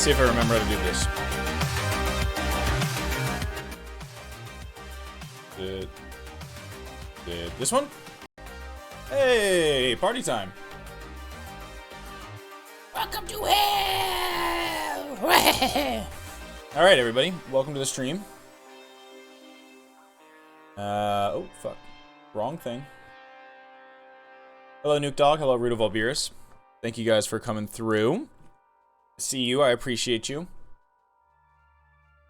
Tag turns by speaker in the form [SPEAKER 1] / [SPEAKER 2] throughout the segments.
[SPEAKER 1] see if I remember how to do this. This one? Hey, party time. Welcome to hell. All right, everybody, welcome to the stream. Oh, fuck. Wrong thing. Hello, Nuke Dog. Hello, Rudo Volbeerus. Thank you guys for coming through. See you. I appreciate you.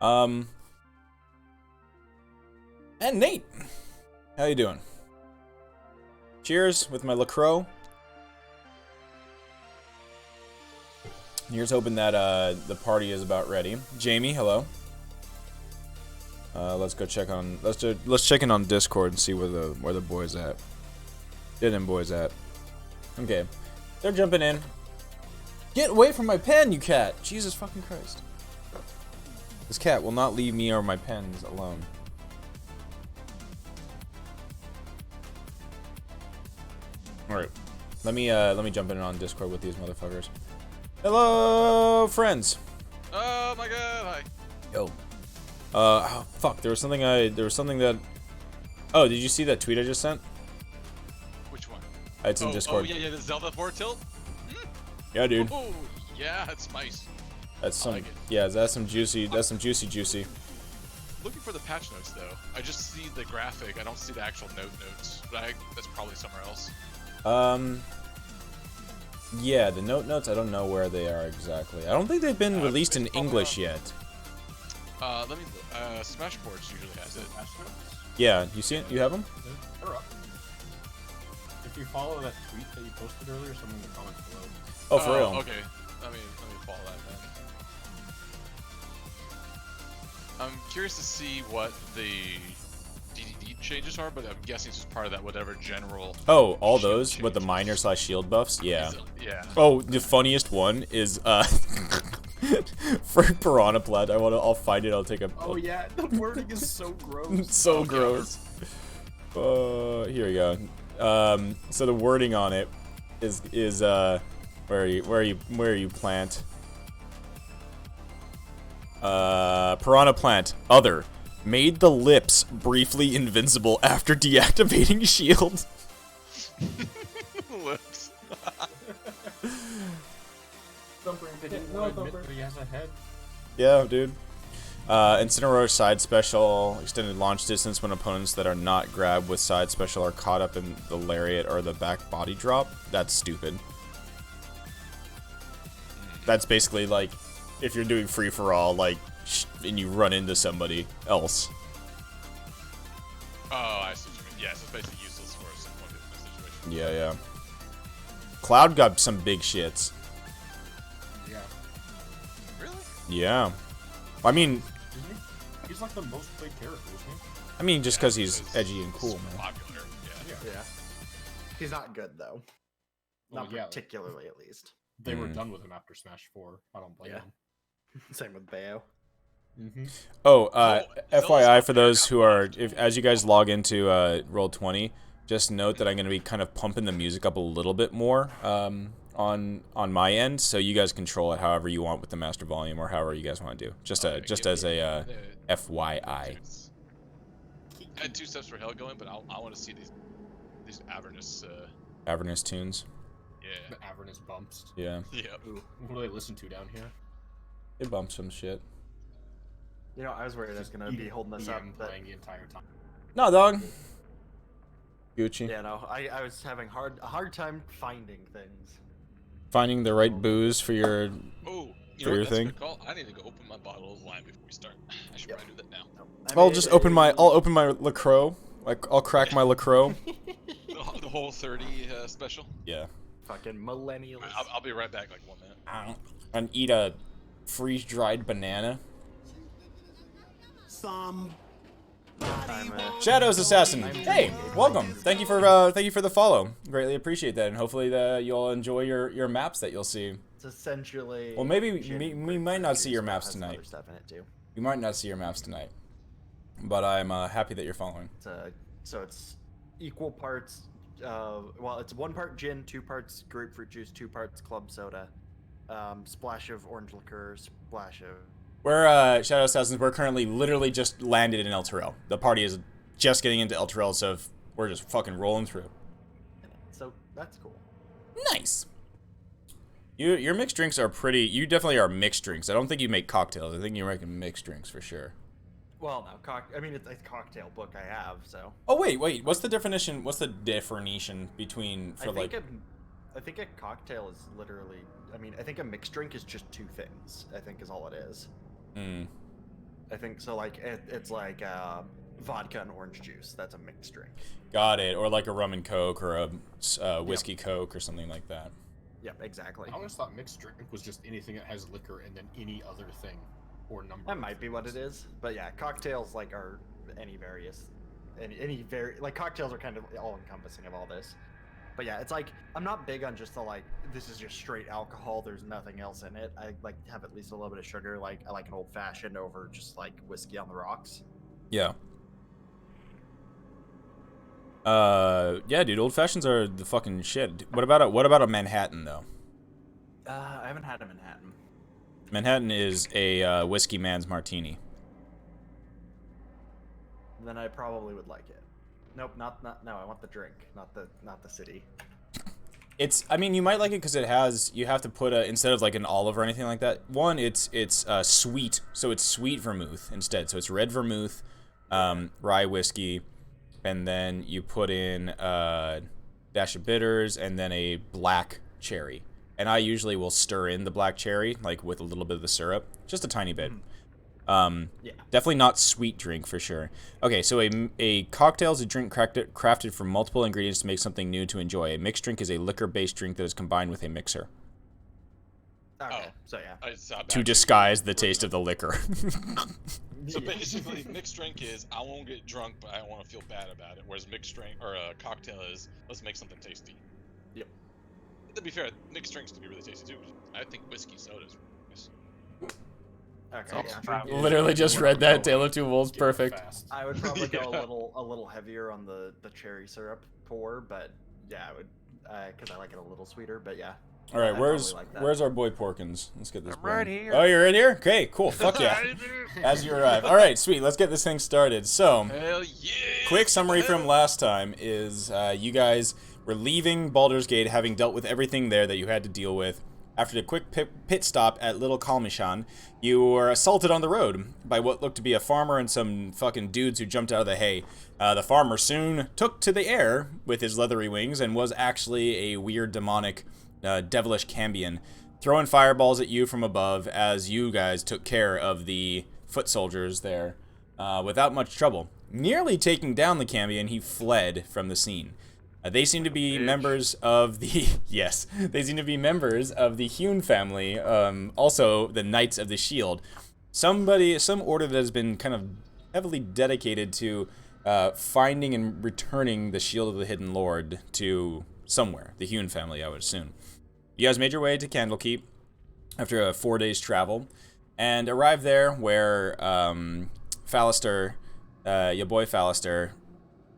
[SPEAKER 1] And Nate. How you doing? Cheers with my LaCroix. Here's hoping that the party is about ready. Jamie, hello. Let's go check on let's check in on Discord and see where the boys at. Where them boys at? Okay, they're jumping in. Get away from my pen, you cat! Jesus fucking Christ! This cat will not leave me or my pens alone. All right, let me jump in on Discord with these motherfuckers. Hello, friends.
[SPEAKER 2] Oh my god! Hi.
[SPEAKER 1] Yo. Oh, fuck. There was something that. Oh, did you see that tweet I just sent?
[SPEAKER 2] Which one?
[SPEAKER 1] It's in Discord.
[SPEAKER 2] Oh yeah, the Zelda 4 tilt.
[SPEAKER 1] Yeah, dude.
[SPEAKER 2] Oh yeah, that's nice.
[SPEAKER 1] That's some.
[SPEAKER 2] Like it.
[SPEAKER 1] Yeah, that's some juicy. That's some juicy.
[SPEAKER 2] Looking for the patch notes though. I just see the graphic. I don't see the actual notes. But that's probably somewhere else.
[SPEAKER 1] Yeah, the notes. I don't know where they are exactly. I don't think they've been released in English yet.
[SPEAKER 2] Let me. Smashboards usually has it.
[SPEAKER 1] Yeah, you see it? You have them?
[SPEAKER 3] They're up. If you follow that tweet that you posted earlier, someone in the comments below.
[SPEAKER 1] Oh, for real?
[SPEAKER 2] Okay. Let me follow that then. I'm curious to see what the DDD changes are, but I'm guessing it's just part of that whatever general.
[SPEAKER 1] Oh, all those with the minor/shield buffs? Yeah.
[SPEAKER 2] Yeah.
[SPEAKER 1] Oh, the funniest one is for Piranha Plant. I'll find it. I'll take a.
[SPEAKER 3] Oh yeah, the wording is so gross.
[SPEAKER 1] So gross. Here we go. So the wording on it is where are you plant? Piranha Plant. Other. Made the lips briefly invincible after deactivating shield.
[SPEAKER 2] Lips.
[SPEAKER 3] They didn't want to admit that he has a head.
[SPEAKER 1] Yeah, dude. Incineroar side special, extended launch distance when opponents that are not grabbed with side special are caught up in the lariat or the back body drop. That's stupid. That's basically like if you're doing free for all, like, and you run into somebody else.
[SPEAKER 2] Oh, I see what you mean. Yeah, so it's basically useless for someone in this situation.
[SPEAKER 1] Yeah. Cloud got some big shits.
[SPEAKER 3] Yeah.
[SPEAKER 2] Really?
[SPEAKER 1] Yeah. I mean,
[SPEAKER 3] He's like the most played character, isn't he?
[SPEAKER 1] I mean, just because he's edgy and cool, man.
[SPEAKER 2] Popular.
[SPEAKER 4] Yeah. He's not good though.
[SPEAKER 3] Well,
[SPEAKER 4] Not
[SPEAKER 3] yeah.
[SPEAKER 4] particularly, at least.
[SPEAKER 3] They were done with him after Smash 4. I don't blame them.
[SPEAKER 4] Same with Bayo.
[SPEAKER 1] Oh,
[SPEAKER 2] Zelda's
[SPEAKER 1] FYI for those who are, as you guys log into Roll20, just note that I'm going to be kind of pumping the music up a little bit more on my end, so you guys control it however you want with the master volume or however you guys want to do. Just as a FYI.
[SPEAKER 2] I had 2 steps for Hell going, but I want to see these Avernus.
[SPEAKER 1] Avernus tunes.
[SPEAKER 2] Yeah.
[SPEAKER 3] The Avernus bumps.
[SPEAKER 1] Yeah.
[SPEAKER 2] Yeah.
[SPEAKER 3] What do they listen to down here?
[SPEAKER 1] It bumps some shit.
[SPEAKER 4] You know, I was worried I was gonna be holding this up. But
[SPEAKER 3] playing the entire time.
[SPEAKER 1] No, dog. Gucci.
[SPEAKER 4] yeah, no, I was having a hard time finding things.
[SPEAKER 1] Finding the right booze for your.
[SPEAKER 2] Oh, you
[SPEAKER 1] For
[SPEAKER 2] know
[SPEAKER 1] your
[SPEAKER 2] what? That's
[SPEAKER 1] thing?
[SPEAKER 2] a good call. I need to go open my bottle of wine before we start. I should probably do that now.
[SPEAKER 1] I'll just open my. I'll open my LaCroix. Like I'll crack my LaCroix.
[SPEAKER 2] The whole 30 special.
[SPEAKER 1] Yeah.
[SPEAKER 4] Fucking millennials.
[SPEAKER 2] I'll be right back, like 1 minute.
[SPEAKER 1] And eat a freeze-dried banana. Shadows Assassin. Hey, welcome. Thank you for the follow. Greatly appreciate that, and hopefully you'll enjoy your maps that you'll see.
[SPEAKER 4] It's essentially.
[SPEAKER 1] Well, maybe we might not see your maps
[SPEAKER 4] Has some other
[SPEAKER 1] tonight.
[SPEAKER 4] stuff in it too.
[SPEAKER 1] You might not see your maps tonight, but I'm happy that you're following.
[SPEAKER 4] So it's equal parts. Well, it's 1 part gin, 2 parts grapefruit juice, 2 parts club soda, Splash of orange liqueur, splash of...
[SPEAKER 1] We're, Shadow Assassins, we're currently literally just landed in Elturel. The party is just getting into Elturel, so we're just fucking rolling through.
[SPEAKER 4] So, that's cool.
[SPEAKER 1] Nice. Your mixed drinks are pretty... You definitely are mixed drinks. I don't think you make cocktails. I think you're making mixed drinks for sure.
[SPEAKER 4] Well, no, I mean, it's a cocktail book I have, so...
[SPEAKER 1] Oh, wait. What's the definition? What's the definition between...
[SPEAKER 4] I think a cocktail is literally... I mean, I think a mixed drink is just two things, I think is all it is.
[SPEAKER 1] Hmm.
[SPEAKER 4] I think, so, like, it's like vodka and orange juice. That's a mixed drink.
[SPEAKER 1] Got it. Or like a rum and coke or a whiskey coke or something like that.
[SPEAKER 4] Yep, exactly.
[SPEAKER 3] I always thought mixed drink was just anything that has liquor and then any other thing or number.
[SPEAKER 4] That might be what it is, but yeah, cocktails like are like cocktails are kind of all encompassing of all this. But yeah, it's like I'm not big on just the like this is just straight alcohol. There's nothing else in it. I like to have at least a little bit of sugar. Like I like an old fashioned over just like whiskey on the rocks.
[SPEAKER 1] Yeah. Yeah, dude, old fashions are the fucking shit. What about a Manhattan though?
[SPEAKER 4] I haven't had a Manhattan.
[SPEAKER 1] Manhattan is a whiskey man's martini.
[SPEAKER 4] Then I probably would like it. Nope, no, I want the drink, not the city.
[SPEAKER 1] I mean, you might like it because it has, you have to put instead of like an olive or anything like that, one, it's sweet, so it's sweet vermouth instead. So it's red vermouth, rye whiskey, and then you put in a dash of bitters and then a black cherry. And I usually will stir in the black cherry, like with a little bit of the syrup, just a tiny bit.
[SPEAKER 4] Yeah.
[SPEAKER 1] Definitely not sweet drink for sure. Okay, so a cocktail is a drink crafted from multiple ingredients to make something new to enjoy. A mixed drink is a liquor-based drink that is combined with a mixer.
[SPEAKER 4] Okay,
[SPEAKER 2] Oh.
[SPEAKER 4] so yeah.
[SPEAKER 2] I saw back
[SPEAKER 1] To disguise the taste of the liquor.
[SPEAKER 2] So basically, mixed drink is I won't get drunk, but I don't want to feel bad about it. Whereas mixed drink or a cocktail is let's make something tasty.
[SPEAKER 4] Yep.
[SPEAKER 2] To be fair, mixed drinks can be really tasty too. I think whiskey sodas.
[SPEAKER 4] Okay. Yeah.
[SPEAKER 1] Literally just read that. Tale of Two Wolves. Perfect.
[SPEAKER 4] I would probably go
[SPEAKER 2] Yeah.
[SPEAKER 4] a little heavier on the cherry syrup pour, but yeah, I would because I like it a little sweeter. But yeah.
[SPEAKER 1] All right,
[SPEAKER 4] I'd
[SPEAKER 1] where's
[SPEAKER 4] probably like that.
[SPEAKER 1] where's our boy Porkins? Let's get this.
[SPEAKER 5] I'm right
[SPEAKER 1] going.
[SPEAKER 5] here.
[SPEAKER 1] Oh, you're in here. Okay, cool. Fuck yeah. As you arrive. All right, sweet. Let's get this thing started. So,
[SPEAKER 2] Hell yeah!
[SPEAKER 1] quick summary from last time is you guys were leaving Baldur's Gate, having dealt with everything there that you had to deal with. After a quick pit stop at Little Kalmishan, you were assaulted on the road by what looked to be a farmer and some fucking dudes who jumped out of the hay. The farmer soon took to the air with his leathery wings and was actually a weird demonic devilish Cambion, throwing fireballs at you from above as you guys took care of the foot soldiers there without much trouble. Nearly taking down the Cambion, he fled from the scene. They seem to be members of the yes. They seem to be members of the Hewn family. Also, the Knights of the Shield. Some order that has been kind of heavily dedicated to finding and returning the Shield of the Hidden Lord to somewhere. The Hewn family, I would assume. You guys made your way to Candlekeep after a 4 days travel, and arrived there where Fallister, your boy Fallister,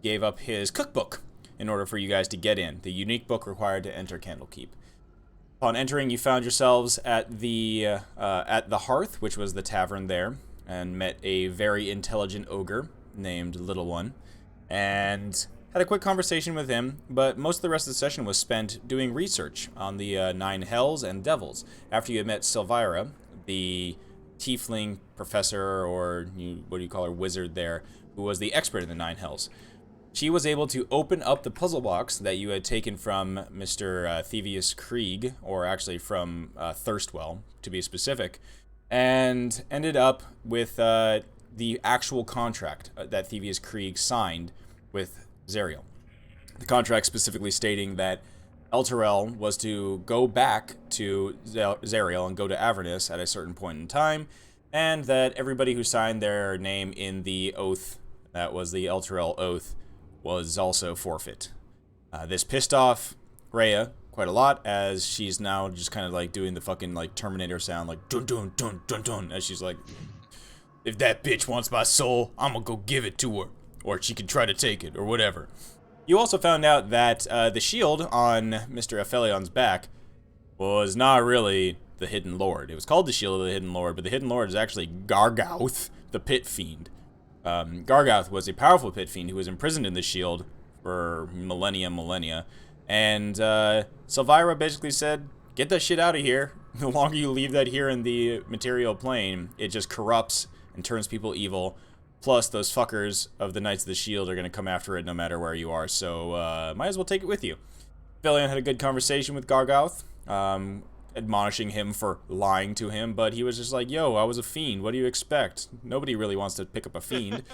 [SPEAKER 1] gave up his cookbook in order for you guys to get in, the unique book required to enter Candlekeep. Upon entering, you found yourselves at the Hearth, which was the tavern there, and met a very intelligent ogre named Little One, and had a quick conversation with him, but most of the rest of the session was spent doing research on the 9 hells and devils. After you had met Silvira, the tiefling professor, or what do you call her, wizard there, who was the expert in the 9 hells. She was able to open up the puzzle box that you had taken from Mr. Thievius Krieg, or actually from Thirstwell, to be specific, and ended up with the actual contract that Thievius Krieg signed with Zariel. The contract specifically stating that Elturel was to go back to Zariel and go to Avernus at a certain point in time, and that everybody who signed their name in the oath, that was the Elturel oath, was also forfeit. This pissed off Rhea quite a lot, as she's now just kind of like doing the fucking like Terminator sound, like dun dun dun dun dun, as she's like, if that bitch wants my soul, I'm gonna go give it to her, or she can try to take it, or whatever. You also found out that the shield on Mr. Aphelion's back was not really the Hidden Lord. It was called the Shield of the Hidden Lord, but the Hidden Lord is actually Gargauth, the Pit Fiend. Gargauth was a powerful Pit Fiend who was imprisoned in the shield for millennia, and Selvyra basically said, get that shit out of here. The longer you leave that here in the material plane, it just corrupts and turns people evil. Plus, those fuckers of the Knights of the Shield are going to come after it no matter where you are, so might as well take it with you. Felion had a good conversation with Gargauth, admonishing him for lying to him, but he was just like, yo, I was a fiend, what do you expect? Nobody really wants to pick up a fiend.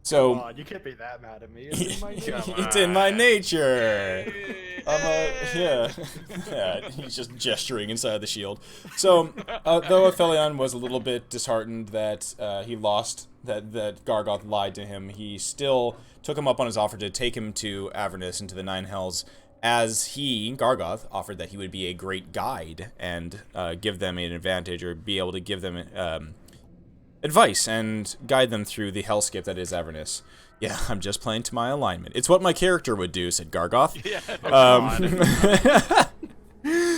[SPEAKER 1] So,
[SPEAKER 4] Come on, you can't be that mad at me. It's in my nature.
[SPEAKER 1] it's in my nature. Yeah, he's just gesturing inside the shield. So, though Aphelion was a little bit disheartened that he lost, that Gargoth lied to him, he still took him up on his offer to take him to Avernus into the Nine Hells, as he, Gargoth, offered that he would be a great guide and give them an advantage, or be able to give them advice and guide them through the hellscape that is Avernus. Yeah, I'm just playing to my alignment. It's what my character would do, said Gargoth.
[SPEAKER 2] Yeah.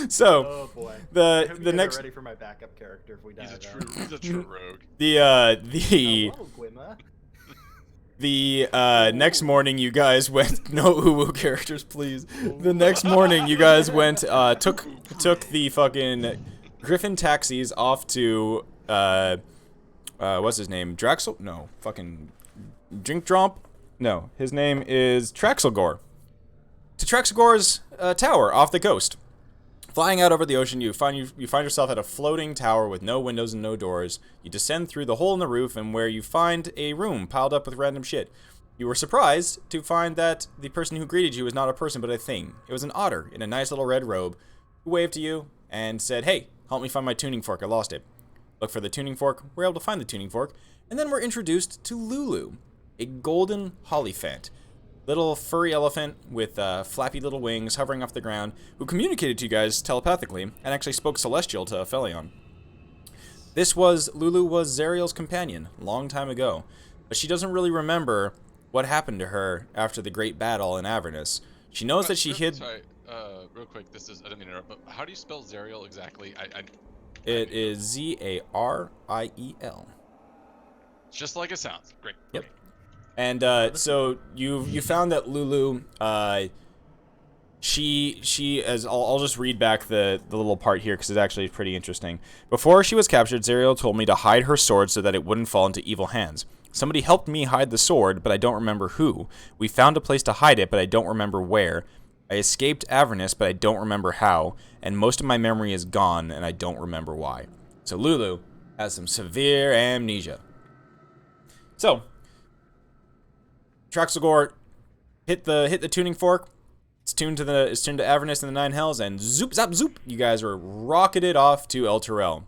[SPEAKER 1] So,
[SPEAKER 4] Oh boy.
[SPEAKER 1] the next
[SPEAKER 4] ready for my backup character if we die.
[SPEAKER 2] He's a true rogue.
[SPEAKER 4] Hello, Gwima.
[SPEAKER 1] The next morning you guys went no uwu characters, please. The next morning you guys went took the fucking Griffin taxis off to what's his name? Draxel? No, fucking Drinkdromp? No, his name is Traxelgore. To Traxelgore's tower off the coast. Flying out over the ocean, you find yourself at a floating tower with no windows and no doors. You descend through the hole in the roof, and where you find a room piled up with random shit. You were surprised to find that the person who greeted you was not a person but a thing. It was an otter in a nice little red robe who waved to you and said, hey, help me find my tuning fork, I lost it. Look for the tuning fork, we're able to find the tuning fork, and then we're introduced to Lulu, a golden hollyphant. Little furry elephant with flappy little wings hovering off the ground, who communicated to you guys telepathically and actually spoke Celestial to Aphelion. Lulu was Zariel's companion, long time ago, but she doesn't really remember what happened to her after the great battle in Avernus. She knows that she hid...
[SPEAKER 2] Sorry, real quick, I didn't mean to interrupt, but how do you spell Zariel exactly?
[SPEAKER 1] It is Zariel.
[SPEAKER 2] Just like it sounds. Great.
[SPEAKER 1] Yep. And so you found that Lulu, I'll just read back the little part here because it's actually pretty interesting. Before she was captured, Zariel told me to hide her sword so that it wouldn't fall into evil hands. Somebody helped me hide the sword, but I don't remember who. We found a place to hide it, but I don't remember where. I escaped Avernus, but I don't remember how. And most of my memory is gone, and I don't remember why. So Lulu has some severe amnesia. So Traxelgore hit the tuning fork. It's tuned to Avernus in the Nine Hells, and zoop zap zoop, you guys are rocketed off to Elturel,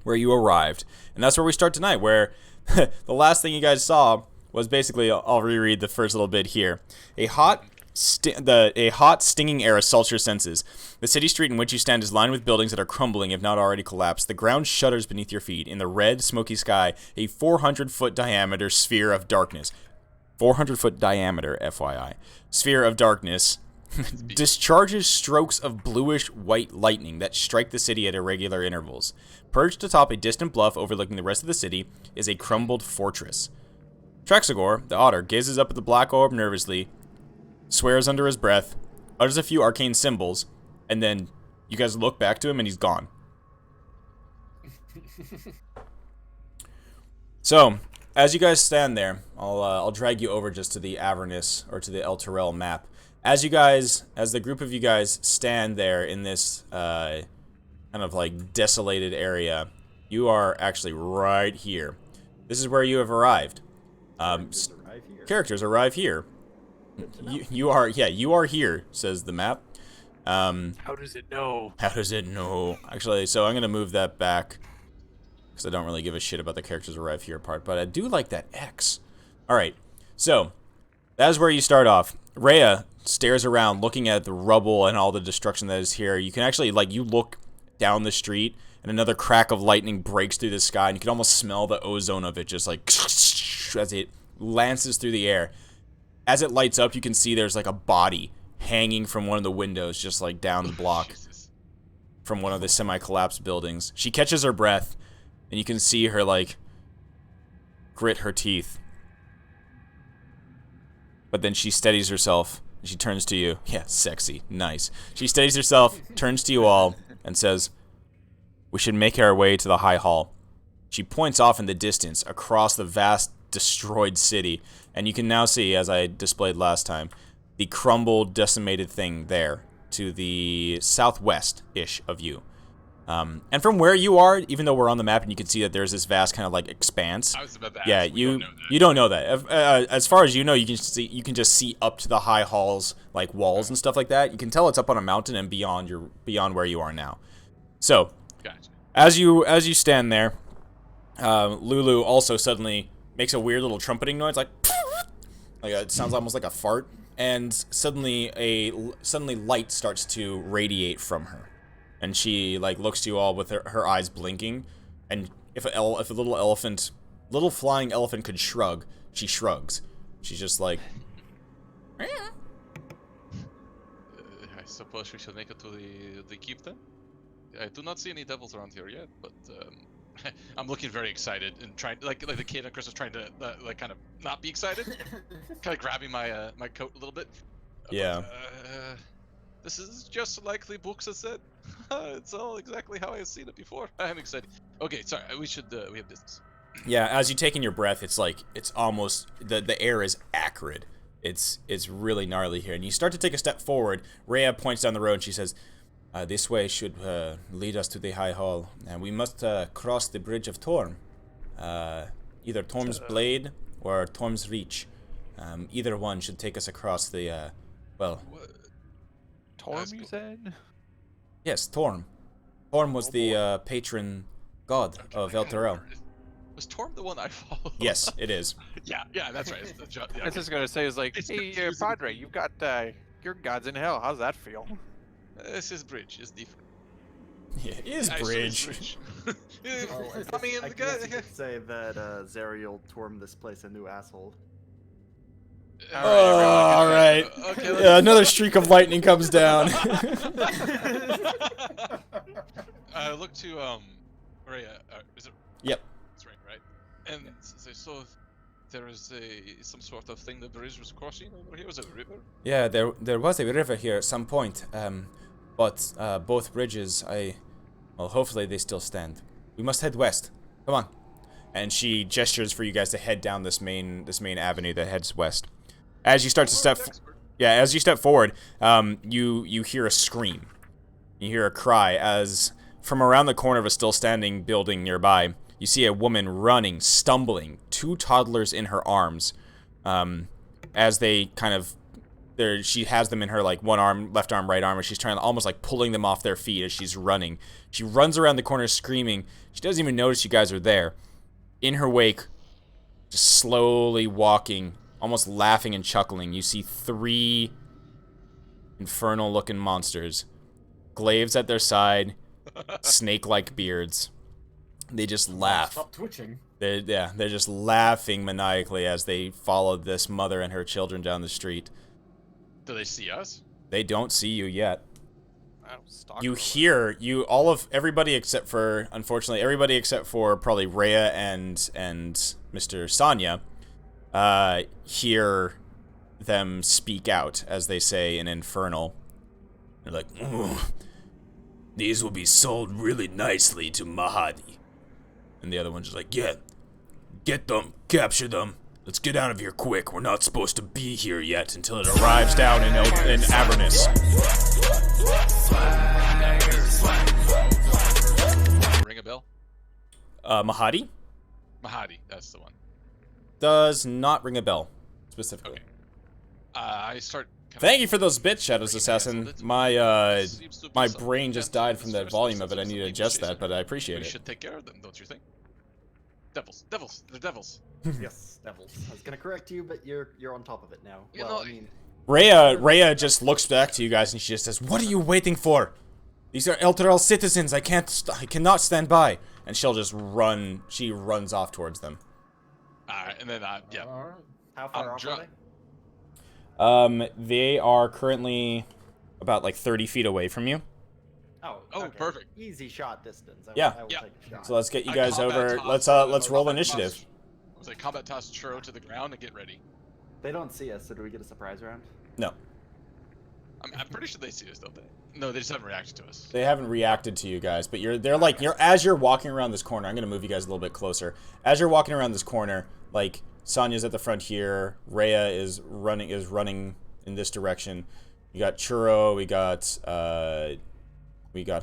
[SPEAKER 1] where you arrived, and that's where we start tonight. Where the last thing you guys saw was basically, I'll reread the first little bit here. A hot, stinging air assaults your senses. The city street in which you stand is lined with buildings that are crumbling, if not already collapsed. The ground shudders beneath your feet. In the red, smoky sky, a 400-foot diameter sphere of darkness. 400-foot diameter, FYI. Sphere of darkness discharges strokes of bluish-white lightning that strike the city at irregular intervals. Perched atop a distant bluff overlooking the rest of the city is a crumbled fortress. Traxelgore, the otter, gazes up at the black orb nervously, swears under his breath, utters a few arcane symbols, and then you guys look back to him and he's gone. So, as you guys stand there, I'll drag you over just to the Avernus, or to the Elturel map. As the group of you guys stand there in this kind of like desolated area, you are actually right here. This is where you have arrived. Characters arrive here. You are here, says the map.
[SPEAKER 5] How does it know?
[SPEAKER 1] How does it know? Actually, so I'm gonna move that back because I don't really give a shit about the characters arrive here part, but I do like that X. All right, so that's where you start off. Rhea stares around, looking at the rubble and all the destruction that is here. You can actually, like, you look down the street, and another crack of lightning breaks through the sky, and you can almost smell the ozone of it just like as it lances through the air. As it lights up, you can see there's like a body hanging from one of the windows just like down the block. from one of the semi-collapsed buildings. She catches her breath, and you can see her, like, grit her teeth. But then she steadies herself, and she turns to you. Yeah, sexy. Nice. She steadies herself, turns to you all, and says, "We should make our way to the High Hall." She points off in the distance, across the vast, destroyed city, and you can now see, as I displayed last time, the crumbled, decimated thing there, to the southwest-ish of you. And from where you are, even though we're on the map and you can see that there's this vast kind of like expanse.
[SPEAKER 2] I was about to ask.
[SPEAKER 1] Yeah, you don't know that. As far as you know, you can just see up to the high halls, like walls and stuff like that. You can tell it's up on a mountain and beyond where you are now. So,
[SPEAKER 2] Gotcha.
[SPEAKER 1] as you stand there, Lulu also suddenly makes a weird little trumpeting noise, like it sounds almost like a fart, and suddenly light starts to radiate from her. And she, like, looks to you all with her eyes blinking. And if a little flying elephant could shrug, she shrugs. She's just like...
[SPEAKER 2] I suppose we should make it to the keep then? I do not see any devils around here yet, but I'm looking very excited and trying, like the kid on Christmas trying to, like, kind of not be excited. Kind of grabbing my my coat a little bit.
[SPEAKER 1] Yeah.
[SPEAKER 2] But, this is just like the books have said. It's all exactly how I've seen it before. I'm excited. Okay, sorry. We have business.
[SPEAKER 1] Yeah, as you take in your breath, it's like, it's almost, the air is acrid. It's really gnarly here. And you start to take a step forward. Rhea points down the road and she says, this way should lead us to the High Hall. And we must cross the Bridge of Torm. Either Torm's Blade or Torm's Reach. Either one should take us across the, well...
[SPEAKER 5] Torm, you said?
[SPEAKER 1] Yes, Torm. Torm was the patron god of Elturel.
[SPEAKER 2] Was Torm the one I followed?
[SPEAKER 1] Yes, it is.
[SPEAKER 2] yeah, that's right. It's the
[SPEAKER 5] I was just gonna say, it's like, hey, Padre, you've got your gods in hell. How's that feel?
[SPEAKER 2] This is Bridge. It's different.
[SPEAKER 1] Yeah, it is Bridge.
[SPEAKER 4] I mean, I guess you could say that Zariel Torm this place a new asshole.
[SPEAKER 1] All right.
[SPEAKER 2] Okay,
[SPEAKER 1] yeah, another streak of lightning comes down.
[SPEAKER 2] I look to Rhea. Is it?
[SPEAKER 1] Yep.
[SPEAKER 2] That's right. And so there is some sort of thing the bridge was crossing over here. Was it a river?
[SPEAKER 1] Yeah, there was a river here at some point. But both bridges, well, hopefully they still stand. We must head west. Come on. And she gestures for you guys to head down this main avenue that heads west. As you start to step forward, you hear a scream. You hear a cry as from around the corner of a still standing building nearby, you see a woman running, stumbling, two toddlers in her arms. As they kind of, she has them in her like one arm, left arm, right arm, and she's trying to almost like pulling them off their feet as she's running. She runs around the corner screaming. She doesn't even notice you guys are there. In her wake, just slowly walking, almost laughing and chuckling, you see three infernal-looking monsters. Glaives at their side, snake-like beards. They just laugh.
[SPEAKER 3] Stop twitching.
[SPEAKER 1] They're just laughing maniacally as they follow this mother and her children down the street.
[SPEAKER 2] Do they see us?
[SPEAKER 1] They don't see you yet. You
[SPEAKER 5] You
[SPEAKER 1] hear everybody except for, unfortunately, everybody except for probably Rhea and Mr. Sanya, hear them speak out as they say in Infernal. They're like, these will be sold really nicely to Mahadi. And the other one's just like, yeah, get them, capture them. Let's get out of here quick. We're not supposed to be here yet until it arrives down in Avernus.
[SPEAKER 2] Ring a bell?
[SPEAKER 1] Mahadi?
[SPEAKER 2] Mahadi, that's the one.
[SPEAKER 1] Does not ring a bell, specifically.
[SPEAKER 2] Okay. I start...
[SPEAKER 1] Thank you for those bits, Shadows Assassin. My
[SPEAKER 2] Seems to be
[SPEAKER 1] my
[SPEAKER 2] some
[SPEAKER 1] brain just
[SPEAKER 2] gentleman
[SPEAKER 1] died from that
[SPEAKER 2] expressed
[SPEAKER 1] volume of it. I
[SPEAKER 2] themselves
[SPEAKER 1] need to
[SPEAKER 2] in
[SPEAKER 1] adjust that,
[SPEAKER 2] negotiation.
[SPEAKER 1] but I appreciate
[SPEAKER 2] We
[SPEAKER 1] it.
[SPEAKER 2] should take care of them, don't you think? Devils, they're devils.
[SPEAKER 4] Yes, devils. I was gonna correct you, but you're on top of it now.
[SPEAKER 2] You
[SPEAKER 4] Well,
[SPEAKER 2] know,
[SPEAKER 4] I mean,
[SPEAKER 1] Rhea just looks back to you guys and she just says, "What are you waiting for? These are Elturel citizens. I cannot stand by." And she'll just run. She runs off towards them.
[SPEAKER 2] And then, yeah.
[SPEAKER 3] Alright.
[SPEAKER 4] how far
[SPEAKER 2] I'm
[SPEAKER 4] off
[SPEAKER 2] drunk.
[SPEAKER 4] are they?
[SPEAKER 1] They are currently about like 30 feet away from you.
[SPEAKER 4] Oh,
[SPEAKER 2] Oh,
[SPEAKER 4] okay.
[SPEAKER 2] perfect.
[SPEAKER 4] Easy shot distance.
[SPEAKER 1] Yeah.
[SPEAKER 4] I will
[SPEAKER 2] Yeah.
[SPEAKER 4] take a shot.
[SPEAKER 1] So let's get you
[SPEAKER 2] I
[SPEAKER 1] guys
[SPEAKER 2] combat
[SPEAKER 1] over.
[SPEAKER 2] toss,
[SPEAKER 1] Let's roll
[SPEAKER 2] combat
[SPEAKER 1] initiative.
[SPEAKER 2] toss- I was like, combat toss Churro to the ground and get ready.
[SPEAKER 4] They don't see us, so do we get a surprise round?
[SPEAKER 1] No,
[SPEAKER 2] I'm pretty sure they see us, don't they? No, they just haven't reacted to us.
[SPEAKER 1] they haven't reacted to you guys, but as you're walking around this corner. I'm gonna move you guys a little bit closer. As you're walking around this corner, like Sonya's at the front here, Rhea is running in this direction. You got Churro, we got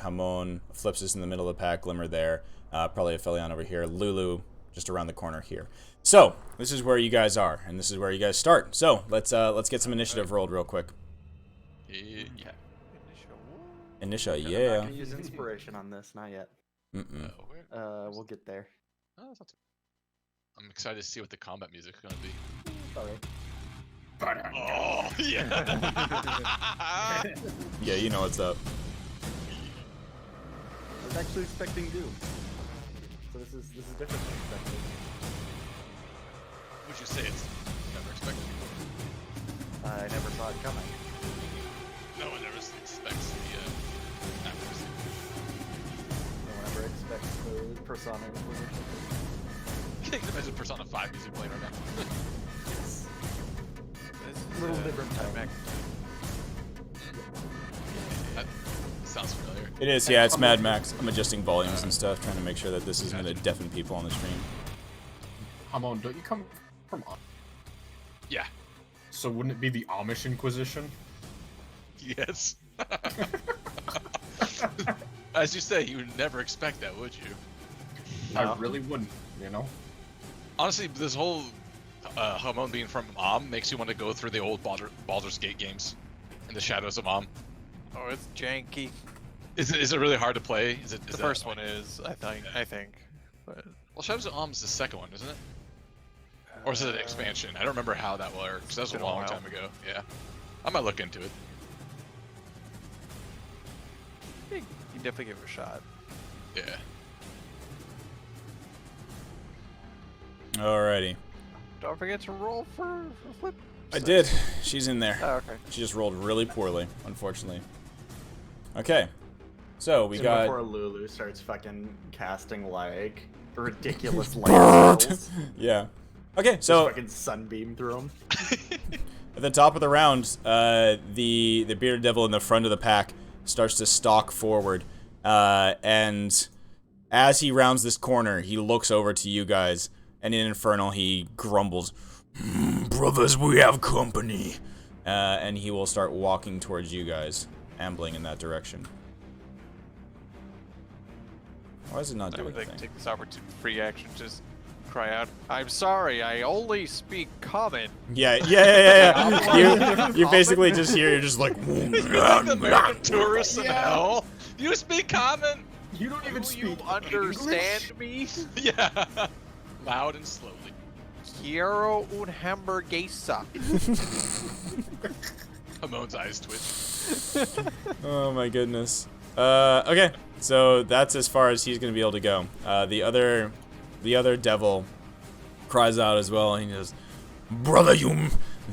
[SPEAKER 1] Hamon, Flips is in the middle of the pack, Glimmer there, probably a Felion over here, Lulu just around the corner here. So this is where you guys are, and this is where you guys start. So let's get some initiative rolled real quick.
[SPEAKER 2] Yeah.
[SPEAKER 1] Initiative,
[SPEAKER 4] I'm
[SPEAKER 1] yeah.
[SPEAKER 4] not gonna use inspiration on this, not yet.
[SPEAKER 1] Mm-mm.
[SPEAKER 4] We'll get there.
[SPEAKER 2] Oh, that's not too I'm excited to see what the combat music is gonna be.
[SPEAKER 4] Sorry.
[SPEAKER 2] Oh yeah.
[SPEAKER 1] Yeah, you know what's up.
[SPEAKER 4] I was actually expecting Doom. So this is different than expected.
[SPEAKER 2] Would you say it's never expected?
[SPEAKER 4] I never saw it coming.
[SPEAKER 2] No one ever expects the accuracy.
[SPEAKER 4] No one ever expects the Persona Inquisition.
[SPEAKER 2] Can you imagine Persona 5 music playing right now?
[SPEAKER 4] Yes.
[SPEAKER 5] This is,
[SPEAKER 4] Little different
[SPEAKER 5] Mad
[SPEAKER 4] time.
[SPEAKER 5] Max.
[SPEAKER 2] That sounds familiar.
[SPEAKER 1] It is, yeah, it's Mad Max. I'm adjusting volumes and stuff, trying to make sure that this isn't going to deafen people on the stream.
[SPEAKER 3] Hamon, don't you come from?
[SPEAKER 2] Yeah.
[SPEAKER 3] So wouldn't it be the Amish Inquisition?
[SPEAKER 2] Yes. As you say, you would never expect that, would you?
[SPEAKER 4] No.
[SPEAKER 3] I really wouldn't. You know.
[SPEAKER 2] Honestly, this whole Hamon being from Am makes you want to go through the old Baldur's Gate games in the shadows of Am.
[SPEAKER 5] Oh, it's janky.
[SPEAKER 2] Is it really hard to play? Is
[SPEAKER 5] The first one is, I think. But
[SPEAKER 2] Well, Shadows of Am's the second one, isn't it? Or is it an expansion? I don't remember how that works. That was a
[SPEAKER 5] been a
[SPEAKER 2] long
[SPEAKER 5] while.
[SPEAKER 2] time ago. Yeah. I might look into it.
[SPEAKER 5] you definitely give it a shot.
[SPEAKER 2] Yeah.
[SPEAKER 1] Alrighty.
[SPEAKER 5] Don't forget to roll for flip.
[SPEAKER 1] I did. She's in there.
[SPEAKER 5] Oh, okay.
[SPEAKER 1] She just rolled really poorly, unfortunately. Okay. So we
[SPEAKER 4] And
[SPEAKER 1] got...
[SPEAKER 4] before Lulu starts fucking casting like ridiculous light spells,
[SPEAKER 1] Yeah. Okay,
[SPEAKER 4] just
[SPEAKER 1] so
[SPEAKER 4] fucking sunbeam through them.
[SPEAKER 1] at the top of the round, the bearded devil in the front of the pack starts to stalk forward, and as he rounds this corner, he looks over to you guys, and in Infernal he grumbles, "Brothers, we have company," and he will start walking towards you guys, ambling in that direction. Why is it not
[SPEAKER 5] I
[SPEAKER 1] doing
[SPEAKER 5] would like to
[SPEAKER 1] anything?
[SPEAKER 5] take this opportunity, free action, just cry out, "I'm sorry, I only speak common."
[SPEAKER 1] Yeah. You basically just hear, you're just like,
[SPEAKER 2] Like the American tourists in hell. You speak common.
[SPEAKER 3] You don't even
[SPEAKER 5] Do
[SPEAKER 3] speak.
[SPEAKER 5] you understand me?
[SPEAKER 2] Yeah. Loud and slowly.
[SPEAKER 5] Quiero un hamburguesa.
[SPEAKER 2] Hamon's eyes twitch.
[SPEAKER 1] Oh my goodness. Okay, so that's as far as he's gonna be able to go. The other devil cries out as well, and he goes, "Brother,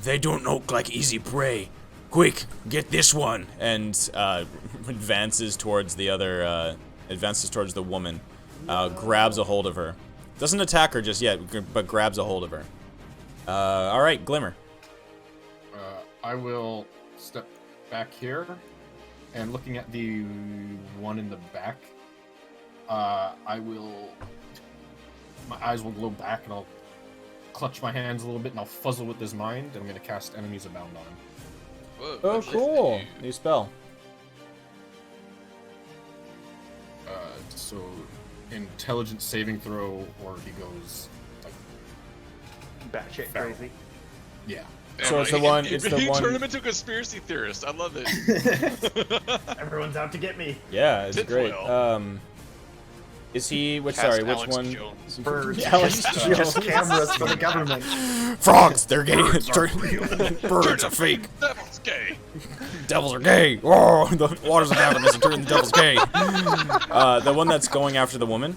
[SPEAKER 1] they don't look like easy prey. Quick, get this one!" And advances towards the other, advances towards the woman, grabs a hold of her. Doesn't attack her just yet, but grabs a hold of her. All right, Glimmer.
[SPEAKER 3] I will step back here, and looking at the one in the back, I will. My eyes will glow back, and I'll clutch my hands a little bit, and I'll fuzzle with his mind, and I'm going to cast Enemies Abound on him.
[SPEAKER 2] Whoa,
[SPEAKER 1] Oh,
[SPEAKER 2] what's this
[SPEAKER 1] cool.
[SPEAKER 2] new?
[SPEAKER 1] New spell.
[SPEAKER 3] So, intelligence saving throw, or he goes like,
[SPEAKER 4] Batshit
[SPEAKER 3] Feral.
[SPEAKER 4] crazy.
[SPEAKER 3] yeah.
[SPEAKER 1] So it's the one- it's the
[SPEAKER 2] you
[SPEAKER 1] one-
[SPEAKER 2] turn him into a conspiracy theorist. I love it.
[SPEAKER 4] Everyone's out to get me.
[SPEAKER 1] Yeah, it's great.
[SPEAKER 2] Tinfoil.
[SPEAKER 1] Is he? Which?
[SPEAKER 5] Cast
[SPEAKER 1] Sorry, which
[SPEAKER 5] Alex
[SPEAKER 1] one?
[SPEAKER 5] Jones.
[SPEAKER 4] Birds.
[SPEAKER 1] Alex
[SPEAKER 4] just
[SPEAKER 1] Jones.
[SPEAKER 4] cameras for the government.
[SPEAKER 1] Frogs, they're gay. Birds are fake.
[SPEAKER 2] Devil's gay.
[SPEAKER 1] Devils are gay. Oh, the waters of Avernus are turning the devils gay. The one that's going after the woman?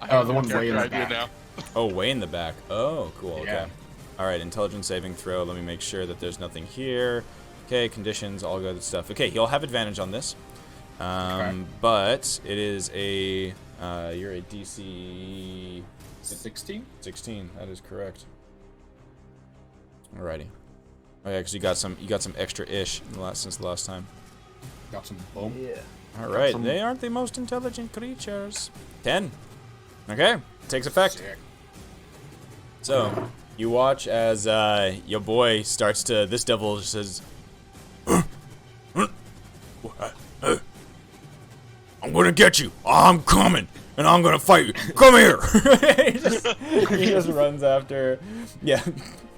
[SPEAKER 2] I have
[SPEAKER 3] the
[SPEAKER 2] a
[SPEAKER 3] one way in the
[SPEAKER 2] character idea
[SPEAKER 3] back.
[SPEAKER 2] now.
[SPEAKER 1] Oh, way in the back. Oh, cool. Okay.
[SPEAKER 3] Yeah.
[SPEAKER 1] All right, intelligence saving throw. Let me make sure that there's nothing here. Okay, conditions, all good stuff. Okay, he'll have advantage on this. But it is a you're a DC
[SPEAKER 3] 16.
[SPEAKER 1] 16. That is correct. Alrighty. Oh yeah, because you got some extra ish since the last time.
[SPEAKER 3] Got some boom.
[SPEAKER 4] Yeah.
[SPEAKER 1] All right,
[SPEAKER 4] some-
[SPEAKER 1] they aren't the most intelligent creatures. 10. Okay, takes effect.
[SPEAKER 3] Sick.
[SPEAKER 1] So you watch as your boy starts to. This devil says, "I'm gonna get you. I'm coming, and I'm gonna fight you. Come here." he just runs after. Yeah,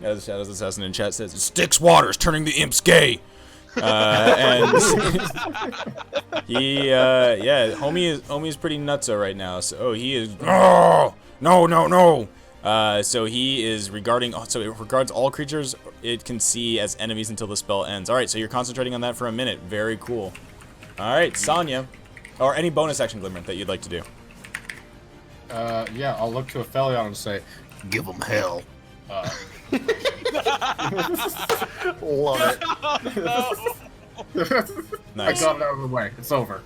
[SPEAKER 1] as Shadows Assassin in chat says, "Styx Waters turning the imps gay." And he, yeah, homie is pretty nutso right now. So he is. No. So he is regarding. So it regards all creatures it can see as enemies until the spell ends. All right, so you're concentrating on that for a minute. Very cool. All right, Sonya, or any bonus action glimmer that you'd like to do.
[SPEAKER 3] Yeah, I'll look to Aphelion and say, "Give him hell."
[SPEAKER 4] Love it.
[SPEAKER 1] Nice.
[SPEAKER 3] I got it out of the way. It's over.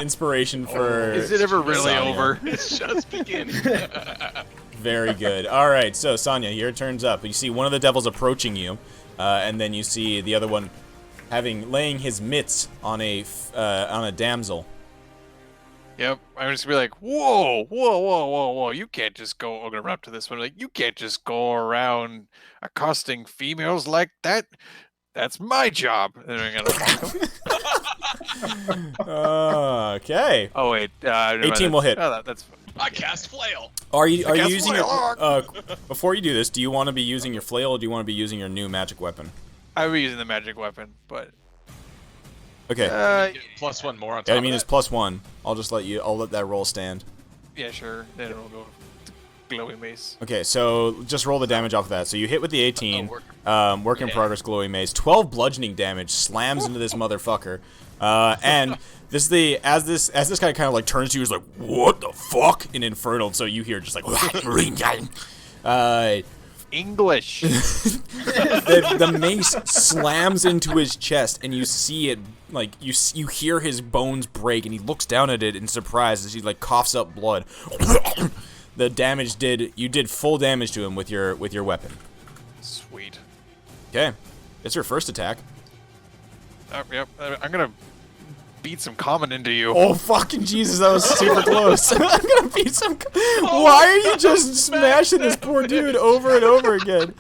[SPEAKER 1] Inspiration for.
[SPEAKER 5] Is it ever really
[SPEAKER 1] Sonya.
[SPEAKER 5] over?
[SPEAKER 2] It's just beginning.
[SPEAKER 1] Very good. All right, so Sonya, your turn's up. You see one of the devils approaching you, and then you see the other one laying his mitts on a damsel.
[SPEAKER 5] Yep. I'm just gonna be like, whoa. You can't just go. I'm gonna run up to this one. Like, you can't just go around accosting females like that. That's my job. And then I'm gonna.
[SPEAKER 1] Okay.
[SPEAKER 5] Oh wait.
[SPEAKER 1] 18 will hit.
[SPEAKER 5] Oh, that's fine.
[SPEAKER 2] I cast flail.
[SPEAKER 1] Are you
[SPEAKER 5] guess
[SPEAKER 1] using
[SPEAKER 5] what?
[SPEAKER 1] your before you do this? Do you want to be using your flail, or do you want to be using your new magic weapon?
[SPEAKER 5] I would be using the magic weapon, but
[SPEAKER 1] Okay.
[SPEAKER 2] Get +1 more on top.
[SPEAKER 1] Yeah, I mean
[SPEAKER 2] of
[SPEAKER 1] it's
[SPEAKER 2] that.
[SPEAKER 1] +1. I'll just let that roll stand.
[SPEAKER 5] yeah, sure. Then it'll go to glowy mace.
[SPEAKER 1] Okay, so just roll the damage off of that. So you hit with the 18. Work in
[SPEAKER 2] Yeah.
[SPEAKER 1] progress, glowy mace. 12 bludgeoning damage slams into this motherfucker. And this is as this guy kind of like turns to you, he's like, "What the fuck?" in Infernal. So you hear just like,
[SPEAKER 5] English.
[SPEAKER 1] the mace slams into his chest, and you see it like you hear his bones break, and he looks down at it in surprise as he like coughs up blood. The damage you did full damage to him with your weapon.
[SPEAKER 5] Sweet.
[SPEAKER 1] Okay, it's your first attack.
[SPEAKER 5] Yep. I'm gonna beat some common into you.
[SPEAKER 1] Oh fucking Jesus, that was super close. I'm gonna beat some. Why are you just smashing this poor dude over and over again?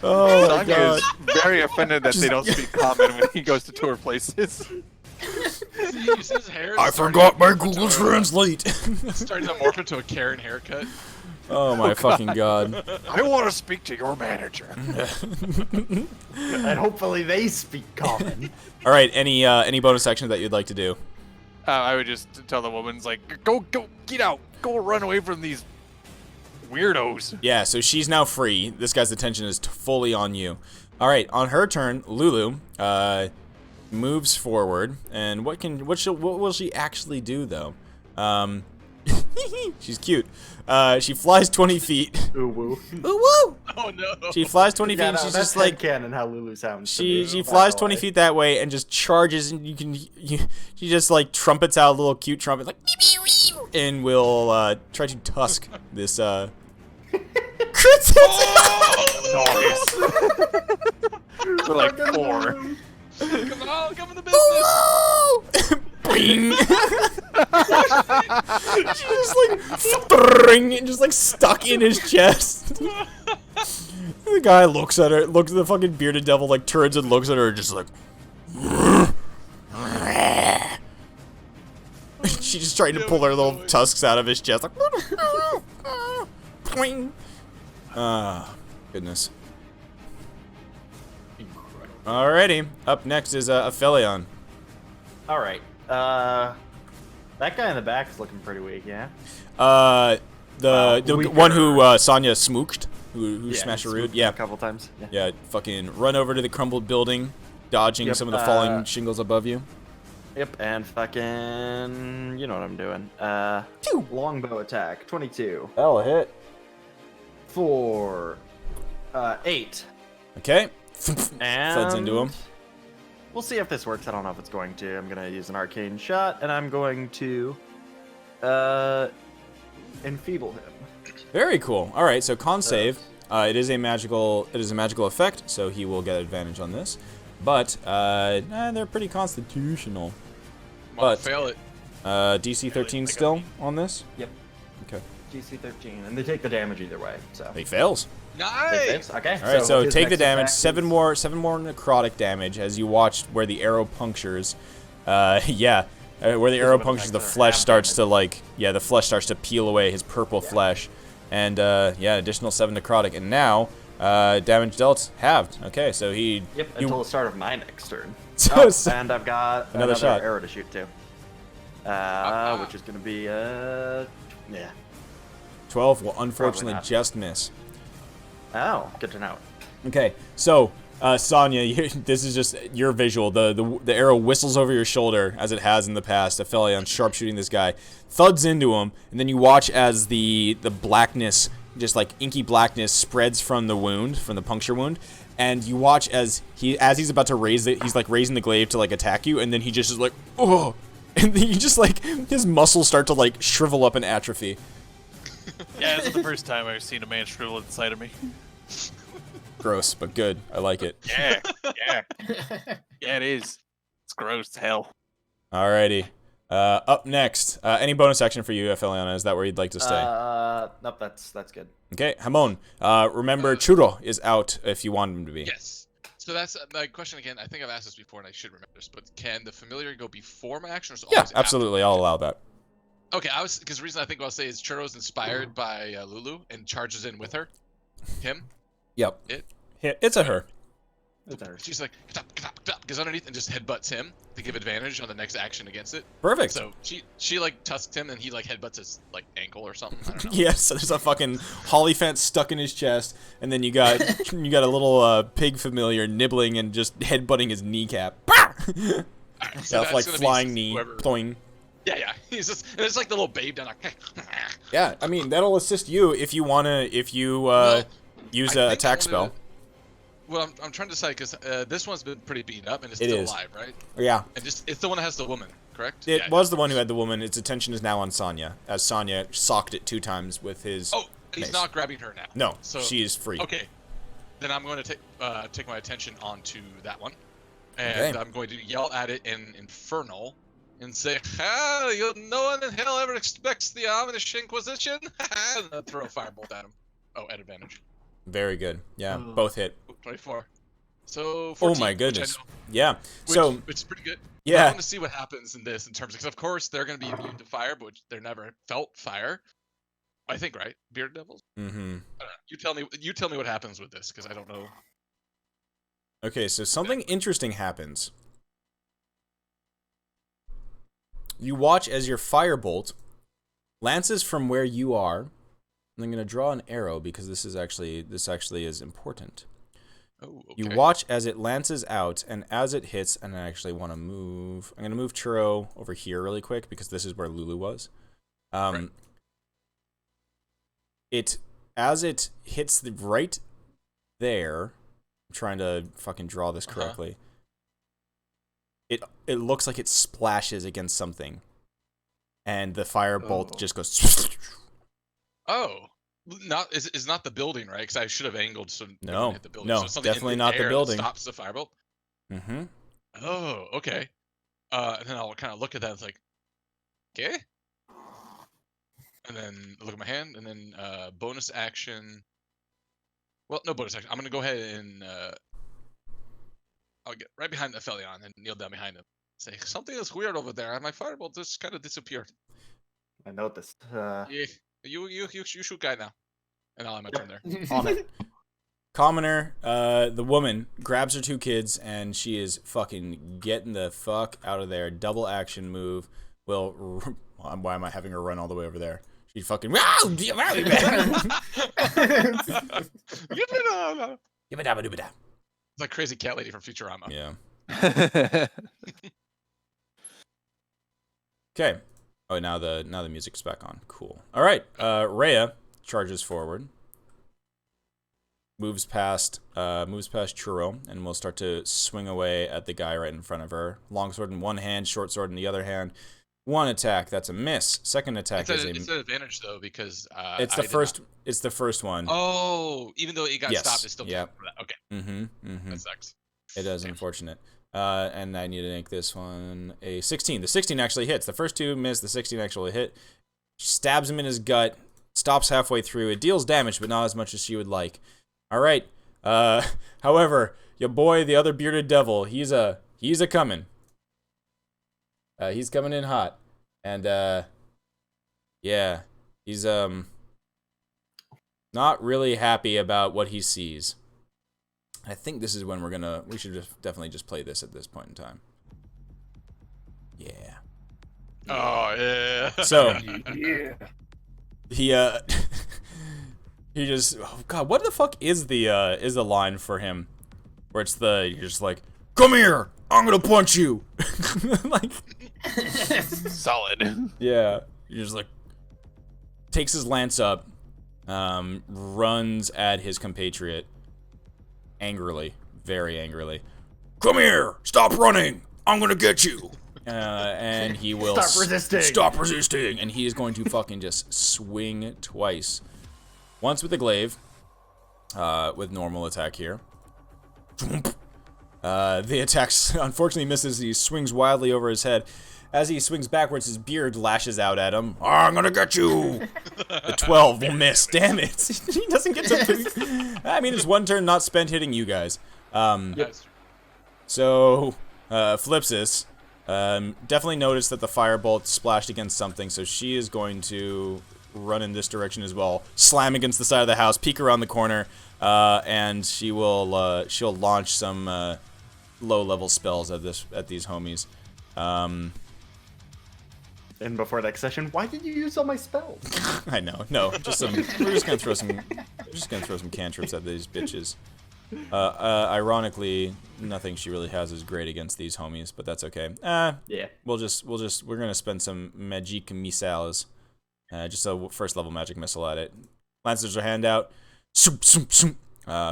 [SPEAKER 1] Oh my
[SPEAKER 5] Sonya
[SPEAKER 1] god.
[SPEAKER 5] is very offended that they don't speak common when he goes to tour places.
[SPEAKER 2] His hair is
[SPEAKER 1] I
[SPEAKER 2] starting
[SPEAKER 1] forgot
[SPEAKER 2] to
[SPEAKER 1] my
[SPEAKER 2] morph
[SPEAKER 1] Google
[SPEAKER 2] into
[SPEAKER 1] Translate.
[SPEAKER 2] Starting to morph into a Karen haircut.
[SPEAKER 1] Oh my fucking god.
[SPEAKER 5] I want to speak to your manager.
[SPEAKER 4] And hopefully they speak common.
[SPEAKER 1] All right, any bonus action that you'd like to do?
[SPEAKER 5] I would just tell the woman's like, go, get out, go run away from these weirdos.
[SPEAKER 1] Yeah, so she's now free. This guy's attention is fully on you. All right, on her turn, Lulu moves forward, and what will she actually do though? She's cute. She flies 20 feet.
[SPEAKER 4] Ooh woo.
[SPEAKER 1] Ooh woo!
[SPEAKER 2] Oh no.
[SPEAKER 1] She flies 20 feet.
[SPEAKER 4] Yeah,
[SPEAKER 1] And
[SPEAKER 4] no,
[SPEAKER 1] she's
[SPEAKER 4] that's
[SPEAKER 1] just like
[SPEAKER 4] canon how Lulu sounds. to
[SPEAKER 1] she
[SPEAKER 4] me, by
[SPEAKER 1] flies
[SPEAKER 4] the
[SPEAKER 1] 20
[SPEAKER 4] way.
[SPEAKER 1] feet that way and just charges, and she just like trumpets out a little cute trumpet like and will try to tusk this Chris
[SPEAKER 5] Nice. We're like 4.
[SPEAKER 2] Come on, come in the business.
[SPEAKER 1] Bing! She just like and just like stuck in his chest. The guy looks at her, looks at the fucking bearded devil, like turns and looks at her, just like. She just tried to pull her little tusks out of his chest, like. Ah, goodness.
[SPEAKER 3] Incredible.
[SPEAKER 1] Alrighty, up next is Aphelion.
[SPEAKER 4] All right. That guy in the back is looking pretty weak, yeah.
[SPEAKER 1] The
[SPEAKER 4] Weaker.
[SPEAKER 1] one who Sonya smooched, who
[SPEAKER 4] Yeah,
[SPEAKER 1] smashed a
[SPEAKER 4] he's
[SPEAKER 1] root.
[SPEAKER 4] moved
[SPEAKER 1] Yeah,
[SPEAKER 4] a couple times. Yeah.
[SPEAKER 1] yeah. Fucking run over to the crumbled building, dodging
[SPEAKER 4] Yep,
[SPEAKER 1] some of the falling shingles above you.
[SPEAKER 4] Yep, and fucking, you know what I'm doing. Longbow attack, 22
[SPEAKER 1] That'll hit.
[SPEAKER 4] for 8.
[SPEAKER 1] Okay.
[SPEAKER 4] And
[SPEAKER 1] Floods into him.
[SPEAKER 4] We'll see if this works. I don't know if it's going to. I'm gonna use an arcane shot, and I'm going to enfeeble him.
[SPEAKER 1] Very cool. All right, so con save. It is a magical effect, so he will get advantage on this. But they're pretty constitutional.
[SPEAKER 2] Come on,
[SPEAKER 1] But
[SPEAKER 2] fail it.
[SPEAKER 1] DC 13 still on this.
[SPEAKER 4] Yep.
[SPEAKER 1] Okay.
[SPEAKER 4] GC 13, and they take the damage either way. So
[SPEAKER 1] He fails.
[SPEAKER 2] Nice.
[SPEAKER 4] okay.
[SPEAKER 1] All right, so
[SPEAKER 4] his
[SPEAKER 1] take the
[SPEAKER 4] next
[SPEAKER 1] damage.
[SPEAKER 4] attack
[SPEAKER 1] Seven
[SPEAKER 4] is-
[SPEAKER 1] more necrotic damage as you watch where the arrow punctures. Where the arrow
[SPEAKER 4] what
[SPEAKER 1] punctures, the
[SPEAKER 4] attacks are
[SPEAKER 1] flesh
[SPEAKER 4] half
[SPEAKER 1] starts
[SPEAKER 4] damage.
[SPEAKER 1] to the flesh starts to peel away his purple flesh, and additional 7 necrotic, and now damage dealt halved. Okay, so he.
[SPEAKER 4] Yep. Until the start of my next turn.
[SPEAKER 1] So-
[SPEAKER 4] And I've got
[SPEAKER 1] Another shot.
[SPEAKER 4] arrow to shoot too. Which is gonna be
[SPEAKER 1] 12 will unfortunately
[SPEAKER 4] not.
[SPEAKER 1] just miss.
[SPEAKER 4] Oh, good to know.
[SPEAKER 1] Okay, so Sonya, this is just your visual. The arrow whistles over your shoulder as it has in the past. Aphelion sharpshooting this guy, thuds into him, and then you watch as the blackness, just like inky blackness, spreads from the wound, from the puncture wound, and you watch as he's about to raise it, he's like raising the glaive to like attack you, and then he just is like, oh, and then you just like his muscles start to like shrivel up and atrophy.
[SPEAKER 5] Yeah, this is the first time I've seen a man shrivel inside of me.
[SPEAKER 1] Gross, but good. I like it.
[SPEAKER 5] Yeah, yeah. Yeah, it is. It's gross as hell.
[SPEAKER 1] Alrighty. Up next, any bonus action for you, Aphelion? Is that where you'd like to stay?
[SPEAKER 4] Nope, that's good.
[SPEAKER 1] Okay, Hamon. Remember, Churro is out if you want him to be.
[SPEAKER 2] Yes. So that's my question again. I think I've asked this before, and I should remember this. But can the familiar go before my action, or is it
[SPEAKER 1] Yeah,
[SPEAKER 2] always after?
[SPEAKER 1] absolutely. I'll allow that.
[SPEAKER 2] Okay, because the reason I think I'll say is Churro's inspired by Lulu and charges in with her. Him.
[SPEAKER 1] Yep.
[SPEAKER 2] It.
[SPEAKER 1] It's a her.
[SPEAKER 2] She's like, goes underneath and just headbutts him to give advantage on the next action against it.
[SPEAKER 1] Perfect.
[SPEAKER 2] So she like tusks him and he like headbutts his like ankle or something. I don't know.
[SPEAKER 1] Yes, so there's a fucking holly fence stuck in his chest, and then you got a little pig familiar nibbling and just headbutting his kneecap.
[SPEAKER 2] Alright, so
[SPEAKER 1] Yeah,
[SPEAKER 2] that's
[SPEAKER 1] like
[SPEAKER 2] gonna be
[SPEAKER 1] flying knee.
[SPEAKER 2] whoever-
[SPEAKER 1] Ploing.
[SPEAKER 2] Yeah. He's just, and it's like the little babe down there.
[SPEAKER 1] Yeah, I mean that'll assist you if you
[SPEAKER 2] Well,
[SPEAKER 1] use
[SPEAKER 2] I
[SPEAKER 1] a
[SPEAKER 2] think I
[SPEAKER 1] attack
[SPEAKER 2] wanna-
[SPEAKER 1] spell.
[SPEAKER 2] Well, I'm trying to decide because this one's been pretty beat up and it's
[SPEAKER 1] It
[SPEAKER 2] still
[SPEAKER 1] is.
[SPEAKER 2] alive, right?
[SPEAKER 1] Yeah.
[SPEAKER 2] And just it's the one that has the woman, correct?
[SPEAKER 1] It
[SPEAKER 2] Yeah,
[SPEAKER 1] was the one who had the woman. Its attention is now on Sonya, as Sonya socked it 2 times with his.
[SPEAKER 2] Oh, he's
[SPEAKER 1] Nice.
[SPEAKER 2] not grabbing her now.
[SPEAKER 1] No,
[SPEAKER 2] So
[SPEAKER 1] she is free.
[SPEAKER 2] Okay, then I'm going to take my attention onto that one, and
[SPEAKER 1] Okay.
[SPEAKER 2] I'm going to yell at it in Infernal, and say, "Ah, no one in hell ever expects the Avernus Inquisition," and then throw a firebolt at him. Oh, at advantage.
[SPEAKER 1] Very good. Yeah,
[SPEAKER 4] Oh.
[SPEAKER 1] both hit.
[SPEAKER 2] 24. So 14,
[SPEAKER 1] Oh my
[SPEAKER 2] which I
[SPEAKER 1] goodness.
[SPEAKER 2] know-
[SPEAKER 1] Yeah.
[SPEAKER 2] which is pretty good.
[SPEAKER 1] Yeah.
[SPEAKER 2] I want to see what happens in this in terms of, because of course they're going to be immune to fire, but they're never felt fire. I think, right? Beard devils.
[SPEAKER 1] Mm-hmm.
[SPEAKER 2] I don't know. You tell me what happens with this, because I don't know.
[SPEAKER 1] Okay, so something interesting happens. You watch as your firebolt lances from where you are. And I'm gonna draw an arrow because this actually is important.
[SPEAKER 2] Oh, okay.
[SPEAKER 1] You watch as it lances out, and as it hits, and I actually want to move. I'm gonna move Churro over here really quick because this is where Lulu was.
[SPEAKER 2] Right.
[SPEAKER 1] As it hits right there. I'm trying to fucking draw this
[SPEAKER 2] Uh-huh.
[SPEAKER 1] correctly. It looks like it splashes against something, and the firebolt
[SPEAKER 4] Oh.
[SPEAKER 1] just goes.
[SPEAKER 2] Oh, is not the building, right? Because I should have angled so it
[SPEAKER 1] No,
[SPEAKER 2] wouldn't hit the building.
[SPEAKER 1] no,
[SPEAKER 2] So something in
[SPEAKER 1] definitely not the
[SPEAKER 2] air that
[SPEAKER 1] building.
[SPEAKER 2] Stops the firebolt.
[SPEAKER 1] Mm-hmm.
[SPEAKER 2] Oh, okay. And then I'll kind of look at that. It's like, okay. And then look at my hand, and then bonus action. Well, no bonus action. I'm gonna go ahead and I'll get right behind the Aphelion and kneel down behind him. Say something is weird over there, and my firebolt just kind of disappeared.
[SPEAKER 4] I noticed.
[SPEAKER 2] Yeah, you shoot guy now, and I'll have my turn there.
[SPEAKER 4] On it.
[SPEAKER 1] Commoner, the woman grabs her 2 kids and she is fucking getting the fuck out of there. Double action move. Why am I having her run all the way over there? She fucking.
[SPEAKER 2] Give it up. It's like crazy cat lady from Futurama.
[SPEAKER 1] Yeah. Okay. Oh, now the music's back on. Cool. All right. Rhea charges forward. moves past Churro, and will start to swing away at the guy right in front of her. Longsword in one hand, short sword in the other hand. One attack, that's a miss. Second attack is
[SPEAKER 2] It's an advantage though because
[SPEAKER 1] it's the first. It's the first one.
[SPEAKER 2] Oh, even though it got
[SPEAKER 1] Yes.
[SPEAKER 2] stopped, it's still
[SPEAKER 1] Yep.
[SPEAKER 2] for that. Okay,
[SPEAKER 1] That
[SPEAKER 2] sucks.
[SPEAKER 1] It is unfortunate. And I need to make this one a 16. The 16 actually hits. The first two miss. The 16 actually hit. Stabs him in his gut. Stops halfway through. It deals damage, but not as much as she would like. All right. However, your boy, the other bearded devil, he's a coming. He's coming in hot, and yeah, he's not really happy about what he sees. I think this is when we should definitely just play this at this point in time. Yeah.
[SPEAKER 2] Oh yeah.
[SPEAKER 1] So
[SPEAKER 3] Yeah.
[SPEAKER 1] he he just, oh god, what the fuck is the line for him where you're just like, come here, I'm gonna punch you. Like,
[SPEAKER 5] Solid.
[SPEAKER 1] yeah, you're just like, takes his lance up, runs at his compatriot angrily, very angrily. Come here, stop running, I'm gonna get you. And he will stop resisting, and he is going to fucking just swing twice. Once with the glaive, with normal attack here. The attack unfortunately misses. He swings wildly over his head. As he swings backwards, his beard lashes out at him. I'm gonna get you! The 12 will miss. Damn it! He doesn't get to. I mean, it's one turn not spent hitting you guys. So, Flipsis definitely noticed that the firebolt splashed against something, so she is going to run in this direction as well. Slam against the side of the house, peek around the corner, and she'll launch some low-level spells at these homies.
[SPEAKER 4] And before next session, why did you use all my spells?
[SPEAKER 1] I know, no, we're just gonna throw some cantrips at these bitches. Ironically, nothing she really has is great against these homies, but that's okay.
[SPEAKER 4] Yeah.
[SPEAKER 1] We're gonna spend some magic missiles, just a first level magic missile at it. Lances her hand out. Soom, soom, soom.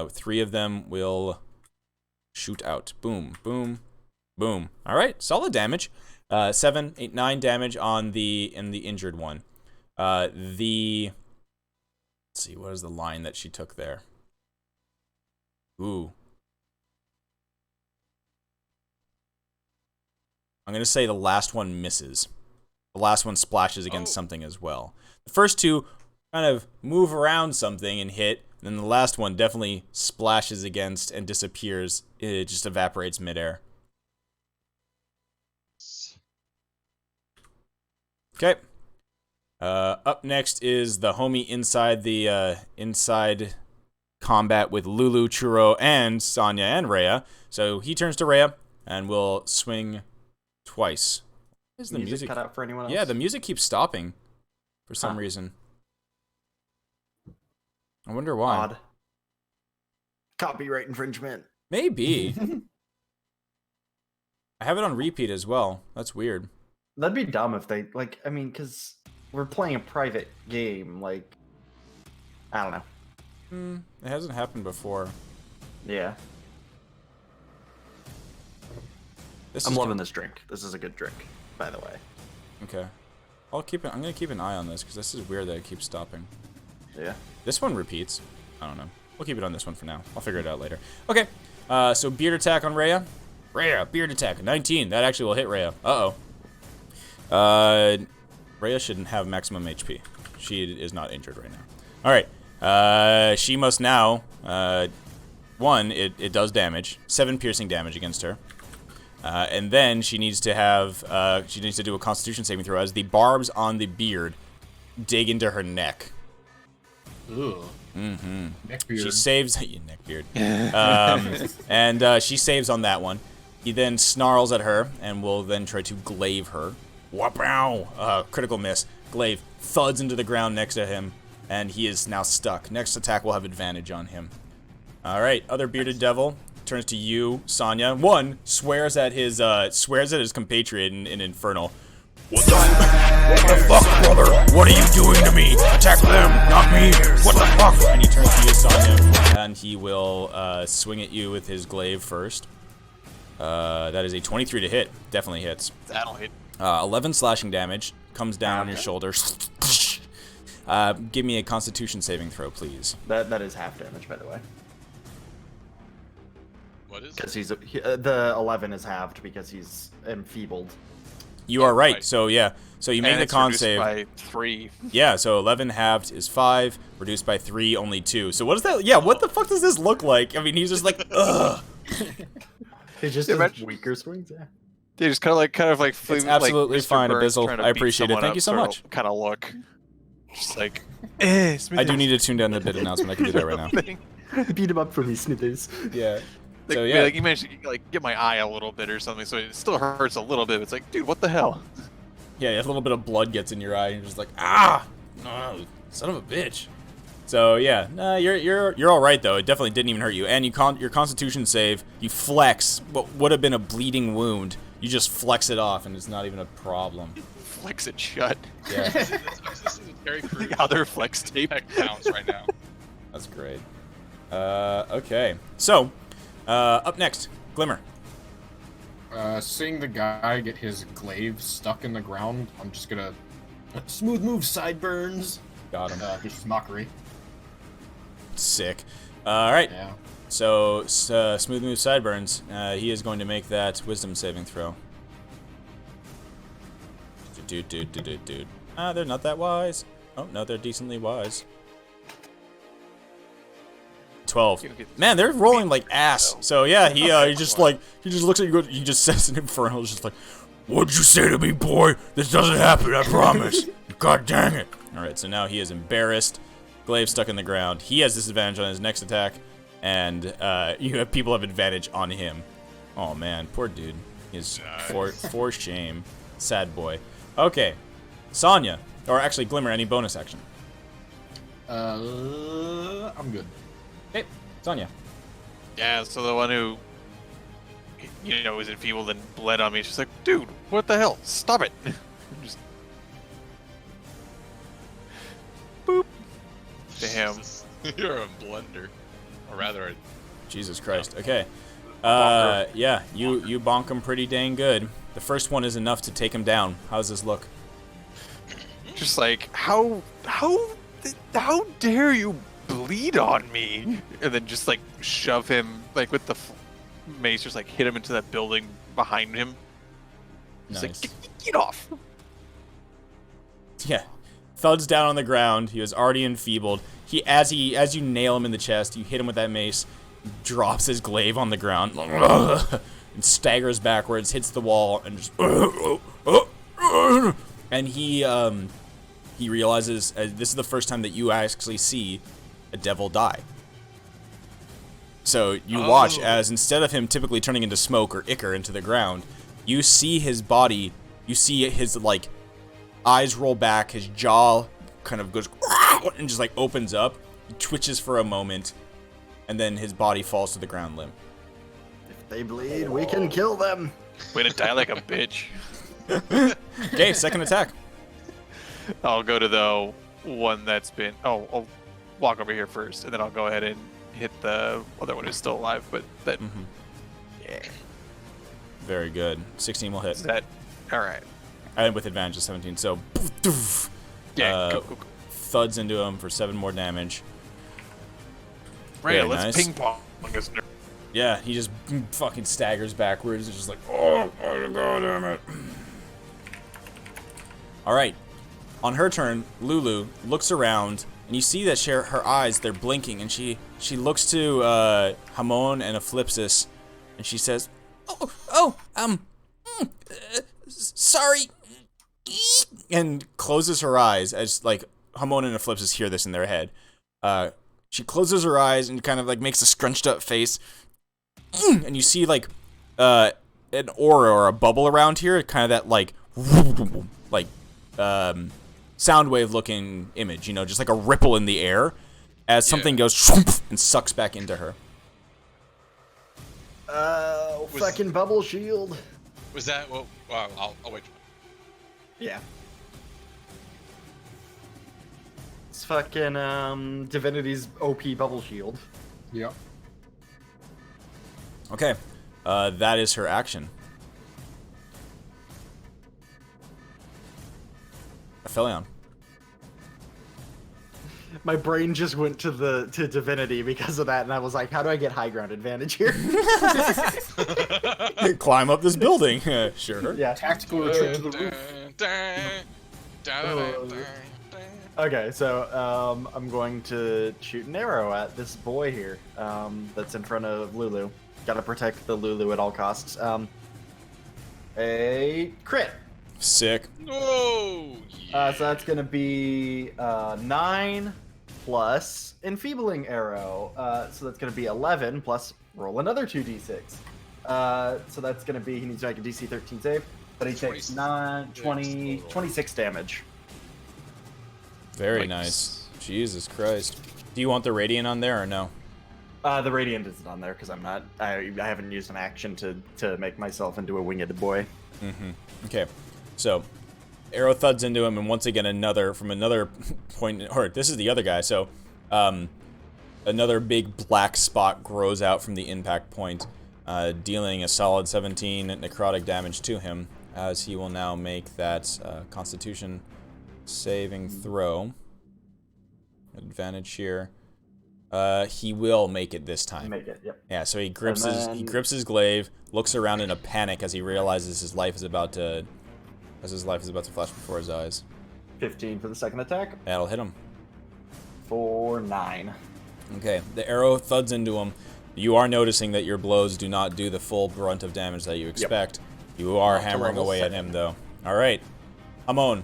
[SPEAKER 1] 3 of them will shoot out. Boom, boom, boom. All right, solid damage. 7, 8, 9 damage in the injured one. Let's see, what is the line that she took there? Ooh. I'm gonna say the last one misses. The last one splashes against something as well. The first two kind of move around something and hit, and then the last one definitely splashes against and disappears. It just evaporates midair. Okay. Up next is the homie inside the inside combat with Lulu, Churro, and Sonya and Rhea. So he turns to Rhea and will swing twice. Is the music
[SPEAKER 4] cut out for anyone else?
[SPEAKER 1] Yeah, the music keeps stopping for some reason. I wonder why.
[SPEAKER 4] Odd. Copyright infringement.
[SPEAKER 1] Maybe. I have it on repeat as well. That's weird.
[SPEAKER 4] That'd be dumb if they, like, I mean, because we're playing a private game, like, I don't know.
[SPEAKER 1] It hasn't happened before.
[SPEAKER 4] Yeah. I'm loving this drink. This is a good drink, by the way.
[SPEAKER 1] Okay. I'm gonna keep an eye on this, because this is weird that it keeps stopping.
[SPEAKER 4] Yeah.
[SPEAKER 1] This one repeats. I don't know. We'll keep it on this one for now. I'll figure it out later. Okay. So beard attack on Rhea. Rhea, beard attack. 19. That actually will hit Rhea. Uh-oh. Rhea shouldn't have maximum HP. She is not injured right now. Alright. She must now, it does damage. 7 piercing damage against her. And then she needs to do a constitution saving throw as the barbs on the beard dig into her neck.
[SPEAKER 3] Ugh.
[SPEAKER 1] Mm-hmm.
[SPEAKER 3] Neckbeard.
[SPEAKER 1] She saves... neckbeard. And she saves on that one. He then snarls at her and will then try to glaive her. Wapow! Critical miss. Glaive thuds into the ground next to him, and he is now stuck. Next attack will have advantage on him. Alright, other bearded devil turns to you, Sonya. One, swears at his compatriot in Infernal. What the What the fuck, brother? What are you doing to me? Attack them, not me. What the fuck? And he turns to you, Sonya, and he will swing at you with his glaive first. That is a 23 to hit. Definitely hits.
[SPEAKER 5] That'll hit.
[SPEAKER 1] 11 slashing damage. Comes down on your shoulder. Give me a Constitution saving throw, please.
[SPEAKER 4] That is half damage, by the way.
[SPEAKER 2] What is
[SPEAKER 4] Because the 11 is halved because he's enfeebled.
[SPEAKER 1] You are right.
[SPEAKER 2] Right.
[SPEAKER 1] So yeah. So you make
[SPEAKER 5] And
[SPEAKER 1] the
[SPEAKER 5] it's
[SPEAKER 1] con
[SPEAKER 5] reduced
[SPEAKER 1] save.
[SPEAKER 5] by 3.
[SPEAKER 1] Yeah. So 11 halved is 5. Reduced by 3, only 2. So what is that? Yeah. What the fuck does this look like? I mean, he's just like, ugh.
[SPEAKER 4] He just has weaker swings, yeah.
[SPEAKER 5] They just kind of like
[SPEAKER 1] It's absolutely fine, Abyssal. I appreciate it. Thank you so much.
[SPEAKER 5] Kind of look. Just like,
[SPEAKER 1] I do need to tune down the bit announcement. I can do that right now.
[SPEAKER 4] Beat him up for me, Smithers.
[SPEAKER 1] Yeah.
[SPEAKER 5] Like,
[SPEAKER 1] So yeah.
[SPEAKER 5] like you managed to like get my eye a little bit or something, so it still hurts a little bit. It's like, dude, what the hell?
[SPEAKER 1] Yeah, a little bit of blood gets in your eye, and you're just like, ah, no, son of a bitch. So yeah, you're all right though. It definitely didn't even hurt you, and your Constitution save, you flex what would have been a bleeding wound. You just flex it off, and it's not even a problem.
[SPEAKER 5] Flex it shut.
[SPEAKER 1] Yeah,
[SPEAKER 2] this is very crude.
[SPEAKER 5] The other flex tape.
[SPEAKER 2] Pounds right now.
[SPEAKER 1] that's great. Okay, so up next, Glimmer.
[SPEAKER 3] Seeing the guy get his glaive stuck in the ground, I'm just gonna smooth move sideburns.
[SPEAKER 1] Got him.
[SPEAKER 3] Just mockery.
[SPEAKER 1] Sick. All right.
[SPEAKER 3] Yeah.
[SPEAKER 1] So smooth move sideburns. He is going to make that wisdom saving throw. Dude. They're not that wise. Oh no, they're decently wise. 12. Man, they're rolling like ass. So yeah, he just looks at you. He just says in Infernal, just like, "What'd you say to me, boy? This doesn't happen. I promise." God dang it! All right, so now he is embarrassed. Glaive stuck in the ground. He has disadvantage on his next attack, and people have advantage on him. Oh man, poor dude. He's for shame. Sad boy. Okay, Sonya, or actually Glimmer. Any bonus action?
[SPEAKER 3] I'm good.
[SPEAKER 1] Hey, Sonya.
[SPEAKER 5] Yeah, so the one who, was enfeebled and bled on me, she's like, dude, what the hell? Stop it! Just boop to him.
[SPEAKER 2] You're a blunder, or rather,
[SPEAKER 1] Jesus Christ. Okay. Yeah, you bonk him pretty dang good. The first one is enough to take him down. How's this look?
[SPEAKER 5] Just like, how dare you bleed on me? And then just like shove him like with the mace, just like hit him into that building behind him. Just
[SPEAKER 1] Nice.
[SPEAKER 5] like, get off.
[SPEAKER 1] Yeah. Thuds down on the ground. He was already enfeebled. As you nail him in the chest, you hit him with that mace, drops his glaive on the ground, and staggers backwards, hits the wall, and just and he realizes this is the first time that you actually see a devil die. So you watch as instead of him typically turning into smoke or ichor into the ground, you see his body, you see his like eyes roll back, his jaw kind of goes and just like opens up, he twitches for a moment, and then his body falls to the ground limp.
[SPEAKER 4] If they bleed, we can kill them.
[SPEAKER 5] Way to die like a bitch.
[SPEAKER 1] Okay, second attack.
[SPEAKER 5] I'll go to the one that's been. Oh, I'll walk over here first, and then I'll go ahead and hit the other one who's still alive. But that, yeah,
[SPEAKER 1] Very good. 16 will hit.
[SPEAKER 5] is that all right?
[SPEAKER 1] And with advantage of 17, so
[SPEAKER 5] Yeah, go.
[SPEAKER 1] thuds into him for 7 more damage.
[SPEAKER 5] Right,
[SPEAKER 1] Very
[SPEAKER 5] let's
[SPEAKER 1] nice.
[SPEAKER 5] ping pong this.
[SPEAKER 1] Yeah, he just fucking staggers backwards. It's just like, oh god damn it. All right. On her turn, Lulu looks around, and you see that her eyes, they're blinking, and she looks to Hamon and Eclipsis, and she says, sorry, and closes her eyes as, like, Hamon and Eclipsis hear this in their head. She closes her eyes and kind of, like, makes a scrunched up face, and you see, like, an aura or a bubble around here, kind of that, like, sound wave looking image, just like a ripple in the air as something goes and sucks back into her.
[SPEAKER 4] Fucking bubble shield.
[SPEAKER 2] Was that? Well, I'll wait.
[SPEAKER 4] Yeah. It's fucking Divinity's OP bubble shield.
[SPEAKER 3] Yep.
[SPEAKER 1] Okay, that is her action. Aphelion.
[SPEAKER 4] My brain just went to Divinity because of that, and I was like, how do I get high ground advantage here?
[SPEAKER 1] Climb up this building. Sure.
[SPEAKER 4] Yeah.
[SPEAKER 3] Tactical retreat to the roof.
[SPEAKER 4] Okay, so I'm going to shoot an arrow at this boy here that's in front of Lulu. Gotta protect the Lulu at all costs. A crit.
[SPEAKER 1] Sick.
[SPEAKER 2] Oh, yeah.
[SPEAKER 4] So that's gonna be 9 plus enfeebling arrow. So that's gonna be 11 plus roll another 2d6. So that's gonna be, he needs to make a DC 13 save, but he takes 26 damage.
[SPEAKER 1] Very nice. Jesus Christ. Do you want the radiant on there or no?
[SPEAKER 4] The radiant isn't on there because I haven't used an action to make myself into a winged boy.
[SPEAKER 1] Okay. So, arrow thuds into him, and once again from another point, or this is the other guy, so another big black spot grows out from the impact point, dealing a solid 17 necrotic damage to him, as he will now make that Constitution saving throw. Advantage here. He will make it this time.
[SPEAKER 4] Make it, yep.
[SPEAKER 1] Yeah, so he grips his glaive, looks around in a panic as he realizes his life is about to flash before his eyes.
[SPEAKER 4] 15 for the second attack.
[SPEAKER 1] That'll hit him.
[SPEAKER 4] For 9.
[SPEAKER 1] Okay, the arrow thuds into him. You are noticing that your blows do not do the full brunt of damage that you expect. You are hammering away at him, though. All right, Hamon,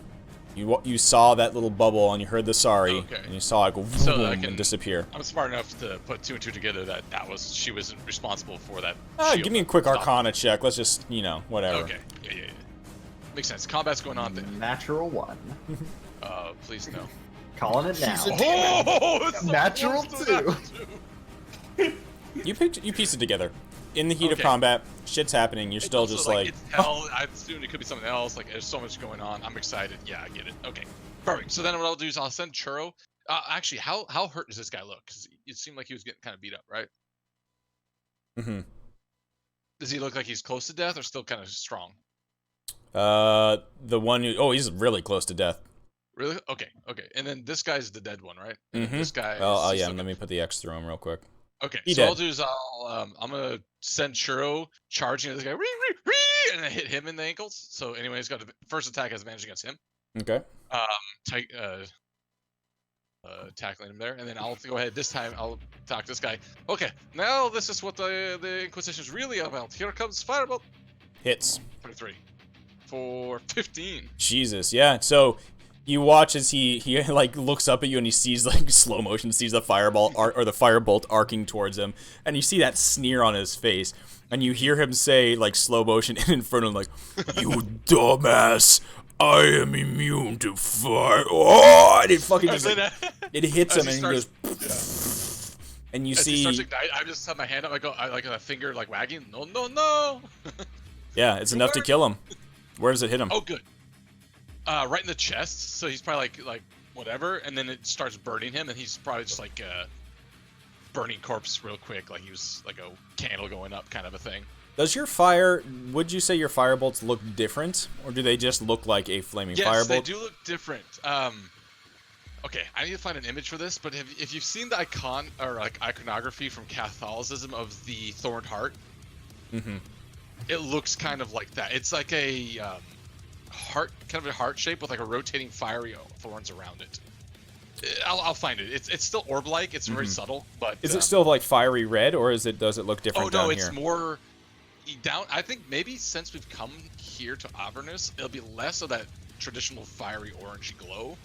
[SPEAKER 1] you saw that little bubble and you heard the sorry, and you saw it go boom and disappear.
[SPEAKER 2] I'm smart enough to put 2 and 2 together that she was responsible for that.
[SPEAKER 1] Give me a quick Arcana check. Let's just, whatever.
[SPEAKER 2] Okay. Yeah. Makes sense. Combat's going on there.
[SPEAKER 4] Natural 1.
[SPEAKER 2] Please no.
[SPEAKER 4] Calling it now.
[SPEAKER 2] It's so
[SPEAKER 4] Natural
[SPEAKER 2] close to
[SPEAKER 4] 2.
[SPEAKER 1] You piece it together. In the heat of combat, shit's happening. You're still just like
[SPEAKER 2] it's hell. I assume it could be something else. Like there's so much going on. I'm excited. Yeah, I get it. Okay, perfect. So then what I'll do is I'll send Churro. Actually, how hurt does this guy look? Because it seemed like he was getting kind of beat up, right?
[SPEAKER 1] Mm-hmm.
[SPEAKER 2] Does he look like he's close to death or still kind of strong?
[SPEAKER 1] The one who... Oh, he's really close to death.
[SPEAKER 2] Really? Okay. And then this guy's the dead one, right?
[SPEAKER 1] Mm-hmm.
[SPEAKER 2] This guy...
[SPEAKER 1] Oh, yeah, let me put the X through him real quick.
[SPEAKER 2] Okay,
[SPEAKER 1] He
[SPEAKER 2] so
[SPEAKER 1] dead.
[SPEAKER 2] I'll do is I'm gonna send Churro charging at this guy, and then hit him in the ankles. So anyway, he's got the first attack has advantage against him.
[SPEAKER 1] Okay.
[SPEAKER 2] Tackling him there, and then I'll go ahead. This time I'll attack this guy. Okay, now this is what the Inquisition's really about. Here comes Firebolt.
[SPEAKER 1] Hits.
[SPEAKER 2] 23 for 15.
[SPEAKER 1] Jesus, yeah. So you watch as he like looks up at you and he sees like slow motion, sees the firebolt or the firebolt arcing towards him, and you see that sneer on his face, and you hear him say like slow motion in front of him like, "You dumbass, I am immune to fire." Oh, and it fucking just it hits him and he goes, and you see.
[SPEAKER 2] I just have my hand up. I like a finger like wagging. No.
[SPEAKER 1] Yeah, it's enough to kill him. Where does it hit him?
[SPEAKER 2] Oh, good. Right in the chest, so he's probably like whatever, and then it starts burning him, and he's probably just like burning corpse real quick, like he was like a candle going up kind of a thing.
[SPEAKER 1] Does your would you say your firebolts look different, or do they just look like a flaming firebolt?
[SPEAKER 2] Yes, they do look different. Okay, I need to find an image for this, but if you've seen the icon or like iconography from Catholicism of the Thorned Heart, it looks kind of like that. It's like a heart, kind of a heart shape with like a rotating fiery thorns around it. I'll find it. It's still orb-like. It's very subtle, but
[SPEAKER 1] is it still like fiery red, or does it look different?
[SPEAKER 2] Oh no,
[SPEAKER 1] down
[SPEAKER 2] it's
[SPEAKER 1] here?
[SPEAKER 2] more down. I think maybe since we've come here to Avernus, it'll be less of that traditional fiery orangey glow,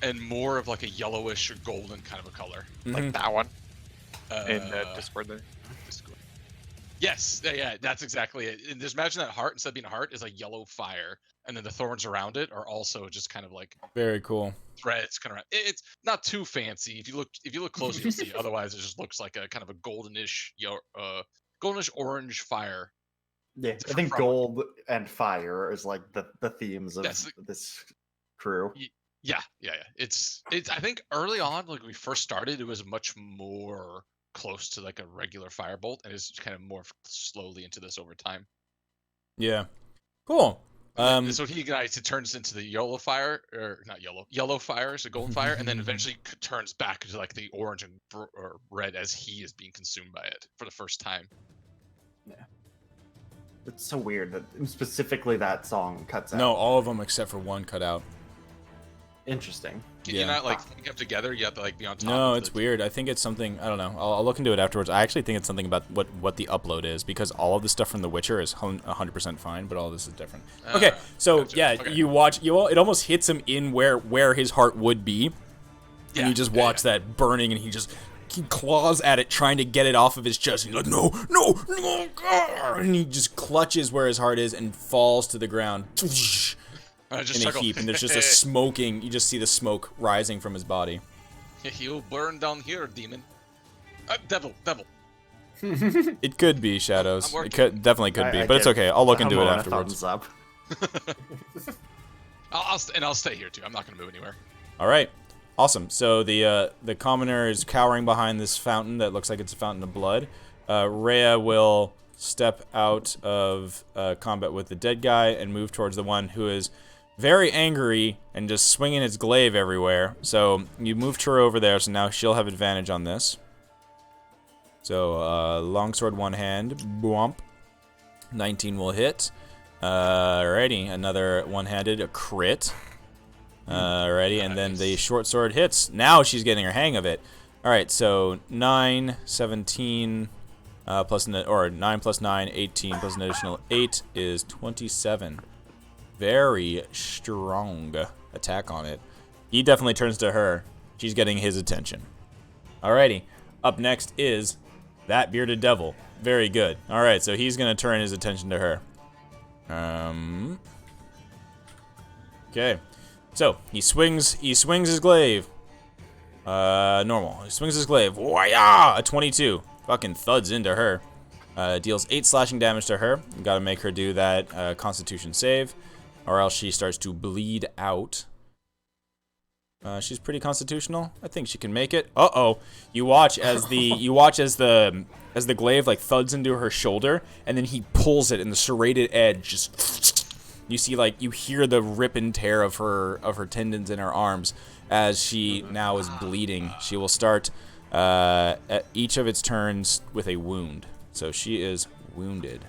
[SPEAKER 2] and more of like a yellowish or golden kind of a color.
[SPEAKER 5] Like that one in Discord there.
[SPEAKER 2] Yes, yeah, that's exactly it. And just imagine that heart, instead of being a heart, is like yellow fire, and then the thorns around it are also just kind of like
[SPEAKER 1] very cool
[SPEAKER 2] threads kind of. It's not too fancy. If you look closely, you'll see. Otherwise, it just looks like a kind of a goldenish, goldenish orange fire.
[SPEAKER 4] Yeah, I think gold and fire is like the themes of this crew.
[SPEAKER 2] Yeah. It's. I think early on, like we first started, it was much more close to like a regular firebolt, and it's kind of morphed slowly into this over time.
[SPEAKER 1] Yeah. Cool.
[SPEAKER 2] And then, so he ignites, it turns into the yellow fire, or not yellow fire, so golden fire, and then eventually turns back to like the orange and or red as he is being consumed by it for the first time.
[SPEAKER 4] It's so weird that specifically that song cuts out.
[SPEAKER 1] No, all of them except for one cut out.
[SPEAKER 4] Interesting.
[SPEAKER 2] Can
[SPEAKER 1] Yeah.
[SPEAKER 2] you not like link them together? You have to like be on top.
[SPEAKER 1] No,
[SPEAKER 2] of
[SPEAKER 1] it's
[SPEAKER 2] the-
[SPEAKER 1] weird. I think it's something. I don't know. I'll look into it afterwards. I actually think it's something about what the upload is, because all of the stuff from The Witcher is 100% fine, but all this is different. Okay, so
[SPEAKER 2] gotcha.
[SPEAKER 1] yeah,
[SPEAKER 2] Okay.
[SPEAKER 1] you watch. It almost hits him in where his heart would be, and you just watch that burning, and he claws at it, trying to get it off of his chest. And he's like, no, and he just clutches where his heart is and falls to the ground.
[SPEAKER 2] Just
[SPEAKER 1] In a
[SPEAKER 2] chuckle.
[SPEAKER 1] heap, and there's just a smoking. You just see the smoke rising from his body.
[SPEAKER 2] You'll burn down here, demon. Devil.
[SPEAKER 1] It could be Shadows.
[SPEAKER 2] I'm
[SPEAKER 1] It definitely could be,
[SPEAKER 4] I
[SPEAKER 1] but it's
[SPEAKER 4] give
[SPEAKER 1] okay. I'll look
[SPEAKER 4] the
[SPEAKER 1] into it
[SPEAKER 4] homeowner a
[SPEAKER 1] afterwards.
[SPEAKER 4] thumbs up.
[SPEAKER 2] I'll stay here too. I'm not gonna move anywhere.
[SPEAKER 1] All right, awesome. So the commoner is cowering behind this fountain that looks like it's a fountain of blood. Rhea will step out of combat with the dead guy and move towards the one who is very angry and just swinging its glaive everywhere. So you moved her over there, so now she'll have advantage on this. So longsword one hand, boomp. 19 will hit. Alrighty, another one-handed, a crit. Alrighty, and then the short sword hits. Now she's getting her hang of it. Alright, so 9, 17, plus 9 plus 9, 18, plus an additional 8 is 27. Very strong attack on it. He definitely turns to her. She's getting his attention. Alrighty, up next is that bearded devil. Very good. Alright, so he's going to turn his attention to her. Okay. So, he swings his glaive. Normal. He swings his glaive. Wah-ya! A 22. Fucking thuds into her. Deals 8 slashing damage to her. You gotta make her do that constitution save, or else she starts to bleed out. She's pretty constitutional. I think she can make it. Uh-oh. You watch as the glaive like thuds into her shoulder, and then he pulls it, and the serrated edge just you see, like, you hear the rip and tear of her tendons in her arms as she now is bleeding. She will start at each of its turns with a wound. So she is wounded,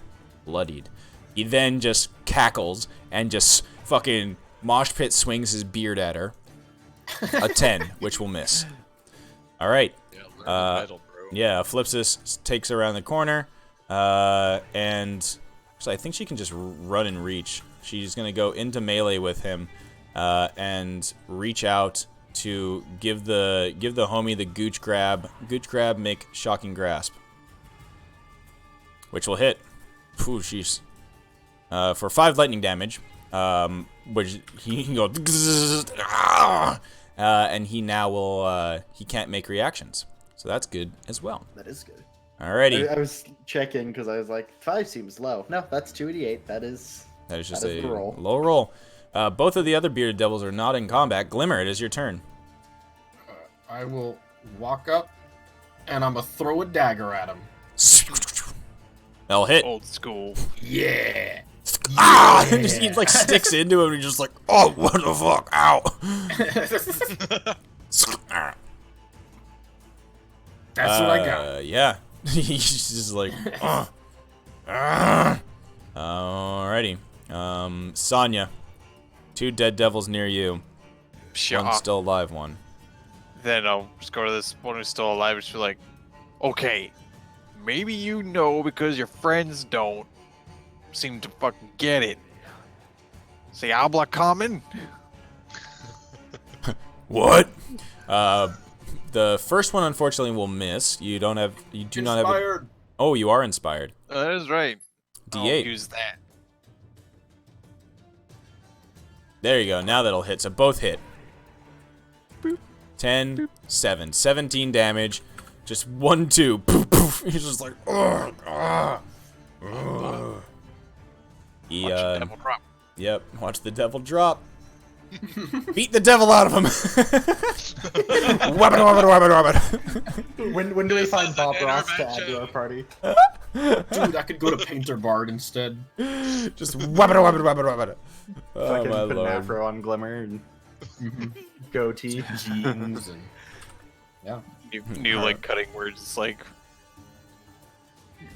[SPEAKER 1] bloodied. He then just cackles and just fucking mosh pit swings his beard at her. A 10, which will miss. All right.
[SPEAKER 2] Yeah, learn the metal, bro.
[SPEAKER 1] Yeah, Flipsis takes her around the corner, and so I think she can just run and reach. She's gonna go into melee with him, and reach out to give the homie the gooch grab. Gooch grab, make shocking grasp, which will hit. Phew, jeez. For 5 lightning damage, which he can go, and he now will he can't make reactions, so that's good as well.
[SPEAKER 4] That is good.
[SPEAKER 1] Alrighty.
[SPEAKER 4] I was checking because I was like, 5 seems low. No, that's 2d8. That is
[SPEAKER 1] just
[SPEAKER 4] that is
[SPEAKER 1] a
[SPEAKER 4] the roll.
[SPEAKER 1] low roll. Both of the other bearded devils are not in combat. Glimmer, it is your turn.
[SPEAKER 3] I will walk up, and I'm gonna throw a dagger at him.
[SPEAKER 1] That'll hit.
[SPEAKER 5] Old school.
[SPEAKER 3] Yeah.
[SPEAKER 1] Ah! And just, he like sticks into him and he's just like, oh, what the fuck? Ow.
[SPEAKER 3] That's what I got.
[SPEAKER 1] Yeah. He's just like, alrighty. Sonya. 2 dead devils near you.
[SPEAKER 5] Sure.
[SPEAKER 1] One still alive one.
[SPEAKER 5] Then I'll just go to this one who's still alive and just be like, okay, maybe you know because your friends don't seem to fucking get it. Se habla common?
[SPEAKER 1] What? The first one unfortunately will miss. You do not have
[SPEAKER 3] Inspired.
[SPEAKER 1] Oh, you are inspired.
[SPEAKER 5] That is right. I'll
[SPEAKER 1] D8.
[SPEAKER 5] use that.
[SPEAKER 1] There you go. Now that'll hit. So both hit.
[SPEAKER 5] Boop.
[SPEAKER 1] 10, boop. 7. 17 damage. Just 1, 2. Poof, poof. He's just like, ugh, ugh, ugh. He,
[SPEAKER 5] Watch the devil drop.
[SPEAKER 1] Yep. Watch the devil drop. Beat the devil out of him. Weapon, weapon, weapon, weapon.
[SPEAKER 4] When do we
[SPEAKER 2] This
[SPEAKER 4] find
[SPEAKER 2] is
[SPEAKER 4] Bob
[SPEAKER 2] an
[SPEAKER 4] Ross to add to
[SPEAKER 2] intervention.
[SPEAKER 4] our party?
[SPEAKER 3] Dude, I could go to Painter Bard instead.
[SPEAKER 1] Just weapon, weapon, weapon, weapon. Oh
[SPEAKER 4] Fucking
[SPEAKER 1] my
[SPEAKER 4] put an
[SPEAKER 1] lord.
[SPEAKER 4] afro on Glimmer and
[SPEAKER 3] Mhm.
[SPEAKER 4] goatee.
[SPEAKER 3] Jeans and yeah.
[SPEAKER 5] New like cutting words. It's like,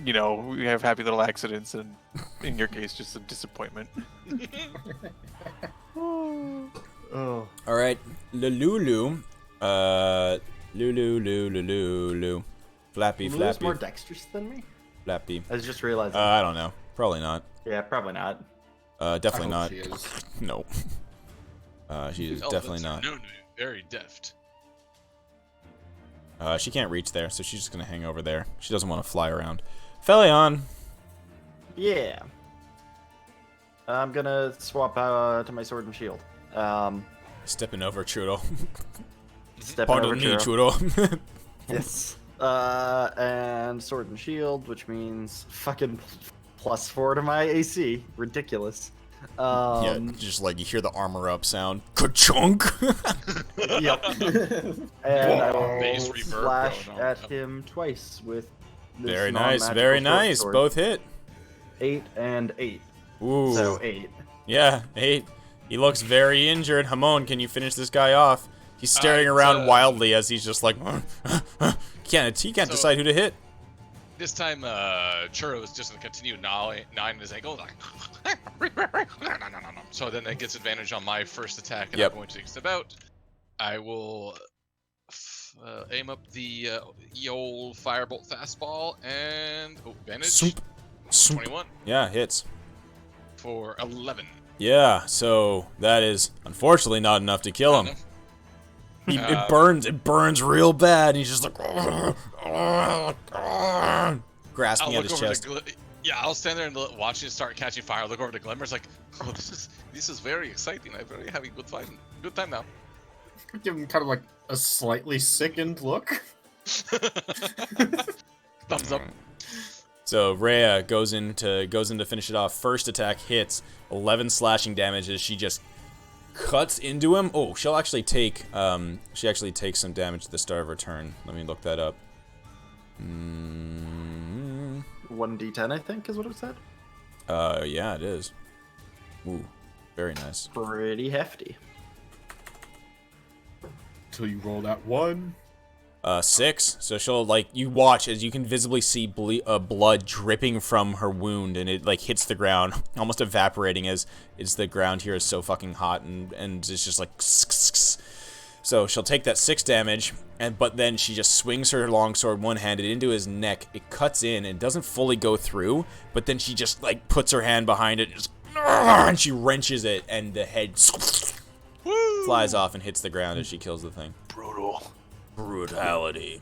[SPEAKER 5] you know, we have happy little accidents, and in your case, just some disappointment.
[SPEAKER 4] Oh.
[SPEAKER 1] All right, Lulu. Lulu. Flappy,
[SPEAKER 4] Lulu's
[SPEAKER 1] flappy,
[SPEAKER 4] more dexterous than me?
[SPEAKER 1] flappy.
[SPEAKER 4] I was just realizing.
[SPEAKER 1] I don't know. Probably not.
[SPEAKER 4] Yeah, probably not.
[SPEAKER 1] Definitely
[SPEAKER 3] I
[SPEAKER 1] not.
[SPEAKER 3] hope she is.
[SPEAKER 1] No. She is
[SPEAKER 2] Elephants
[SPEAKER 1] definitely
[SPEAKER 2] are
[SPEAKER 1] not.
[SPEAKER 2] known to be very deft.
[SPEAKER 1] She can't reach there, so she's just gonna hang over there. She doesn't want to fly around. Felion.
[SPEAKER 4] Yeah. I'm gonna swap to my sword and shield.
[SPEAKER 1] Stepping over Churro.
[SPEAKER 4] Stepping over
[SPEAKER 1] Pardon me,
[SPEAKER 4] Churro.
[SPEAKER 1] Churro.
[SPEAKER 4] Yes. And sword and shield, which means fucking +4 to my AC. Ridiculous.
[SPEAKER 1] Yeah, just like you hear the armor up sound. Ka-chunk!
[SPEAKER 4] Yep. And I
[SPEAKER 2] Bass
[SPEAKER 4] will
[SPEAKER 2] reverb
[SPEAKER 4] slash
[SPEAKER 2] going on.
[SPEAKER 4] at him twice with this
[SPEAKER 1] Very nice,
[SPEAKER 4] non-magical
[SPEAKER 1] very
[SPEAKER 4] short
[SPEAKER 1] nice.
[SPEAKER 4] sword.
[SPEAKER 1] Both hit.
[SPEAKER 4] 8 and 8.
[SPEAKER 1] Ooh.
[SPEAKER 4] So 8.
[SPEAKER 1] Yeah, 8. He looks very injured. Hamon, can you finish this guy off? He's staring
[SPEAKER 2] It's,
[SPEAKER 1] around wildly as he's just like, he can't
[SPEAKER 2] So-
[SPEAKER 1] decide who to hit.
[SPEAKER 2] This time, Churro is just gonna continue gnawing his ankle, like. So then it gets advantage on my first attack, and
[SPEAKER 1] Yep.
[SPEAKER 2] I'm going to step out. I will aim up the old firebolt fastball, and advantage.
[SPEAKER 1] Swoop. Swoop.
[SPEAKER 2] 21
[SPEAKER 1] Yeah, hits.
[SPEAKER 2] for 11.
[SPEAKER 1] Yeah, so that is unfortunately not enough to kill him. It burns real bad, and he's just like grasping
[SPEAKER 2] I'll
[SPEAKER 1] at
[SPEAKER 2] look
[SPEAKER 1] his
[SPEAKER 2] over
[SPEAKER 1] chest.
[SPEAKER 2] to yeah, I'll stand there and watch it start catching fire. Look over to Glimmer. It's like, oh, this is very exciting. I'm very having good time now.
[SPEAKER 3] Give him kind of like a slightly sickened look.
[SPEAKER 2] Thumbs up.
[SPEAKER 1] So Rhea goes in to finish it off. First attack hits, 11 slashing damage as she just cuts into him. Oh, she'll actually take she actually takes some damage at the start of her turn. Let me look that up.
[SPEAKER 4] 1d10, I think, is what it said.
[SPEAKER 1] Yeah, it is. Ooh, very nice.
[SPEAKER 4] Pretty hefty.
[SPEAKER 3] Till you roll that 1.
[SPEAKER 1] 6. So she'll like you watch as you can visibly see blood dripping from her wound, and it like hits the ground, almost evaporating as the ground here is so fucking hot, and it's just like. So she'll take that 6 damage, but then she just swings her longsword one-handed into his neck. It cuts in and doesn't fully go through, but then she just like puts her hand behind it, and she wrenches it, and the head flies off and hits the ground as she kills the thing. Brutality.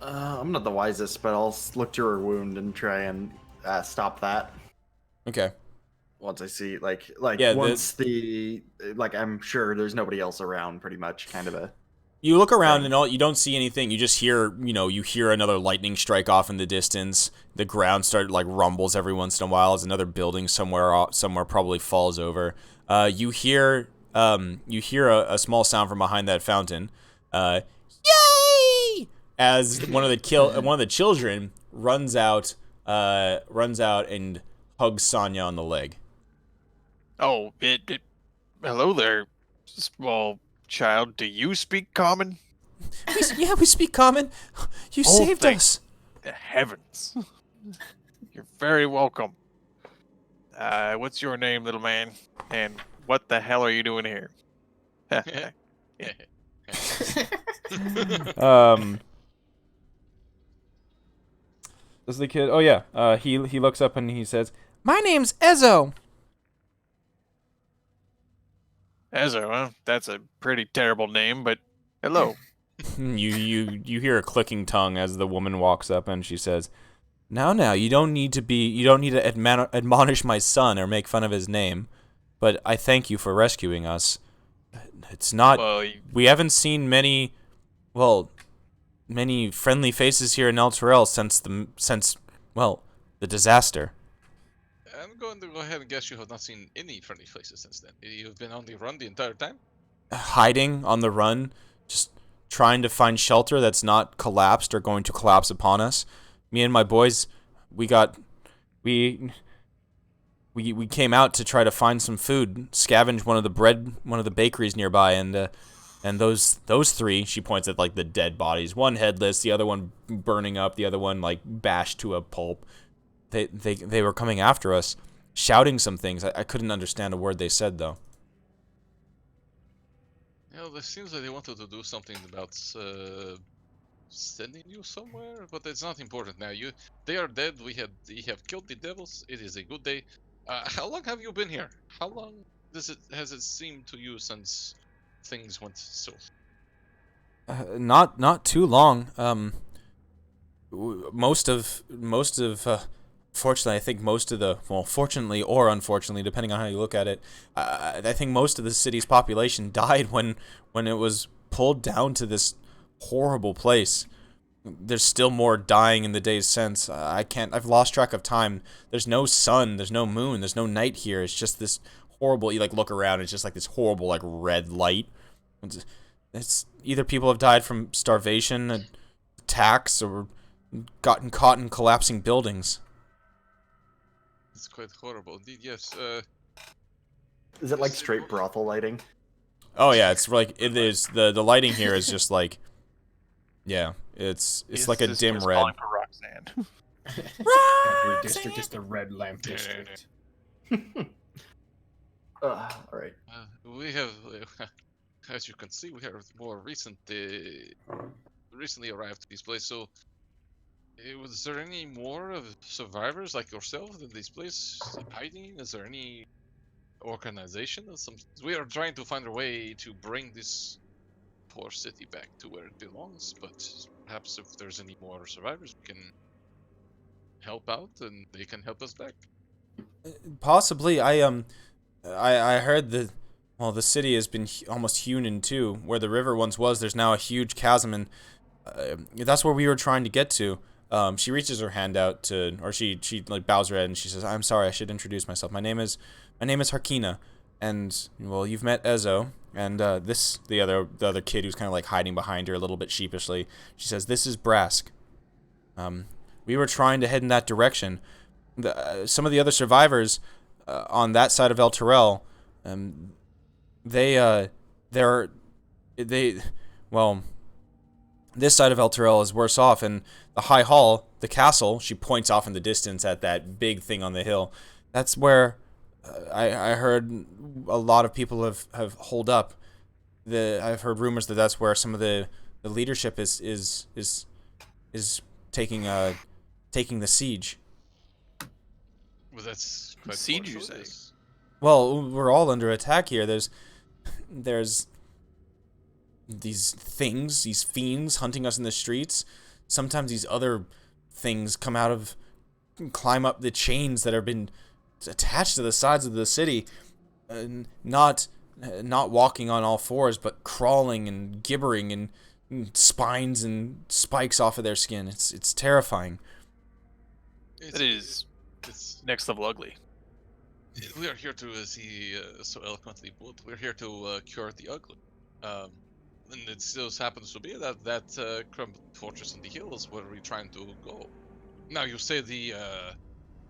[SPEAKER 4] I'm not the wisest, but I'll look to her wound and try and stop that.
[SPEAKER 1] Okay.
[SPEAKER 4] Once I see, like
[SPEAKER 1] Yeah,
[SPEAKER 4] once I'm sure there's nobody else around, pretty much, kind of a.
[SPEAKER 1] You look around and you don't see anything. You just hear, you hear another lightning strike off in the distance. The ground rumbles every once in a while as another building somewhere probably falls over. You hear a small sound from behind that fountain. Yay! As one of the children runs out and hugs Sonya on the leg.
[SPEAKER 5] Oh, hello there, small child. Do you speak common?
[SPEAKER 1] We speak common. You
[SPEAKER 5] Oh,
[SPEAKER 1] saved
[SPEAKER 5] thank
[SPEAKER 1] us.
[SPEAKER 5] The heavens. You're very welcome. What's your name, little man? And what the hell are you doing here?
[SPEAKER 1] Does the kid? Oh yeah. He looks up and he says, "My name's Ezo."
[SPEAKER 5] Ezra, huh? That's a pretty terrible name, but hello.
[SPEAKER 1] You hear a clicking tongue as the woman walks up and she says, Now, you don't need to admonish my son or make fun of his name, but I thank you for rescuing us. It's not,
[SPEAKER 5] Well,
[SPEAKER 1] we haven't seen many friendly faces here in Elturel since the disaster.
[SPEAKER 2] I'm going to go ahead and guess you have not seen any friendly faces since then. You've been on the run the entire time?
[SPEAKER 1] Hiding on the run, just trying to find shelter that's not collapsed or going to collapse upon us. Me and my boys, we we came out to try to find some food, scavenge one of the bakeries nearby, and those three, she points at like the dead bodies, one headless, the other one burning up, the other one like bashed to a pulp. They were coming after us, shouting some things. I couldn't understand a word they said though.
[SPEAKER 2] It seems like they wanted to do something about sending you somewhere, but it's not important now. They are dead. We have killed the devils. It is a good day. How long have you been here? How long has it seemed to you since things went south?
[SPEAKER 1] Not too long. Fortunately, I think most of the, well, fortunately or unfortunately, depending on how you look at it, I think most of the city's population died when it was pulled down to this horrible place. There's still more dying in the days since. I've lost track of time. There's no sun, there's no moon, there's no night here. It's just this horrible, you like look around, it's just like this horrible like red light. It's either people have died from starvation, attacks, or gotten caught in collapsing buildings.
[SPEAKER 2] It's quite horrible indeed. Yes.
[SPEAKER 4] Is it like straight brothel lighting?
[SPEAKER 1] Oh yeah, it's like it is. The lighting here is just like, yeah, it's like a dim red.
[SPEAKER 5] Calling for Roxanne.
[SPEAKER 3] Every district is the red lamp district.
[SPEAKER 4] All right.
[SPEAKER 2] We have, as you can see, we have more recently arrived to this place. So, was there any more of survivors like yourself in this place hiding? Is there any organization? We are trying to find a way to bring this poor city back to where it belongs. But perhaps if there's any more survivors, we can help out and they can help us back.
[SPEAKER 1] Possibly, I heard the city has been almost hewn in two. Where the river once was, there's now a huge chasm, and that's where we were trying to get to. She reaches her hand out or she like bows her head and she says, "I'm sorry, I should introduce myself. My name is Harkina, and well, you've met Ezo, and the other kid who's kind of like hiding behind her a little bit sheepishly. She says, this is Brask. We were trying to head in that direction. Some of the other survivors on that side of Elturel, this side of Elturel is worse off, and the High Hall, the castle," she points off in the distance at that big thing on the hill. That's where I heard a lot of people have holed up. I've heard rumors that that's where some of the leadership is taking the siege.
[SPEAKER 2] Well, that's quite
[SPEAKER 5] Siege, you
[SPEAKER 2] fortunate.
[SPEAKER 5] say?
[SPEAKER 1] Well, we're all under attack here. There's these fiends hunting us in the streets. Sometimes these other things climb up the chains that have been attached to the sides of the city, not walking on all fours, but crawling and gibbering, and spines and spikes off of their skin. It's terrifying.
[SPEAKER 5] It is
[SPEAKER 2] It's
[SPEAKER 5] next level ugly.
[SPEAKER 2] we are here to, as he so eloquently put, we're here to cure the ugly. And it still happens to be that crumbled fortress in the hills where we're trying to go. Now you say the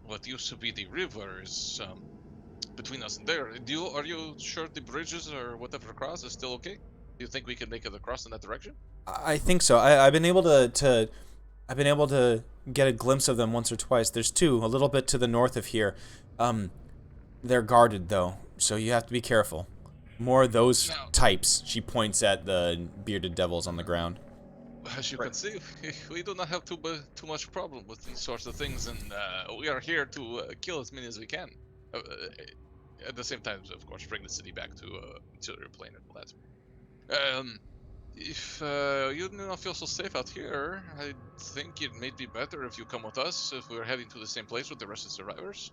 [SPEAKER 2] what used to be the river is between us and there. Are you sure the bridges or whatever across is still okay? Do you think we can make it across in that direction?
[SPEAKER 1] I think so. I've been able to get a glimpse of them once or twice. There's two, a little bit to the north of here. They're guarded though, so you have to be careful. More of those types. She points at the bearded devils on the ground.
[SPEAKER 2] As you can see, we do not have too much problem with these sorts of things, and we are here to kill as many as we can. At the same time, of course, bring the city back to interior plane and all that. If you do not feel so safe out here, I think it may be better if you come with us if we're heading to the same place with the rest of the survivors.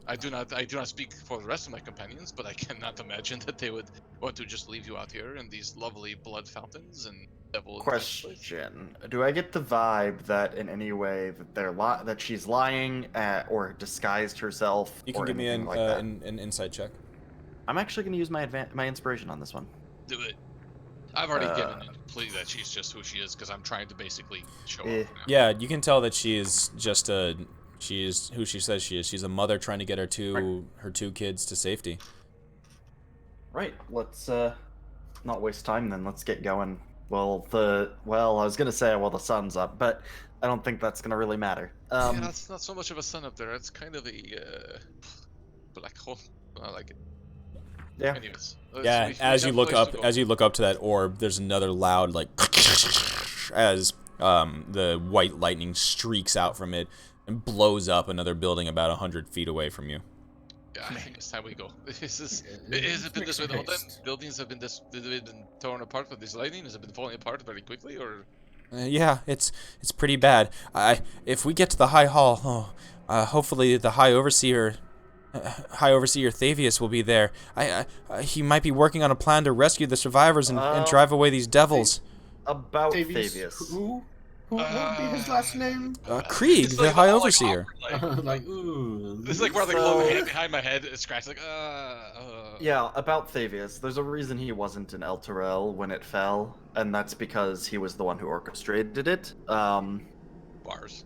[SPEAKER 2] I do not speak for the rest of my companions, but I cannot imagine that they would want to just leave you out here in these lovely blood fountains and devil infested place.
[SPEAKER 4] Question: do I get the vibe that in any way that that she's lying or disguised herself
[SPEAKER 1] You can
[SPEAKER 4] or
[SPEAKER 1] give me
[SPEAKER 4] anything
[SPEAKER 1] an
[SPEAKER 4] like that?
[SPEAKER 1] an insight check.
[SPEAKER 4] I'm actually going to use my inspiration on this one.
[SPEAKER 2] Do it. I've already given
[SPEAKER 4] Uh,
[SPEAKER 2] a plea that she's just who she is because I'm trying to basically show
[SPEAKER 4] Eh.
[SPEAKER 2] off now.
[SPEAKER 1] Yeah, you can tell that she is just a. She is who she says she is. She's a mother trying to get her two kids to safety.
[SPEAKER 4] Right. Let's not waste time then. Let's get going. Well, I was gonna say the sun's up, but I don't think that's gonna really matter.
[SPEAKER 2] Yeah, it's not so much of a sun up there. It's kind of a black hole. I like it.
[SPEAKER 4] Yeah.
[SPEAKER 2] Anyways,
[SPEAKER 1] Yeah, as you look up to that orb, there's another loud like as the white lightning streaks out from it and blows up another building about 100 feet away from you.
[SPEAKER 2] Yeah, I think it's time we go. Has
[SPEAKER 3] Let's
[SPEAKER 2] it been
[SPEAKER 3] make
[SPEAKER 2] this way
[SPEAKER 3] some
[SPEAKER 2] the whole time?
[SPEAKER 3] haste.
[SPEAKER 2] Buildings have been been torn apart with this lightning. Has it been falling apart very quickly, or?
[SPEAKER 1] Yeah, it's pretty bad. If we get to the High Hall, hopefully the High Overseer Thavius will be there. He might be working on a plan to rescue the survivors and drive away these devils.
[SPEAKER 4] About
[SPEAKER 3] Tavius,
[SPEAKER 4] Thavius.
[SPEAKER 3] who? What would be his last name?
[SPEAKER 1] Krieg,
[SPEAKER 2] It's
[SPEAKER 1] the
[SPEAKER 2] like
[SPEAKER 1] High
[SPEAKER 2] all,
[SPEAKER 1] Overseer.
[SPEAKER 3] Like, ooh.
[SPEAKER 2] It's like where they
[SPEAKER 4] So-
[SPEAKER 2] hold my hand behind my head, it's scratched like
[SPEAKER 4] Yeah, about Thavius. There's a reason he wasn't in Elturel when it fell, and that's because he was the one who orchestrated it.
[SPEAKER 2] bars.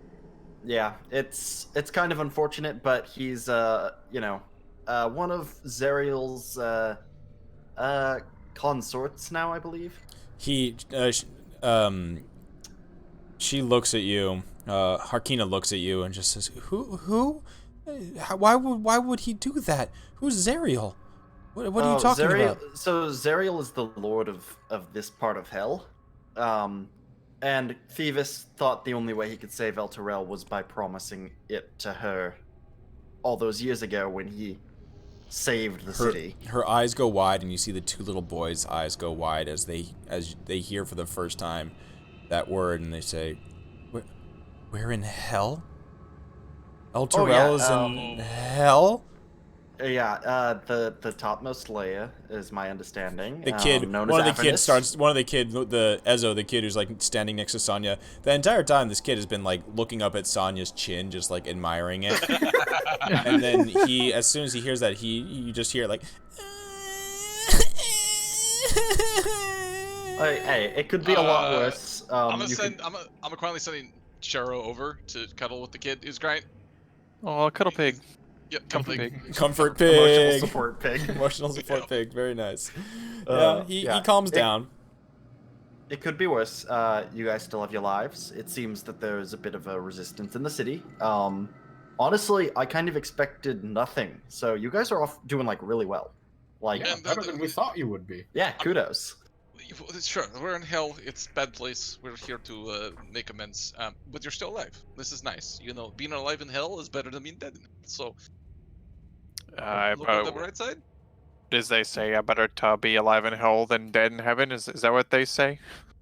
[SPEAKER 4] Yeah, it's kind of unfortunate, but he's one of Zerial's consorts now, I believe.
[SPEAKER 1] She looks at you. Harkina looks at you and just says, "Who? Why would he do that? Who's Zerial? What are you talking about?"
[SPEAKER 4] So Zerial is the lord of this part of hell. And Thievis thought the only way he could save Elturel was by promising it to her all those years ago when he saved the city.
[SPEAKER 1] Her eyes go wide, and you see the two little boys' eyes go wide as they hear for the first time that word, and they say, "We're in hell? Elturel is in hell?"
[SPEAKER 4] Yeah, the topmost layer is my understanding.
[SPEAKER 1] The kid,
[SPEAKER 4] known
[SPEAKER 1] one
[SPEAKER 4] as
[SPEAKER 1] of the kids
[SPEAKER 4] Avernus.
[SPEAKER 1] starts. One of the kid, the Ezo, the kid who's like standing next to Sonya. The entire time, this kid has been like looking up at Sonya's chin, just like admiring it. And then as soon as he hears that, you just hear like.
[SPEAKER 4] Hey, it could be a lot worse.
[SPEAKER 2] I'm currently sending Charo over to cuddle with the kid who's crying.
[SPEAKER 5] Oh, cuddle pig.
[SPEAKER 2] Yep,
[SPEAKER 5] Comfort
[SPEAKER 2] completely.
[SPEAKER 5] pig.
[SPEAKER 1] Comfort
[SPEAKER 4] Emotional
[SPEAKER 1] pig.
[SPEAKER 4] support pig.
[SPEAKER 1] Emotional support pig. Very nice. He
[SPEAKER 4] Yeah.
[SPEAKER 1] calms down.
[SPEAKER 4] It could be worse. You guys still have your lives. It seems that there is a bit of a resistance in the city. Honestly, I kind of expected nothing. So you guys are off doing like really well. Like,
[SPEAKER 3] Yeah, better than we thought you would be.
[SPEAKER 4] yeah, kudos.
[SPEAKER 2] Sure, we're in hell. It's a bad place. We're here to make amends. But you're still alive. This is nice. You know, being alive in hell is better than being dead. So, look on the bright side.
[SPEAKER 5] As they say, better to be alive in hell than dead in heaven. Is that what they say?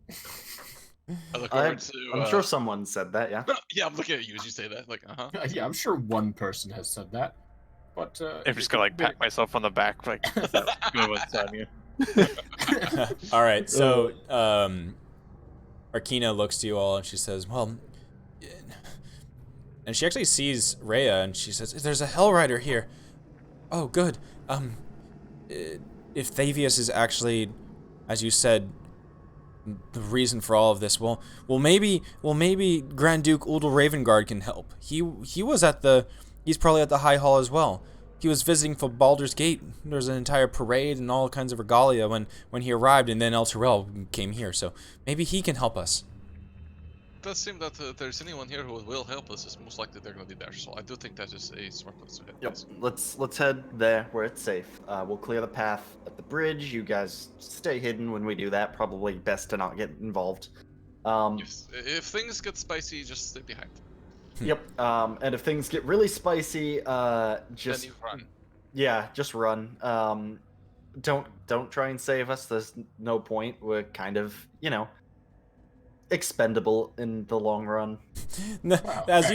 [SPEAKER 2] I look over to.
[SPEAKER 4] I'm sure someone said that, yeah.
[SPEAKER 2] Yeah, I'm looking at you as you say that. Like,
[SPEAKER 3] Yeah, I'm sure one person has said that. But
[SPEAKER 5] I'm just gonna like pat myself on the back, like good one, Sonya.
[SPEAKER 1] All right, so Arkina looks to you all and she says, "Well," and she actually sees Rhea and she says, "There's a Hell Rider here." Oh, good. If Thavius is actually, as you said, the reason for all of this, well, maybe Grand Duke Uldal Ravengard can help. He's probably at the High Hall as well. He was visiting for Baldur's Gate. There's an entire parade and all kinds of regalia when he arrived, and then Elturel came here. So maybe he can help us.
[SPEAKER 2] It does seem that if there's anyone here who will help us, it's most likely they're going to be there. So I do think that is a smart place to head.
[SPEAKER 4] Yep. Let's head there where it's safe. We'll clear the path at the bridge. You guys stay hidden when we do that. Probably best to not get involved.
[SPEAKER 2] If things get spicy, just stay behind.
[SPEAKER 4] Yep. And if things get really spicy, just
[SPEAKER 2] Then you run.
[SPEAKER 4] yeah, just run. Don't try and save us. There's no point. We're kind of, expendable in the long run.
[SPEAKER 3] Wow,
[SPEAKER 1] as
[SPEAKER 3] okay.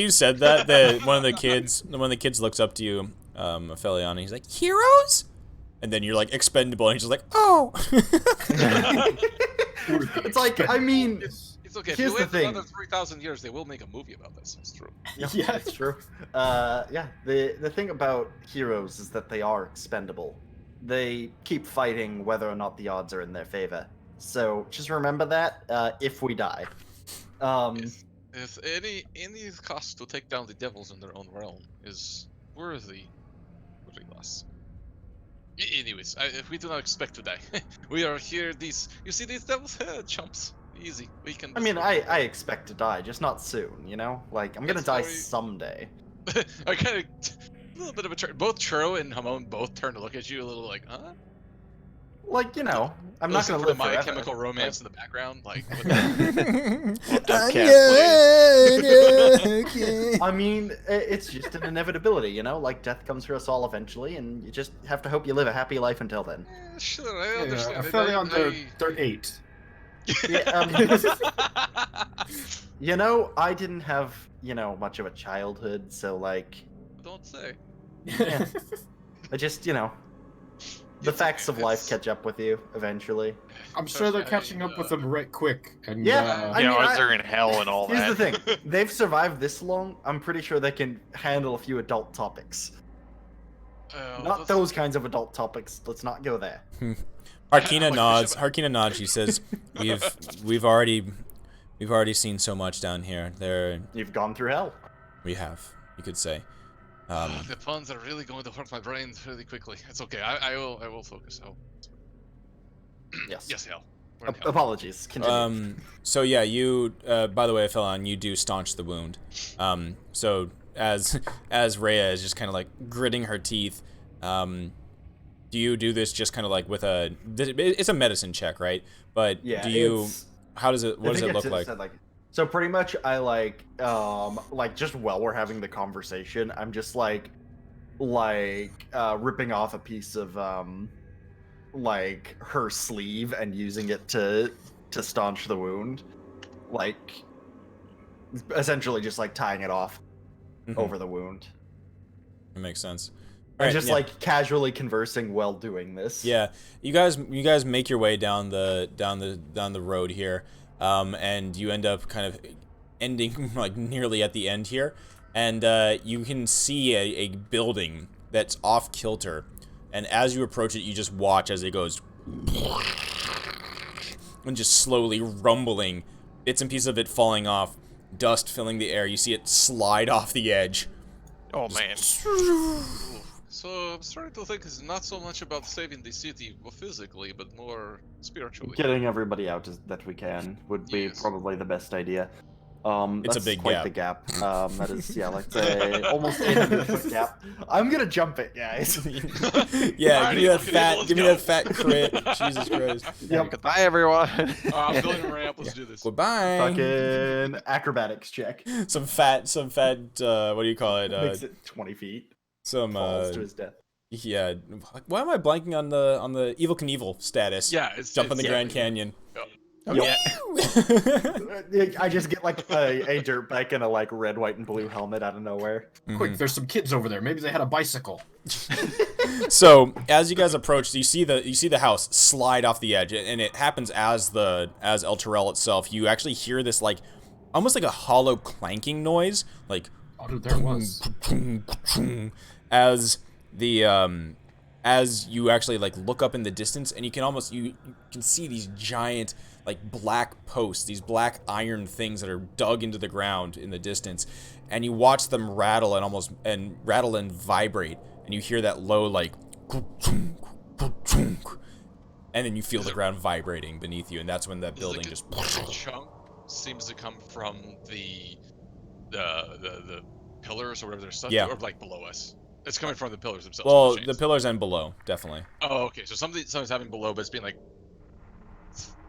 [SPEAKER 1] you said that, one of the kids looks up to you, Aphelion, and he's like, heroes? And then you're like, expendable, and he's just like, oh.
[SPEAKER 4] It's like, I mean,
[SPEAKER 2] It's okay. If
[SPEAKER 4] Here's
[SPEAKER 2] you
[SPEAKER 4] the
[SPEAKER 2] wait
[SPEAKER 4] thing.
[SPEAKER 2] another 3,000 years, they will make a movie about this. It's true.
[SPEAKER 3] Yeah.
[SPEAKER 4] that's true. Yeah, the thing about heroes is that they are expendable. They keep fighting whether or not the odds are in their favor. So just remember that if we die.
[SPEAKER 2] If any cost to take down the devils in their own realm is worthy loss. Anyways, we do not expect to die. We are here. You see these devils? Chumps. Easy. We can.
[SPEAKER 4] I mean, I expect to die, just not soon. You know, like I'm gonna
[SPEAKER 2] It's
[SPEAKER 4] die
[SPEAKER 2] very-
[SPEAKER 4] someday.
[SPEAKER 2] I kind of a little bit of a turn. Both Churro and Hamon both turn to look at you a little like, huh?
[SPEAKER 4] Like you know, I'm not
[SPEAKER 2] Listen
[SPEAKER 4] gonna
[SPEAKER 2] to
[SPEAKER 4] live
[SPEAKER 2] My
[SPEAKER 4] forever.
[SPEAKER 2] Chemical Romance in the background, like.
[SPEAKER 4] I mean, it's just an inevitability, you know. Like death comes for us all eventually, and you just have to hope you live a happy life until then.
[SPEAKER 2] Sure, I
[SPEAKER 3] Yeah,
[SPEAKER 2] understand.
[SPEAKER 3] Aphelion, they're 8.
[SPEAKER 4] You know, I didn't have much of a childhood, so like,
[SPEAKER 2] Don't say.
[SPEAKER 4] Yeah. I just the
[SPEAKER 2] It's
[SPEAKER 4] facts
[SPEAKER 2] okay,
[SPEAKER 4] of life
[SPEAKER 2] it's-
[SPEAKER 4] catch up with you eventually.
[SPEAKER 3] I'm sure they're
[SPEAKER 2] Trust me,
[SPEAKER 3] catching up with them right quick. And
[SPEAKER 4] Yeah,
[SPEAKER 5] You know,
[SPEAKER 4] I mean,
[SPEAKER 5] they're in hell and all
[SPEAKER 4] Here's
[SPEAKER 5] that.
[SPEAKER 4] the thing: they've survived this long. I'm pretty sure they can handle a few adult topics. Not those kinds of adult topics. Let's not go there.
[SPEAKER 1] Harkina
[SPEAKER 2] Like,
[SPEAKER 1] nods.
[SPEAKER 2] Bishop-
[SPEAKER 1] Harkina nods. She says, "We've already seen so much down here.
[SPEAKER 4] You've gone through hell.
[SPEAKER 1] We have, you could say."
[SPEAKER 2] The puns are really going to hurt my brain really quickly. It's okay. I will focus.
[SPEAKER 4] Yes.
[SPEAKER 2] Yes, hell. We're in hell.
[SPEAKER 4] Apologies. Continue.
[SPEAKER 1] So yeah, you. By the way, Aphelion, you do staunch the wound. So as Rhea is just kind of like gritting her teeth, do you do this just kind of like with a? It's a medicine check, right? But
[SPEAKER 4] Yeah.
[SPEAKER 1] do you?
[SPEAKER 4] it's-
[SPEAKER 1] How does it? What
[SPEAKER 4] I
[SPEAKER 1] does
[SPEAKER 4] think
[SPEAKER 1] it look
[SPEAKER 4] it's
[SPEAKER 1] like?
[SPEAKER 4] said, so pretty much I like just while we're having the conversation, I'm just ripping off a piece of her sleeve and using it to staunch the wound. Like essentially just like tying it off
[SPEAKER 1] Mhm.
[SPEAKER 4] over the wound.
[SPEAKER 1] It makes sense.
[SPEAKER 4] And
[SPEAKER 1] Alright,
[SPEAKER 4] just
[SPEAKER 1] yeah.
[SPEAKER 4] like casually conversing while doing this.
[SPEAKER 1] Yeah, you guys make your way down the road here, and you end up kind of ending like nearly at the end here, and you can see a building that's off kilter, and as you approach it, you just watch as it goes and just slowly rumbling, bits and pieces of it falling off, dust filling the air. You see it slide off the edge.
[SPEAKER 5] Oh man.
[SPEAKER 2] So I'm starting to think it's not so much about saving the city physically, but more spiritually.
[SPEAKER 4] Getting everybody out that we can would be
[SPEAKER 2] Yes.
[SPEAKER 4] probably the best idea.
[SPEAKER 1] It's a
[SPEAKER 4] That's
[SPEAKER 1] big
[SPEAKER 4] quite the gap. That is, yeah, like the almost 800-foot gap. I'm gonna jump it, guys.
[SPEAKER 1] Yeah, give me that
[SPEAKER 2] Alrighty,
[SPEAKER 1] fat,
[SPEAKER 2] let's
[SPEAKER 1] give me
[SPEAKER 2] go.
[SPEAKER 1] that fat crit. Jesus Christ.
[SPEAKER 4] Yep.
[SPEAKER 5] Goodbye, everyone.
[SPEAKER 2] I'm building a ramp. Let's do this.
[SPEAKER 1] Goodbye.
[SPEAKER 4] Fucking acrobatics check.
[SPEAKER 1] Some fat, what do you call it?
[SPEAKER 4] Makes it 20 feet.
[SPEAKER 1] Some,
[SPEAKER 4] Falls to his death.
[SPEAKER 1] yeah. Why am I blanking on the Evil Knievel status?
[SPEAKER 2] Yeah, it's
[SPEAKER 1] Jump in the
[SPEAKER 2] it's-
[SPEAKER 1] Grand Canyon.
[SPEAKER 5] Oh,
[SPEAKER 4] Yep.
[SPEAKER 5] yeah.
[SPEAKER 4] I just get like a dirt bike and a like red, white, and blue helmet out of nowhere.
[SPEAKER 3] Quick, there's some kids over there. Maybe they had a bicycle.
[SPEAKER 1] So as you guys approach, you see the house slide off the edge, and it happens as Elturel itself. You actually hear this like almost like a hollow clanking noise, like
[SPEAKER 3] Oh, dude, there it was.
[SPEAKER 1] as the as you actually like look up in the distance, and you can see these giant like black posts, these black iron things that are dug into the ground in the distance, and you watch them rattle and vibrate, and you hear that low like and then you feel the ground vibrating beneath you, and that's when that building
[SPEAKER 2] Like
[SPEAKER 1] just
[SPEAKER 2] a chunk seems to come from the pillars or whatever their stuff,
[SPEAKER 1] Yeah.
[SPEAKER 2] or like below us. It's coming from the pillars themselves.
[SPEAKER 1] well,
[SPEAKER 2] not
[SPEAKER 1] the
[SPEAKER 2] chains.
[SPEAKER 1] pillars and below, definitely.
[SPEAKER 2] Oh, okay. So something's happening below, but it's being like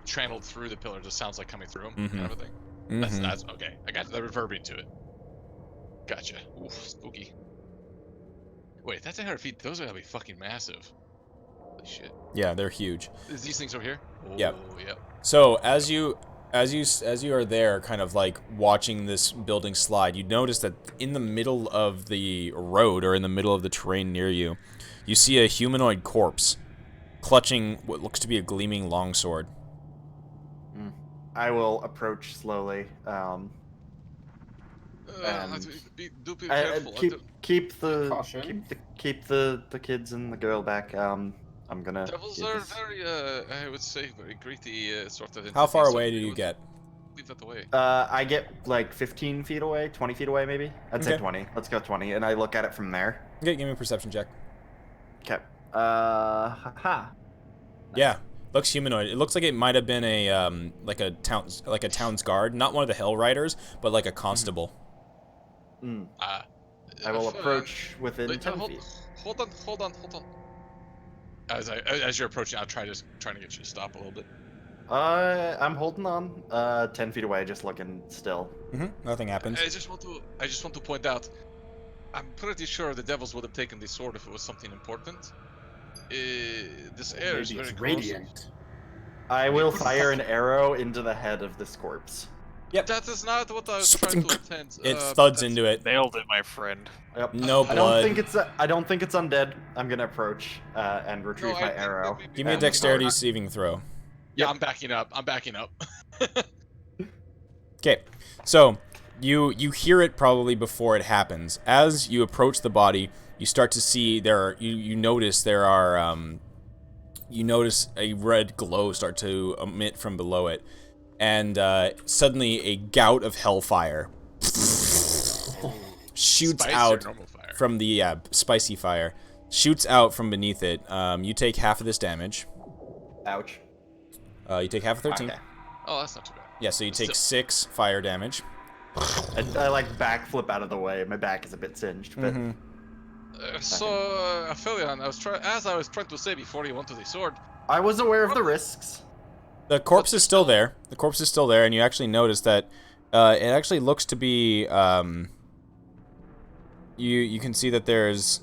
[SPEAKER 2] channeled through the pillar. Just sounds like coming through them, kind of a thing.
[SPEAKER 1] Mhm.
[SPEAKER 2] That's okay. I got the reverbing to it. Gotcha. Oof, spooky. Wait, that's 100 feet. Those are gonna be fucking massive. Holy shit.
[SPEAKER 1] Yeah, they're huge.
[SPEAKER 2] Is these things over here? Oh,
[SPEAKER 1] Yep.
[SPEAKER 2] Yep.
[SPEAKER 1] So as you as you are there, kind of like watching this building slide, you notice that in the middle of the road, or in the middle of the terrain near you, you see a humanoid corpse clutching what looks to be a gleaming longsword.
[SPEAKER 4] I will approach slowly. And
[SPEAKER 2] Do be careful.
[SPEAKER 4] keep the
[SPEAKER 3] Caution.
[SPEAKER 4] keep the kids and the girl back. I'm gonna.
[SPEAKER 2] Devils
[SPEAKER 4] give
[SPEAKER 2] are
[SPEAKER 4] this-
[SPEAKER 2] very, I would say, very greedy sort of.
[SPEAKER 1] How far
[SPEAKER 2] entities, so
[SPEAKER 1] away do
[SPEAKER 2] I
[SPEAKER 1] you
[SPEAKER 2] would
[SPEAKER 1] get?
[SPEAKER 2] Leave that away.
[SPEAKER 4] I get like 15 feet away, 20 feet away, maybe. I'd say
[SPEAKER 1] Okay.
[SPEAKER 4] 20. Let's go 20, and I look at it from there.
[SPEAKER 1] Okay, give me a perception check.
[SPEAKER 4] Okay. Haha.
[SPEAKER 1] Yeah, looks humanoid. It looks like it might have been a like a town's guard, not one of the Hell Riders, but like a constable.
[SPEAKER 4] I will approach within
[SPEAKER 2] Wait,
[SPEAKER 4] 10
[SPEAKER 2] hold,
[SPEAKER 4] feet.
[SPEAKER 2] hold on. As you're approaching, trying to get you to stop a little bit.
[SPEAKER 4] I'm holding on. 10 feet away, just looking still.
[SPEAKER 1] Nothing happens.
[SPEAKER 2] I just want to point out, I'm pretty sure the devils would have taken this sword if it was something important. This air is
[SPEAKER 3] Maybe
[SPEAKER 2] very
[SPEAKER 3] it's
[SPEAKER 2] corrosive.
[SPEAKER 3] radiant.
[SPEAKER 4] I will fire an arrow into the head of this corpse.
[SPEAKER 1] Yep.
[SPEAKER 2] That is not what I was trying to intend.
[SPEAKER 1] It thuds
[SPEAKER 2] that's-
[SPEAKER 1] into it.
[SPEAKER 5] Nailed it, my friend.
[SPEAKER 4] Yep.
[SPEAKER 1] No
[SPEAKER 4] I
[SPEAKER 1] blood.
[SPEAKER 4] don't think it's undead. I'm gonna approach and retrieve
[SPEAKER 2] I
[SPEAKER 4] my
[SPEAKER 2] think that
[SPEAKER 4] arrow.
[SPEAKER 2] maybe-
[SPEAKER 1] Give me a
[SPEAKER 4] And-
[SPEAKER 1] dexterity saving throw.
[SPEAKER 2] Yeah, I'm backing up.
[SPEAKER 1] Okay, so you hear it probably before it happens. As you approach the body, you start to see you notice there are you notice a red glow start to emit from below it, and suddenly a gout of hellfire shoots
[SPEAKER 2] Spice or
[SPEAKER 1] out
[SPEAKER 2] normal fire?
[SPEAKER 1] from the spicy fire, shoots out from beneath it. You take half of this damage.
[SPEAKER 4] Ouch.
[SPEAKER 1] You take half of 13.
[SPEAKER 4] Okay.
[SPEAKER 2] Oh, that's not too bad.
[SPEAKER 1] Yeah, so you take
[SPEAKER 2] Still-
[SPEAKER 1] 6 fire damage.
[SPEAKER 4] I like backflip out of the way. My back is a bit singed, but
[SPEAKER 2] Aphelion, as I was trying to say before you went to the sword.
[SPEAKER 4] I was aware of the risks.
[SPEAKER 1] The corpse is still there. The corpse is still there, and you actually notice that it actually looks to be. You can see that there's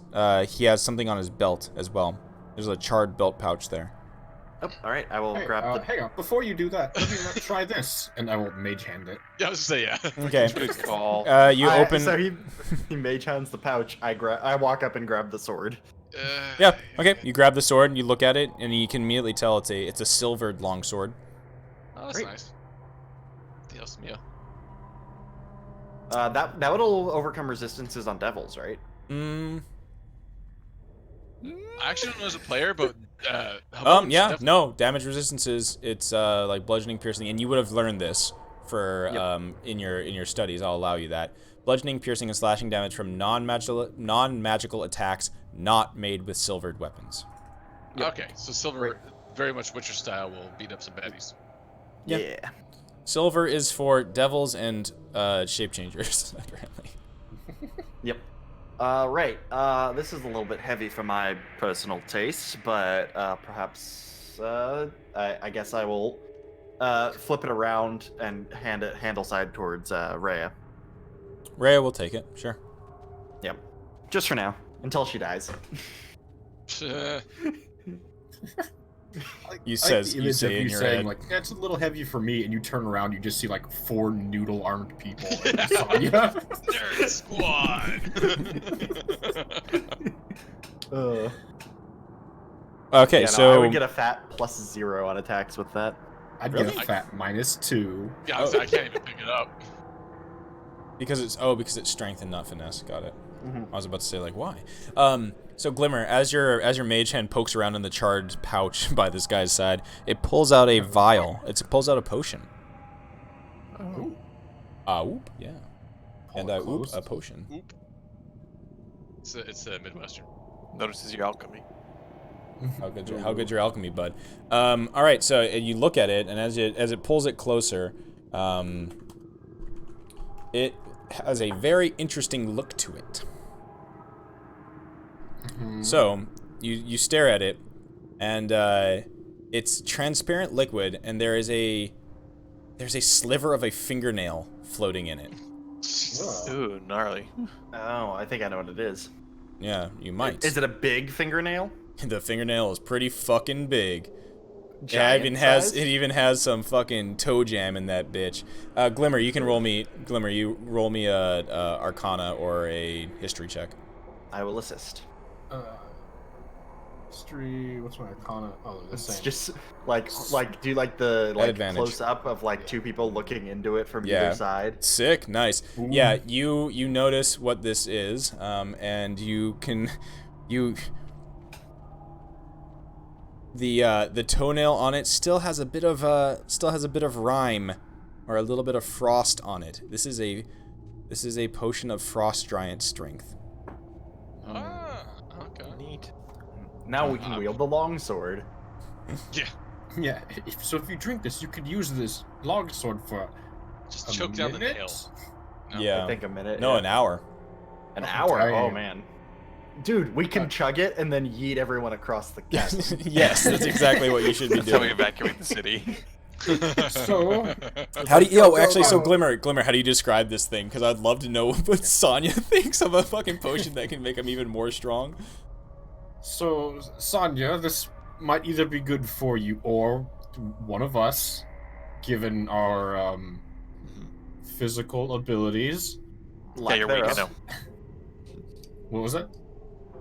[SPEAKER 1] he has something on his belt as well. There's a charred belt pouch there.
[SPEAKER 4] Oh, all right. I will
[SPEAKER 3] Hey,
[SPEAKER 4] grab the.
[SPEAKER 3] hang on. Before you do that, let me try this, and I will mage hand it.
[SPEAKER 2] Yeah, I was gonna say yeah.
[SPEAKER 1] Okay.
[SPEAKER 5] Good call.
[SPEAKER 1] You open.
[SPEAKER 4] So he mage hands the pouch. I walk up and grab the sword.
[SPEAKER 1] Yeah. Okay. You grab the sword and you look at it, and you can immediately tell it's a silvered longsword.
[SPEAKER 2] Oh, that's
[SPEAKER 4] Great.
[SPEAKER 2] nice. Dios mío.
[SPEAKER 4] That would overcome resistances on devils, right?
[SPEAKER 2] I actually don't know as a player, but Hamon's
[SPEAKER 1] Yeah.
[SPEAKER 2] definitely-
[SPEAKER 1] No damage resistances. It's like bludgeoning, piercing, and you would have learned this for in your studies. I'll allow you that. Bludgeoning, piercing, and slashing damage from non-magical attacks not made with silvered weapons.
[SPEAKER 2] Okay, so silver, very much Witcher style, will beat up some baddies.
[SPEAKER 1] Yeah. Silver is for devils and shape changers, apparently.
[SPEAKER 4] Yep. Right. This is a little bit heavy for my personal taste, but perhaps I guess I will flip it around and hand it handle side towards Rhea.
[SPEAKER 1] Rhea will take it, sure.
[SPEAKER 4] Yep. Just for now, until she dies.
[SPEAKER 1] You
[SPEAKER 3] I like
[SPEAKER 1] say
[SPEAKER 3] the image of
[SPEAKER 1] in
[SPEAKER 3] you
[SPEAKER 1] your
[SPEAKER 3] saying
[SPEAKER 1] head.
[SPEAKER 3] like that's a little heavy for me, and you turn around, you just see like 4 noodle-armed people. And Sonya.
[SPEAKER 2] Nerd squad.
[SPEAKER 1] Okay,
[SPEAKER 4] Yeah, no,
[SPEAKER 1] so
[SPEAKER 4] I would get a fat +0 on attacks with that.
[SPEAKER 3] I'd
[SPEAKER 1] Really?
[SPEAKER 3] get a fat -2.
[SPEAKER 2] Yeah, I can't even pick it up.
[SPEAKER 1] because it's strength and not finesse. Got it.
[SPEAKER 4] Mhm.
[SPEAKER 1] I was about to say like why. So Glimmer, as your mage hand pokes around in the charred pouch by this guy's side, it pulls out a vial. It pulls out a potion.
[SPEAKER 3] Oh.
[SPEAKER 1] Oop, yeah.
[SPEAKER 3] Pull
[SPEAKER 1] And
[SPEAKER 3] it
[SPEAKER 1] oop,
[SPEAKER 3] close.
[SPEAKER 1] a potion.
[SPEAKER 2] Oop. It's Midwestern.
[SPEAKER 5] Notices your alchemy.
[SPEAKER 1] How good's your alchemy, bud? All right, so you look at it, and as it pulls it closer, it has a very interesting look to it. So you stare at it, and it's transparent liquid, and there's a sliver of a fingernail floating in it.
[SPEAKER 5] Ooh, gnarly.
[SPEAKER 4] Oh, I think I know what it is.
[SPEAKER 1] Yeah, you might.
[SPEAKER 4] Is it a big fingernail?
[SPEAKER 1] The fingernail is pretty fucking big. Yeah,
[SPEAKER 4] Giant-sized?
[SPEAKER 1] it even has some fucking toe jam in that bitch. Glimmer, you can roll me. Glimmer, you roll me a Arcana or a history check.
[SPEAKER 4] I will assist.
[SPEAKER 3] History. What's my Arcana? Oh, they're the
[SPEAKER 4] It's
[SPEAKER 3] same.
[SPEAKER 4] just do you like the
[SPEAKER 1] advantage.
[SPEAKER 4] close up of like two people looking into it from
[SPEAKER 1] Yeah.
[SPEAKER 4] either side?
[SPEAKER 1] Sick, nice.
[SPEAKER 3] Ooh.
[SPEAKER 1] Yeah, you notice what this is, and you can the toenail on it still has a bit of rime, or a little bit of frost on it. This is a potion of frost giant strength.
[SPEAKER 2] Ah, okay.
[SPEAKER 5] Neat.
[SPEAKER 4] Now we can wield the longsword.
[SPEAKER 2] Yeah,
[SPEAKER 3] Yeah. So if you drink this, you could use this longsword for
[SPEAKER 2] just
[SPEAKER 3] a
[SPEAKER 2] choke down the
[SPEAKER 3] minute?
[SPEAKER 2] nail. No.
[SPEAKER 1] Yeah.
[SPEAKER 4] I think a minute.
[SPEAKER 1] No,
[SPEAKER 4] yeah.
[SPEAKER 1] an hour.
[SPEAKER 4] An hour. Oh
[SPEAKER 3] Damn.
[SPEAKER 4] man. Dude, we can chug it and then yeet everyone across the chasm.
[SPEAKER 1] Yes, that's exactly what you should be
[SPEAKER 5] That's how we
[SPEAKER 1] doing.
[SPEAKER 5] evacuate the city.
[SPEAKER 3] So
[SPEAKER 1] How do you, actually, so Glimmer, how do you describe this thing? Because I'd love to know what Sonya thinks of a fucking potion that can make him even more strong.
[SPEAKER 3] So, Sonya, this might either be good for you or one of us, given our physical abilities.
[SPEAKER 5] Yeah,
[SPEAKER 4] Lack
[SPEAKER 5] you're weak, I
[SPEAKER 4] thereof.
[SPEAKER 5] know.
[SPEAKER 3] What was it?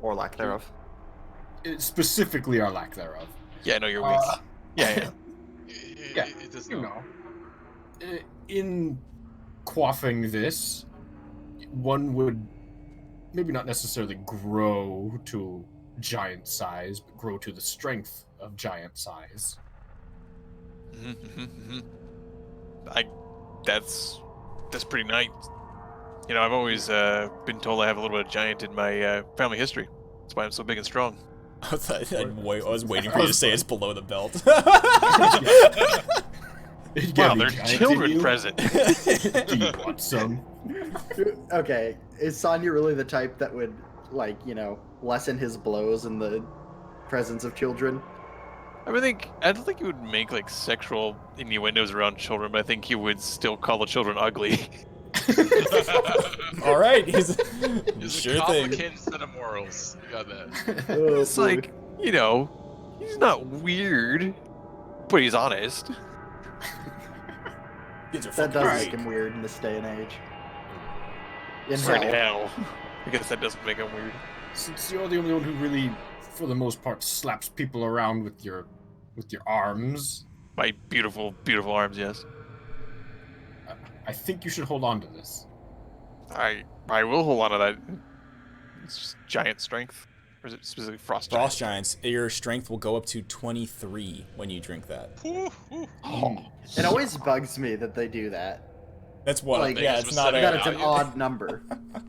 [SPEAKER 4] Or lack thereof.
[SPEAKER 3] Specifically, our lack thereof.
[SPEAKER 5] Yeah, I know you're weak. Yeah.
[SPEAKER 3] Yeah,
[SPEAKER 2] It is
[SPEAKER 3] You
[SPEAKER 2] not.
[SPEAKER 3] know, in quaffing this, one would maybe not necessarily grow to giant size, but grow to the strength of giant size.
[SPEAKER 5] That's pretty nice. You know, I've always been told I have a little bit of giant in my family history. That's why I'm so big and strong.
[SPEAKER 1] I was waiting for you to say it's below the belt.
[SPEAKER 5] Wow, there's children present.
[SPEAKER 3] Do you want some?
[SPEAKER 4] Okay, is Sonya really the type that would, like, you know, lessen his blows in the presence of children?
[SPEAKER 5] I don't think he would make like sexual innuendos around children, but I think he would still call the children ugly.
[SPEAKER 1] All right, he's
[SPEAKER 2] It's
[SPEAKER 1] sure
[SPEAKER 2] a
[SPEAKER 1] thing.
[SPEAKER 2] complicated set of morals. You got that.
[SPEAKER 4] Oh,
[SPEAKER 5] It's
[SPEAKER 4] boy.
[SPEAKER 5] like, you know, he's not weird, but he's honest.
[SPEAKER 1] Kids are
[SPEAKER 4] That
[SPEAKER 1] fucking
[SPEAKER 4] does
[SPEAKER 1] great.
[SPEAKER 4] make him weird in this day and age. In
[SPEAKER 5] It's like
[SPEAKER 4] hell.
[SPEAKER 5] hell. I guess that doesn't make him weird.
[SPEAKER 3] Since you're the only one who really, for the most part, slaps people around with your arms,
[SPEAKER 5] My beautiful, beautiful arms, yes.
[SPEAKER 3] I think you should hold on to this.
[SPEAKER 5] I will hold on to that. It's just giant strength. Or is it specifically frost giant?
[SPEAKER 1] Frost giants, your strength will go up to 23 when you drink that.
[SPEAKER 2] Ooh, ooh.
[SPEAKER 5] Oh.
[SPEAKER 4] It always bugs me that they do that.
[SPEAKER 1] That's what.
[SPEAKER 4] Like,
[SPEAKER 1] yeah, it's not
[SPEAKER 4] That
[SPEAKER 1] a.
[SPEAKER 4] it's an odd number.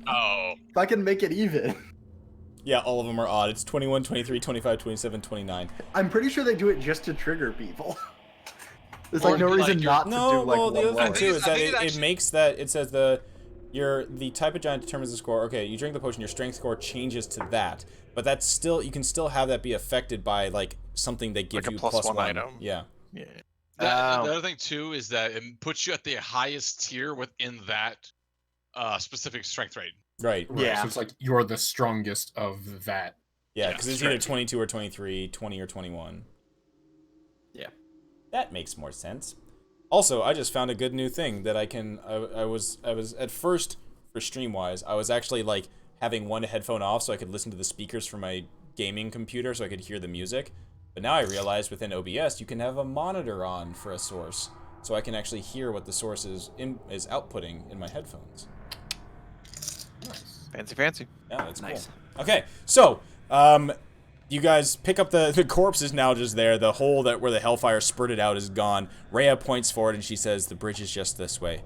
[SPEAKER 2] Oh.
[SPEAKER 4] If I can make it even.
[SPEAKER 1] Yeah, all of them are odd. It's 21, 23, 25, 27, 29.
[SPEAKER 4] I'm pretty sure they do it just to trigger people. There's
[SPEAKER 2] Or
[SPEAKER 4] like no
[SPEAKER 2] like
[SPEAKER 4] reason
[SPEAKER 2] you're-
[SPEAKER 4] not to
[SPEAKER 1] No,
[SPEAKER 4] do like
[SPEAKER 1] well,
[SPEAKER 4] one
[SPEAKER 1] the other thing
[SPEAKER 4] lower.
[SPEAKER 1] too is
[SPEAKER 2] I
[SPEAKER 1] that
[SPEAKER 2] think
[SPEAKER 1] it
[SPEAKER 2] actually-
[SPEAKER 1] makes that it says the type of giant determines the score. Okay, you drink the potion, your strength score changes to that, but that's still you can still have that be affected by like something that gives
[SPEAKER 5] Like a
[SPEAKER 1] you
[SPEAKER 5] plus
[SPEAKER 1] +1
[SPEAKER 5] one item.
[SPEAKER 1] Yeah.
[SPEAKER 5] Yeah.
[SPEAKER 4] Oh.
[SPEAKER 2] The other thing too is that it puts you at the highest tier within that specific strength rate.
[SPEAKER 1] Right.
[SPEAKER 3] Right,
[SPEAKER 4] Yeah.
[SPEAKER 3] So it's like you're the strongest of that.
[SPEAKER 1] Yeah,
[SPEAKER 2] Yeah,
[SPEAKER 1] because it's either
[SPEAKER 2] strength.
[SPEAKER 1] 22 or 23, 20 or 21.
[SPEAKER 4] Yeah.
[SPEAKER 1] That makes more sense. Also, I just found a good new thing that I can. I was at first for Streamwise, I was actually like having one headphone off so I could listen to the speakers from my gaming computer so I could hear the music. But now I realized within OBS you can have a monitor on for a source, so I can actually hear what the source is outputting in my headphones.
[SPEAKER 3] Nice.
[SPEAKER 5] Fancy, fancy.
[SPEAKER 1] Yeah, that's
[SPEAKER 4] Nice.
[SPEAKER 1] cool. Okay, so you guys pick up the corpse is now just there. The hole where the hellfire spurted out is gone. Rhea points forward and she says the bridge is just this way.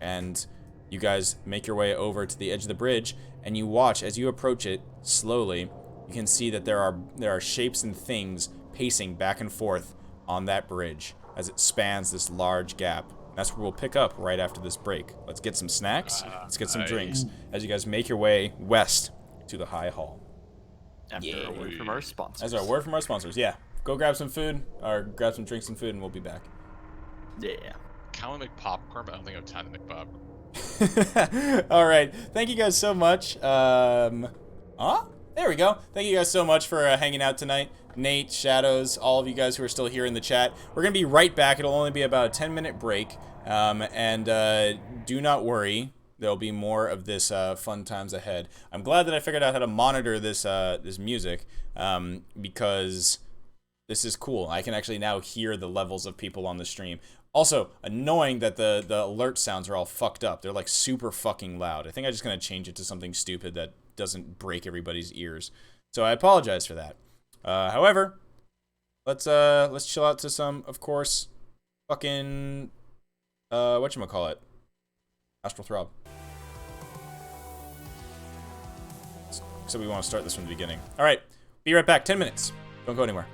[SPEAKER 1] And you guys make your way over to the edge of the bridge, and you watch as you approach it slowly. You can see that there are shapes and things pacing back and forth on that bridge as it spans this large gap. That's where we'll pick up right after this break. Let's get some snacks. Let's get some drinks as you guys make your way west to the High Hall.
[SPEAKER 4] After a word from our sponsors.
[SPEAKER 1] As our word from our sponsors, yeah. Go grab some food, or grab some drinks and food, and we'll be back.
[SPEAKER 4] Yeah.
[SPEAKER 2] Can we make popcorn? But I don't think I have time to make popcorn.
[SPEAKER 1] All right. Thank you guys so much. There we go. Thank you guys so much for hanging out tonight. Nate, Shadows, all of you guys who are still here in the chat. We're going to be right back. It'll only be about a 10-minute break. Do not worry. There'll be more of this fun times ahead. I'm glad that I figured out how to monitor this this music because this is cool. I can actually now hear the levels of people on the stream. Also, annoying that the alert sounds are all fucked up. They're like super fucking loud. I think I'm just going to change it to something stupid that doesn't break everybody's ears. So I apologize for that. However, let's chill out to some, of course, fucking whatchamacallit? Astral Throb. So we want to start this from the beginning. All right, be right back. 10 minutes. Don't go anywhere.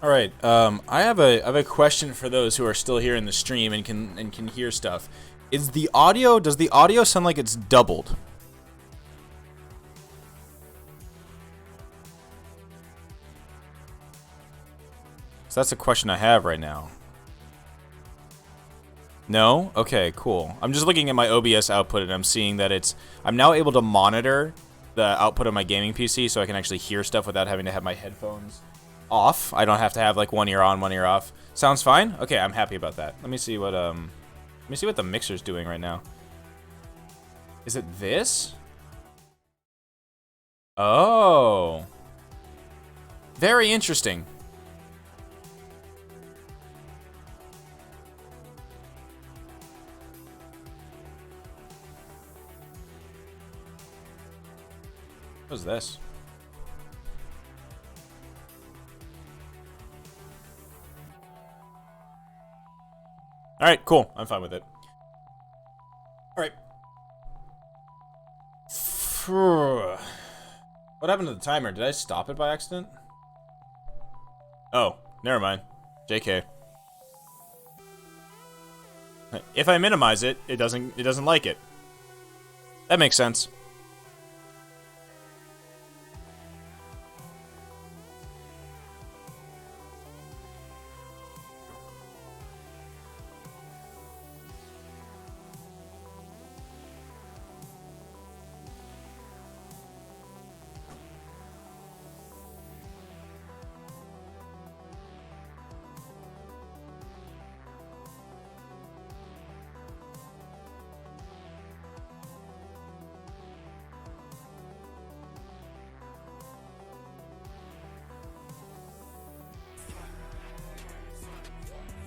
[SPEAKER 1] All right. I have a question for those who are still here in the stream and can hear stuff. Does the audio sound like it's doubled? So that's a question I have right now. No? Okay, cool. I'm just looking at my OBS output and I'm seeing that I'm now able to monitor the output of my gaming PC so I can actually hear stuff without having to have my headphones off. I don't have to have like one ear on, one ear off. Sounds fine? Okay, I'm happy about that. Let me see what the mixer's doing right now. Is it this? Oh. Very interesting. What is this? Alright, cool. I'm fine with it. Alright. What happened to the timer? Did I stop it by accident? Oh, never mind. JK. If I minimize it, it doesn't like it. That makes sense.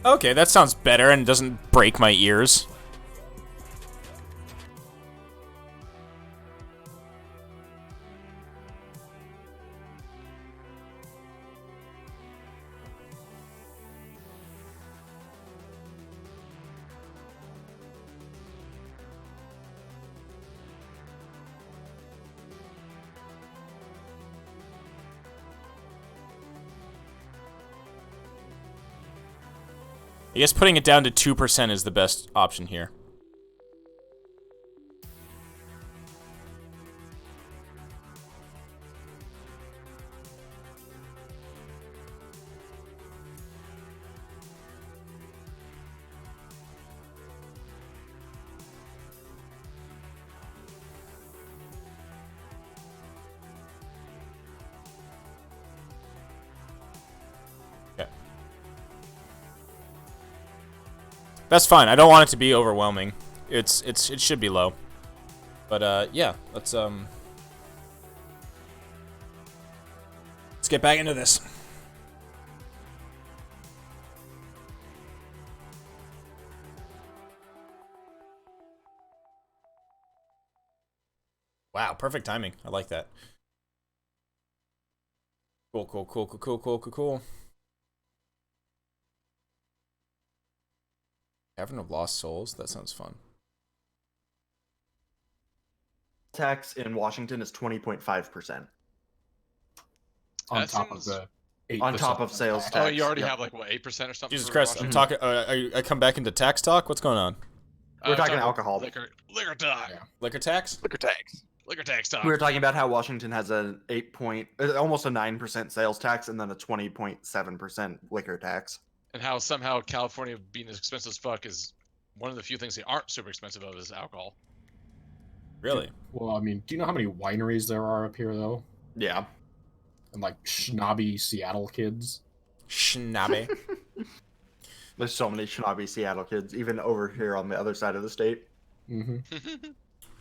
[SPEAKER 1] Okay, that sounds better and doesn't break my ears. I guess putting it down to 2% is the best option here. That's fine. I don't want it to be overwhelming. It should be low. But yeah, let's get back into this. perfect timing. I like that. Cool. Cavern of Lost Souls? That sounds fun.
[SPEAKER 4] Tax in Washington is 20.5%.
[SPEAKER 3] On
[SPEAKER 2] That
[SPEAKER 3] top of
[SPEAKER 2] seems-
[SPEAKER 3] the 8%.
[SPEAKER 4] On top of sales
[SPEAKER 2] Oh,
[SPEAKER 4] tax.
[SPEAKER 2] you already
[SPEAKER 4] Yep.
[SPEAKER 2] have like what 8% or something.
[SPEAKER 1] Jesus
[SPEAKER 2] for
[SPEAKER 1] Christ, I'm
[SPEAKER 2] Washington?
[SPEAKER 1] talking. I come back into tax talk? What's going on?
[SPEAKER 4] We're talking
[SPEAKER 2] about
[SPEAKER 4] alcohol.
[SPEAKER 2] Liquor talk.
[SPEAKER 3] Yeah.
[SPEAKER 1] Liquor tax?
[SPEAKER 5] Liquor tax.
[SPEAKER 2] Liquor tax talk.
[SPEAKER 4] We were talking about how Washington has an almost a 9% sales tax and then a 20.7% liquor tax.
[SPEAKER 2] And how somehow California being as expensive as fuck is one of the few things they aren't super expensive of is alcohol.
[SPEAKER 1] Really?
[SPEAKER 3] Well, I mean, do you know how many wineries there are up here, though?
[SPEAKER 4] Yeah.
[SPEAKER 3] And like snobby Seattle kids.
[SPEAKER 1] Schnabby.
[SPEAKER 4] There's so many snobby Seattle kids, even over here on the other side of the state.
[SPEAKER 3] Mm-hmm.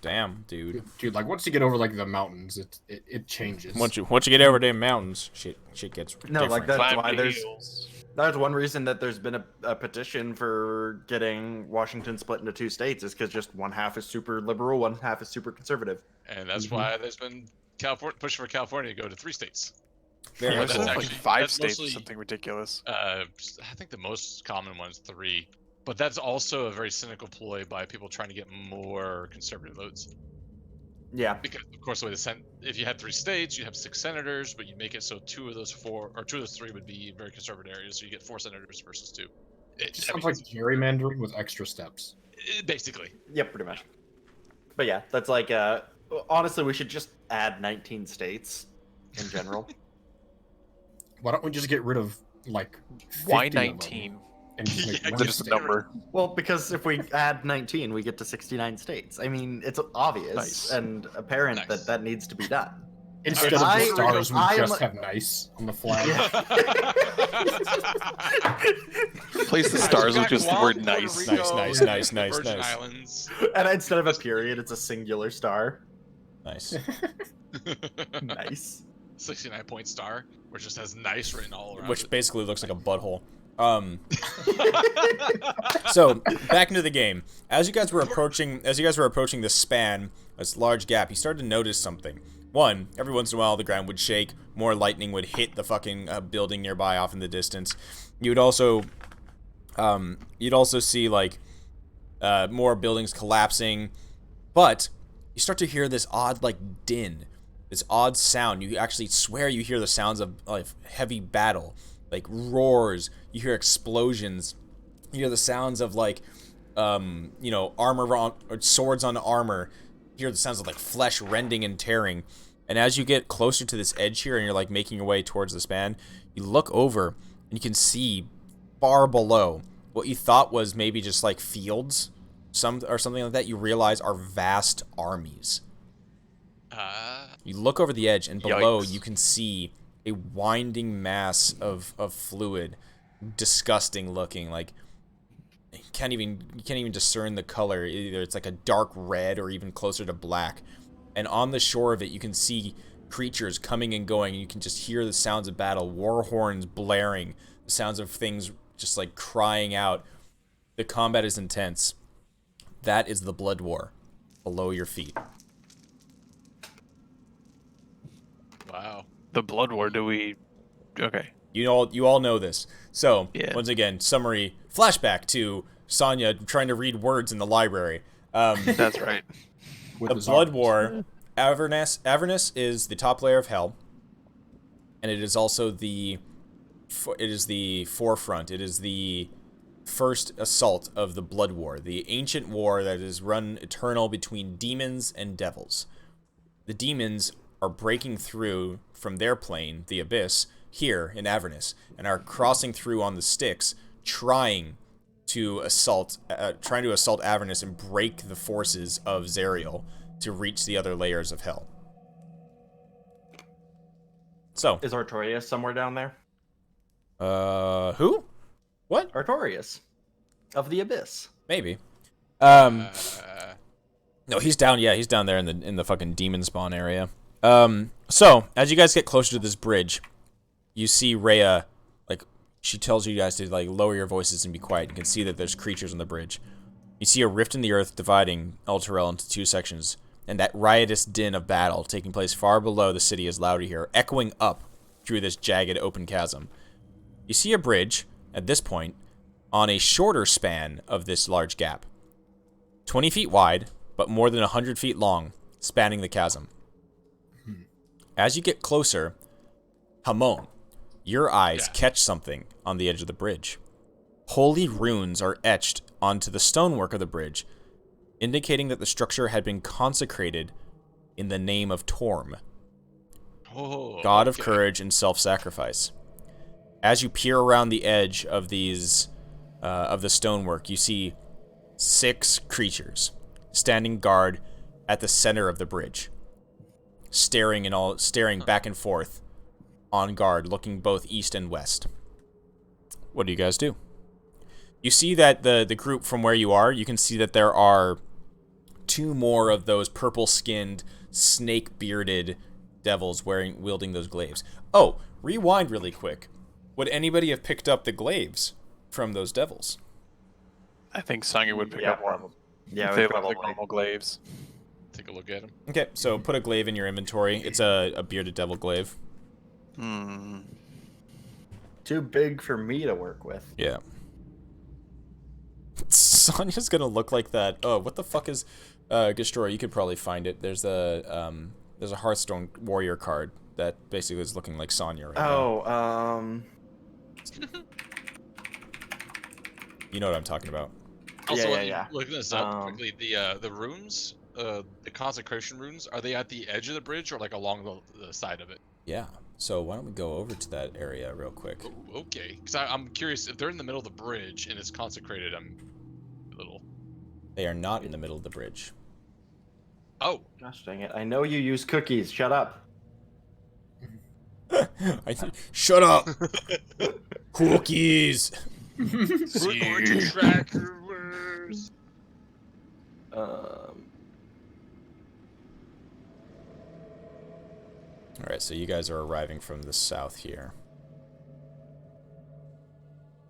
[SPEAKER 1] Damn, dude.
[SPEAKER 3] Dude, like once you get over like the mountains, it changes.
[SPEAKER 1] Once you get over them mountains, shit gets
[SPEAKER 4] No,
[SPEAKER 1] different.
[SPEAKER 4] like that's
[SPEAKER 5] Climb
[SPEAKER 4] why
[SPEAKER 5] the
[SPEAKER 4] there's
[SPEAKER 5] hills.
[SPEAKER 4] that's one reason that there's been a petition for getting Washington split into 2 states is because just one half is super liberal, one half is super conservative.
[SPEAKER 2] And that's
[SPEAKER 3] Mhm.
[SPEAKER 2] why there's been pushing for California to go to 3 states.
[SPEAKER 1] Very
[SPEAKER 5] Yeah,
[SPEAKER 2] that's
[SPEAKER 5] it's
[SPEAKER 1] cool.
[SPEAKER 5] like
[SPEAKER 2] actually-
[SPEAKER 5] 5
[SPEAKER 2] that's
[SPEAKER 5] states or
[SPEAKER 2] mostly-
[SPEAKER 5] something ridiculous.
[SPEAKER 2] I think the most common one's 3, but that's also a very cynical ploy by people trying to get more conservative votes.
[SPEAKER 4] Yeah.
[SPEAKER 2] Because of course, the way if you had 3 states, you have 6 senators, but you make it so 2 of those 3 would be very conservative areas, so you get 4 senators versus 2.
[SPEAKER 3] It just sounds like gerrymandering with extra steps.
[SPEAKER 2] Basically.
[SPEAKER 4] Yep, pretty much. But yeah, that's like honestly, we should just add 19 states in general.
[SPEAKER 3] Why don't we just get rid of like 50
[SPEAKER 5] Why
[SPEAKER 3] of them
[SPEAKER 5] 19?
[SPEAKER 3] and just make
[SPEAKER 2] Yeah,
[SPEAKER 3] one
[SPEAKER 5] Just a
[SPEAKER 3] state?
[SPEAKER 5] number.
[SPEAKER 4] Well, because if we add 19, we get to 69 states. I mean, it's obvious
[SPEAKER 5] Nice.
[SPEAKER 4] and apparent
[SPEAKER 2] Nice.
[SPEAKER 4] that needs to be done.
[SPEAKER 3] Instead
[SPEAKER 2] Alright,
[SPEAKER 3] of
[SPEAKER 4] I-
[SPEAKER 3] the stars, we
[SPEAKER 4] I am-
[SPEAKER 3] just have nice on the flag.
[SPEAKER 5] Replace the stars with just the word nice.
[SPEAKER 1] Nice.
[SPEAKER 2] Virgin Islands.
[SPEAKER 4] And instead of a period, it's a singular star.
[SPEAKER 1] Nice.
[SPEAKER 4] Nice.
[SPEAKER 2] 69-point star, which just has nice written all around
[SPEAKER 1] Which
[SPEAKER 2] it.
[SPEAKER 1] basically looks like a butthole. So back into the game. As you guys were approaching this span, this large gap, you started to notice something. One, every once in a while the ground would shake, more lightning would hit the fucking building nearby off in the distance. You'd also see like more buildings collapsing, but you start to hear this odd like din, this odd sound. You actually swear you hear the sounds of heavy battle, like roars. You hear explosions. You hear the sounds of like armor or swords on armor. You hear the sounds of like flesh rending and tearing. And as you get closer to this edge here and you're like making your way towards the span, you look over and you can see far below what you thought was maybe just like fields, something like that. You realize are vast armies. You look over the edge and below
[SPEAKER 5] Yikes.
[SPEAKER 1] you can see a winding mass of fluid, disgusting looking. Like you can't even discern the color. Either it's like a dark red or even closer to black. And on the shore of it, you can see creatures coming and going. And you can just hear the sounds of battle, war horns blaring, the sounds of things just like crying out. The combat is intense. That is the blood war below your feet.
[SPEAKER 2] Wow.
[SPEAKER 5] The Blood War, Okay.
[SPEAKER 1] You all know this. So,
[SPEAKER 5] Yeah.
[SPEAKER 1] once again, summary, flashback to Sonya trying to read words in the library.
[SPEAKER 5] That's right.
[SPEAKER 3] With
[SPEAKER 1] The
[SPEAKER 3] his
[SPEAKER 1] Blood
[SPEAKER 3] arms.
[SPEAKER 1] War, Avernus is the top layer of hell, and it is also the forefront. It is the first assault of the Blood War, the ancient war that is run eternal between demons and devils. The demons are breaking through from their plane, the abyss, here in Avernus, and are crossing through on the Styx, trying to assault Avernus and break the forces of Zerial to reach the other layers of hell. So,
[SPEAKER 4] Is Artorias somewhere down there?
[SPEAKER 1] who? What?
[SPEAKER 4] Artorias of the Abyss.
[SPEAKER 1] Maybe.
[SPEAKER 2] Uh,
[SPEAKER 1] No, he's down. Yeah, he's down there in the fucking demon spawn area. So as you guys get closer to this bridge, you see Rhea, like she tells you guys to like lower your voices and be quiet. You can see that there's creatures on the bridge. You see a rift in the earth dividing Elturel into 2 sections. and that riotous din of battle taking place far below the city is louder here, echoing up through this jagged open chasm. You see a bridge, at this point, on a shorter span of this large gap. 20 feet wide, but more than 100 feet long, spanning the chasm. As you get closer, Hamon, your eyes catch something on the edge of the bridge. Holy runes are etched onto the stonework of the bridge, indicating that the structure had been consecrated in the name of Torm, god of courage and self-sacrifice. As you peer around the edge of these, of the stonework, you see 6 creatures standing guard at the center of the bridge, staring back and forth, on guard, looking both east and west. What do you guys do? You see that the group from where you are, you can see that there are 2 more of those purple-skinned, snake-bearded devils wielding those glaives. Oh, rewind really quick. Would anybody have picked up the glaives from those devils?
[SPEAKER 5] I think Sangi would pick up one.
[SPEAKER 4] Yeah,
[SPEAKER 5] They
[SPEAKER 4] we
[SPEAKER 5] look
[SPEAKER 4] probably.
[SPEAKER 5] like normal glaives.
[SPEAKER 2] Take a look at him.
[SPEAKER 1] Okay, so put a glaive in your inventory. It's a bearded devil glaive.
[SPEAKER 4] Too big for me to work with.
[SPEAKER 1] Yeah. Sonya's gonna look like that. Oh, what the fuck is Destroyer? You could probably find it. There's a Hearthstone warrior card that basically is looking like Sonya right now. You know what I'm talking about.
[SPEAKER 2] Also,
[SPEAKER 4] yeah.
[SPEAKER 2] looking this up quickly, the runes, the consecration runes, are they at the edge of the bridge or like along the side of it?
[SPEAKER 1] Yeah. So why don't we go over to that area real quick?
[SPEAKER 2] Oh, okay, because I'm curious if they're in the middle of the bridge and it's consecrated. I'm a little.
[SPEAKER 1] They are not in the middle of the bridge.
[SPEAKER 2] Oh.
[SPEAKER 4] Gosh dang it! I know you use cookies. Shut up.
[SPEAKER 1] Shut up. Cookies.
[SPEAKER 2] Trackers.
[SPEAKER 1] Alright, so you guys are arriving from the south here.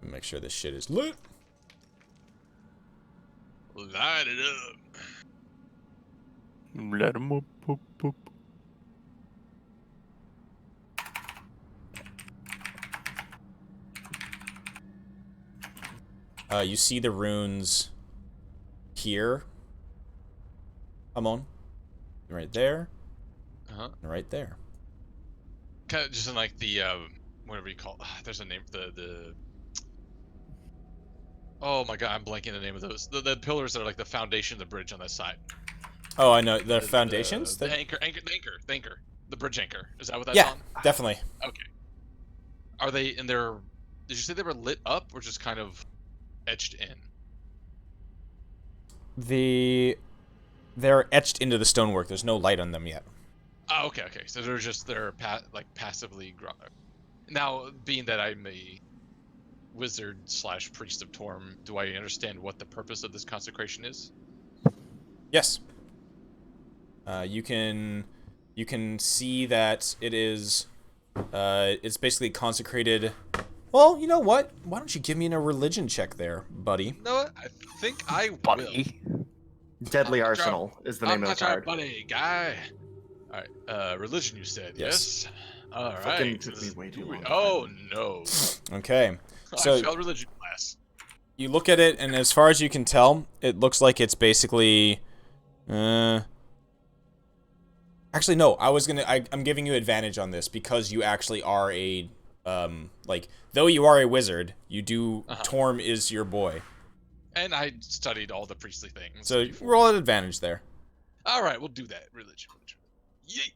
[SPEAKER 1] Make sure this shit is lit.
[SPEAKER 2] Light it up.
[SPEAKER 5] Let him up, up, up.
[SPEAKER 1] You see the runes here. Amon. Right there. And right there.
[SPEAKER 2] Kind of just in like the whatever you call. There's a name for the. Oh my god, I'm blanking the name of those. The pillars that are like the foundation of the bridge on that side.
[SPEAKER 1] Oh, I know. The foundations?
[SPEAKER 2] The anchor. The bridge anchor. Is that what that's
[SPEAKER 1] Yeah,
[SPEAKER 2] on?
[SPEAKER 1] definitely.
[SPEAKER 2] Okay. Are they in their? Did you say they were lit up or just kind of etched in?
[SPEAKER 1] They're etched into the stonework. There's no light on them yet.
[SPEAKER 2] Oh, okay. So they're passively. Now, being that I'm a wizard / priest of Torm, do I understand what the purpose of this consecration is?
[SPEAKER 1] Yes. You can see that it is. It's basically consecrated. Well, you know what? Why don't you give me a religion check there, buddy?
[SPEAKER 2] You know what? I think I
[SPEAKER 5] Buddy.
[SPEAKER 2] will.
[SPEAKER 4] Deadly Arsenal is the name of the card.
[SPEAKER 2] Buddy, guy. All right. Religion, you said. Yes. All right.
[SPEAKER 4] Fucking took me way too long.
[SPEAKER 2] Oh no.
[SPEAKER 1] Okay.
[SPEAKER 2] I
[SPEAKER 1] So
[SPEAKER 2] failed religion class.
[SPEAKER 1] you look at it, and as far as you can tell, it looks like it's basically. Actually, no. I'm giving you advantage on this because you actually are a. Though you are a wizard, you do. Torm is your boy.
[SPEAKER 2] And I studied all the priestly things.
[SPEAKER 1] So roll at advantage there.
[SPEAKER 2] All right, we'll do that. Religion. Yeet.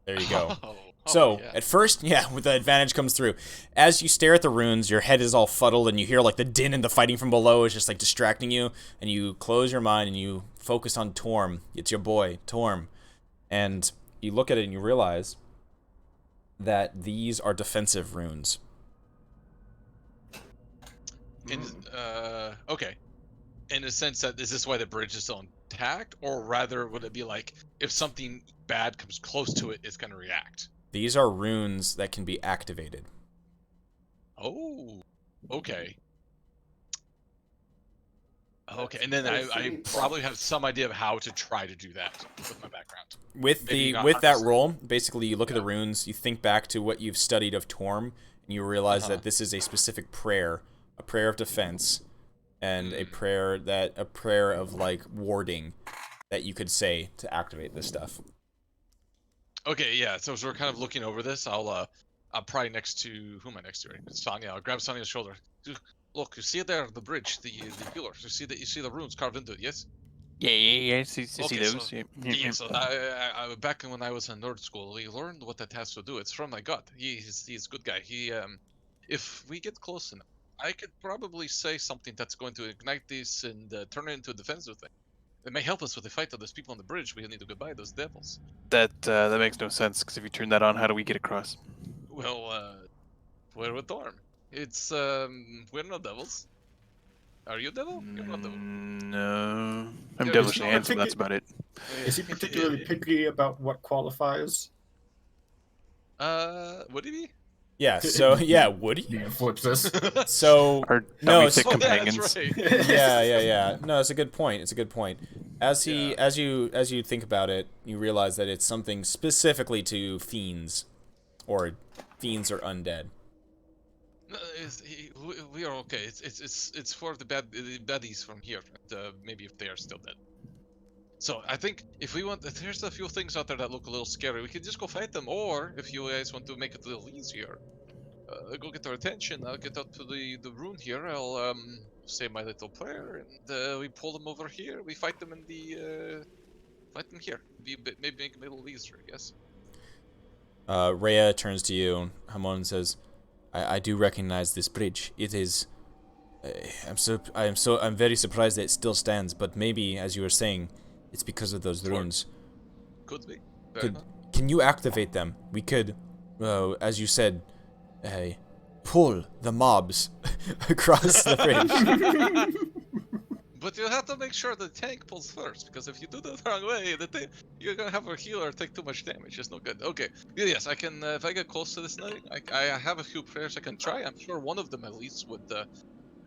[SPEAKER 1] There you go.
[SPEAKER 2] Oh,
[SPEAKER 1] So,
[SPEAKER 2] yeah.
[SPEAKER 1] at first, yeah, with the advantage comes through. As you stare at the runes, your head is all fuddled, and you hear, like, the din and the fighting from below is just, like, distracting you, and you close your mind, and you focus on Torm. It's your boy, Torm. And you look at it, and you realize that these are defensive runes.
[SPEAKER 2] Okay. In a sense that, is this why the bridge is still intact? Or rather, would it be like, if something bad comes close to it, it's going to react?
[SPEAKER 1] These are runes that can be activated.
[SPEAKER 2] Oh, okay. Okay, and then I probably have some idea of how to try to do that with my background.
[SPEAKER 1] With
[SPEAKER 2] Maybe
[SPEAKER 1] the
[SPEAKER 2] not
[SPEAKER 1] with that
[SPEAKER 2] 100%.
[SPEAKER 1] roll, basically you look at the runes, you think back to what you've studied of Torm, and you realize that this is a specific prayer, a prayer of defense, and a prayer of like warding that you could say to activate this stuff.
[SPEAKER 2] Okay, yeah. So as we're kind of looking over this, I'm probably next to who am I next to? Right? Sonya. I'll grab Sonya's shoulder. Look, you see there the bridge, the pillars. You see the runes carved into it. Yes.
[SPEAKER 5] Yeah. See
[SPEAKER 2] Okay,
[SPEAKER 5] those.
[SPEAKER 2] so
[SPEAKER 5] Yeah.
[SPEAKER 2] so back when I was in nerd school, we learned what that has to do. It's from my god. He's a good guy. If we get close enough, I could probably say something that's going to ignite this and turn it into a defensive thing. It may help us with the fight of those people on the bridge. We need to go by those devils.
[SPEAKER 5] That makes no sense, because if you turn that on, how do we get across?
[SPEAKER 2] Well, we're with Thorm. It's we're not devils. Are you a devil? You're not a devil.
[SPEAKER 5] No. I'm
[SPEAKER 2] Yeah,
[SPEAKER 5] devilishly
[SPEAKER 3] not
[SPEAKER 5] handsome, that's about it.
[SPEAKER 3] Is he particularly picky about what qualifies?
[SPEAKER 2] Would he be?
[SPEAKER 1] Yeah. So yeah, Woody.
[SPEAKER 3] He flips this.
[SPEAKER 1] So
[SPEAKER 5] Our
[SPEAKER 1] no,
[SPEAKER 5] thick
[SPEAKER 2] Oh, yeah,
[SPEAKER 5] companions.
[SPEAKER 2] that's right.
[SPEAKER 1] yeah. No, it's a good point. It's a good point. As you think about it, you realize that it's something specifically to fiends, or fiends or undead.
[SPEAKER 2] No, we are okay. It's for the baddies from here. Maybe if they are still dead. So I think if there's a few things out there that look a little scary, we can just go fight them. Or if you guys want to make it a little easier, go get their attention. I'll get up to the room here. I'll say my little prayer, and we pull them over here. We fight them in the fight them here. Maybe make it a little easier, I guess.
[SPEAKER 1] Rhea turns to you. Hamon says, I do recognize this bridge. It is. I'm very surprised that it still stands. But maybe, as you were saying, it's because of those runes.
[SPEAKER 2] Could be. Very well.
[SPEAKER 1] Can you activate them? We could, as you said, pull the mobs across the bridge.
[SPEAKER 2] But you have to make sure the tank pulls first, because if you do the wrong way, you're gonna have a healer take too much damage. It's no good. Okay. Yes, I can. If I get close to this thing, I have a few prayers I can try. I'm sure one of them at least would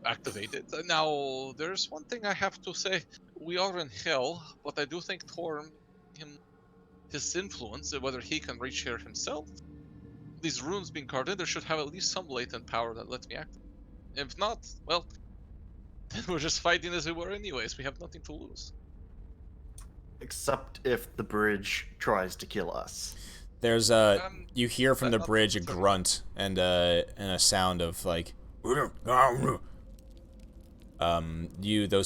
[SPEAKER 2] activate it. Now, there's one thing I have to say. We are in hell, but I do think Torm, his influence, whether he can reach here himself, these runes being carved in, there should have at least some latent power that lets me activate. If not, well, then we're just fighting as we were anyways. We have nothing to lose.
[SPEAKER 4] Except if the bridge tries to kill us.
[SPEAKER 1] There's you hear from the bridge a grunt and a sound of like, those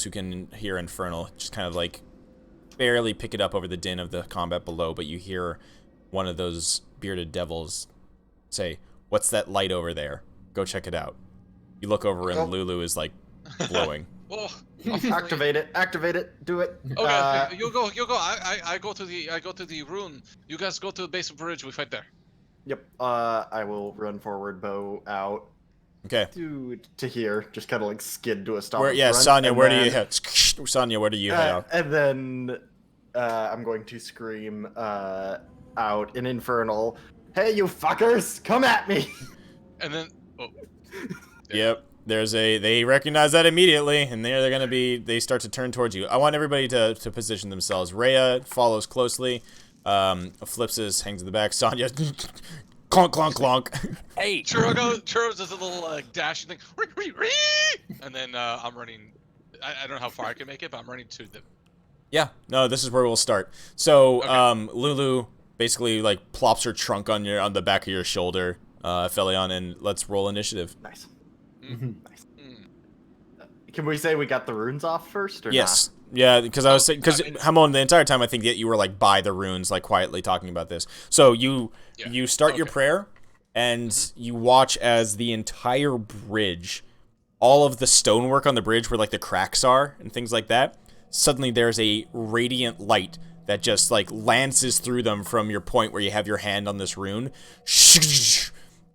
[SPEAKER 1] who can hear Infernal, just kind of like barely pick it up over the din of the combat below, but you hear one of those bearded devils say, "What's that light over there? Go check it out." You look over and Lulu is like glowing.
[SPEAKER 2] Oh,
[SPEAKER 4] Activate it, do it.
[SPEAKER 2] Okay, you go. I go to the rune. You guys go to the base of the bridge. We fight there.
[SPEAKER 4] Yep. I will run forward, bow out.
[SPEAKER 1] Okay.
[SPEAKER 4] To here, just kind of like skid to a stop.
[SPEAKER 1] Where? Yeah, Sonya. Where do you head? Sonya, where do you head out?
[SPEAKER 4] And then I'm going to scream out in Infernal, "Hey, you fuckers, come at me!"
[SPEAKER 2] And then,
[SPEAKER 1] Yep. They recognize that immediately, and they start to turn towards you. I want everybody to position themselves. Rhea follows closely. Flipsis hangs in the back. Sonya, clonk, clonk, clonk.
[SPEAKER 5] Hey!
[SPEAKER 2] Churros does a little dashing thing. And then I'm running. I don't know how far I can make it, but I'm running to them.
[SPEAKER 1] Yeah, no, this is where we'll start. So, Lulu basically like plops her trunk on the back of your shoulder, Felion, and let's roll initiative.
[SPEAKER 4] Nice.
[SPEAKER 2] Mm.
[SPEAKER 4] Nice. Can we say we got the runes off first, or
[SPEAKER 1] Yes. Yeah, because I was saying, because Hamon, the entire time I think that you were like by the runes, like quietly talking about this. So you start your prayer, and you watch as the entire bridge, all of the stonework on the bridge where like the cracks are and things like that, suddenly there's a radiant light that just like lances through them from your point where you have your hand on this rune,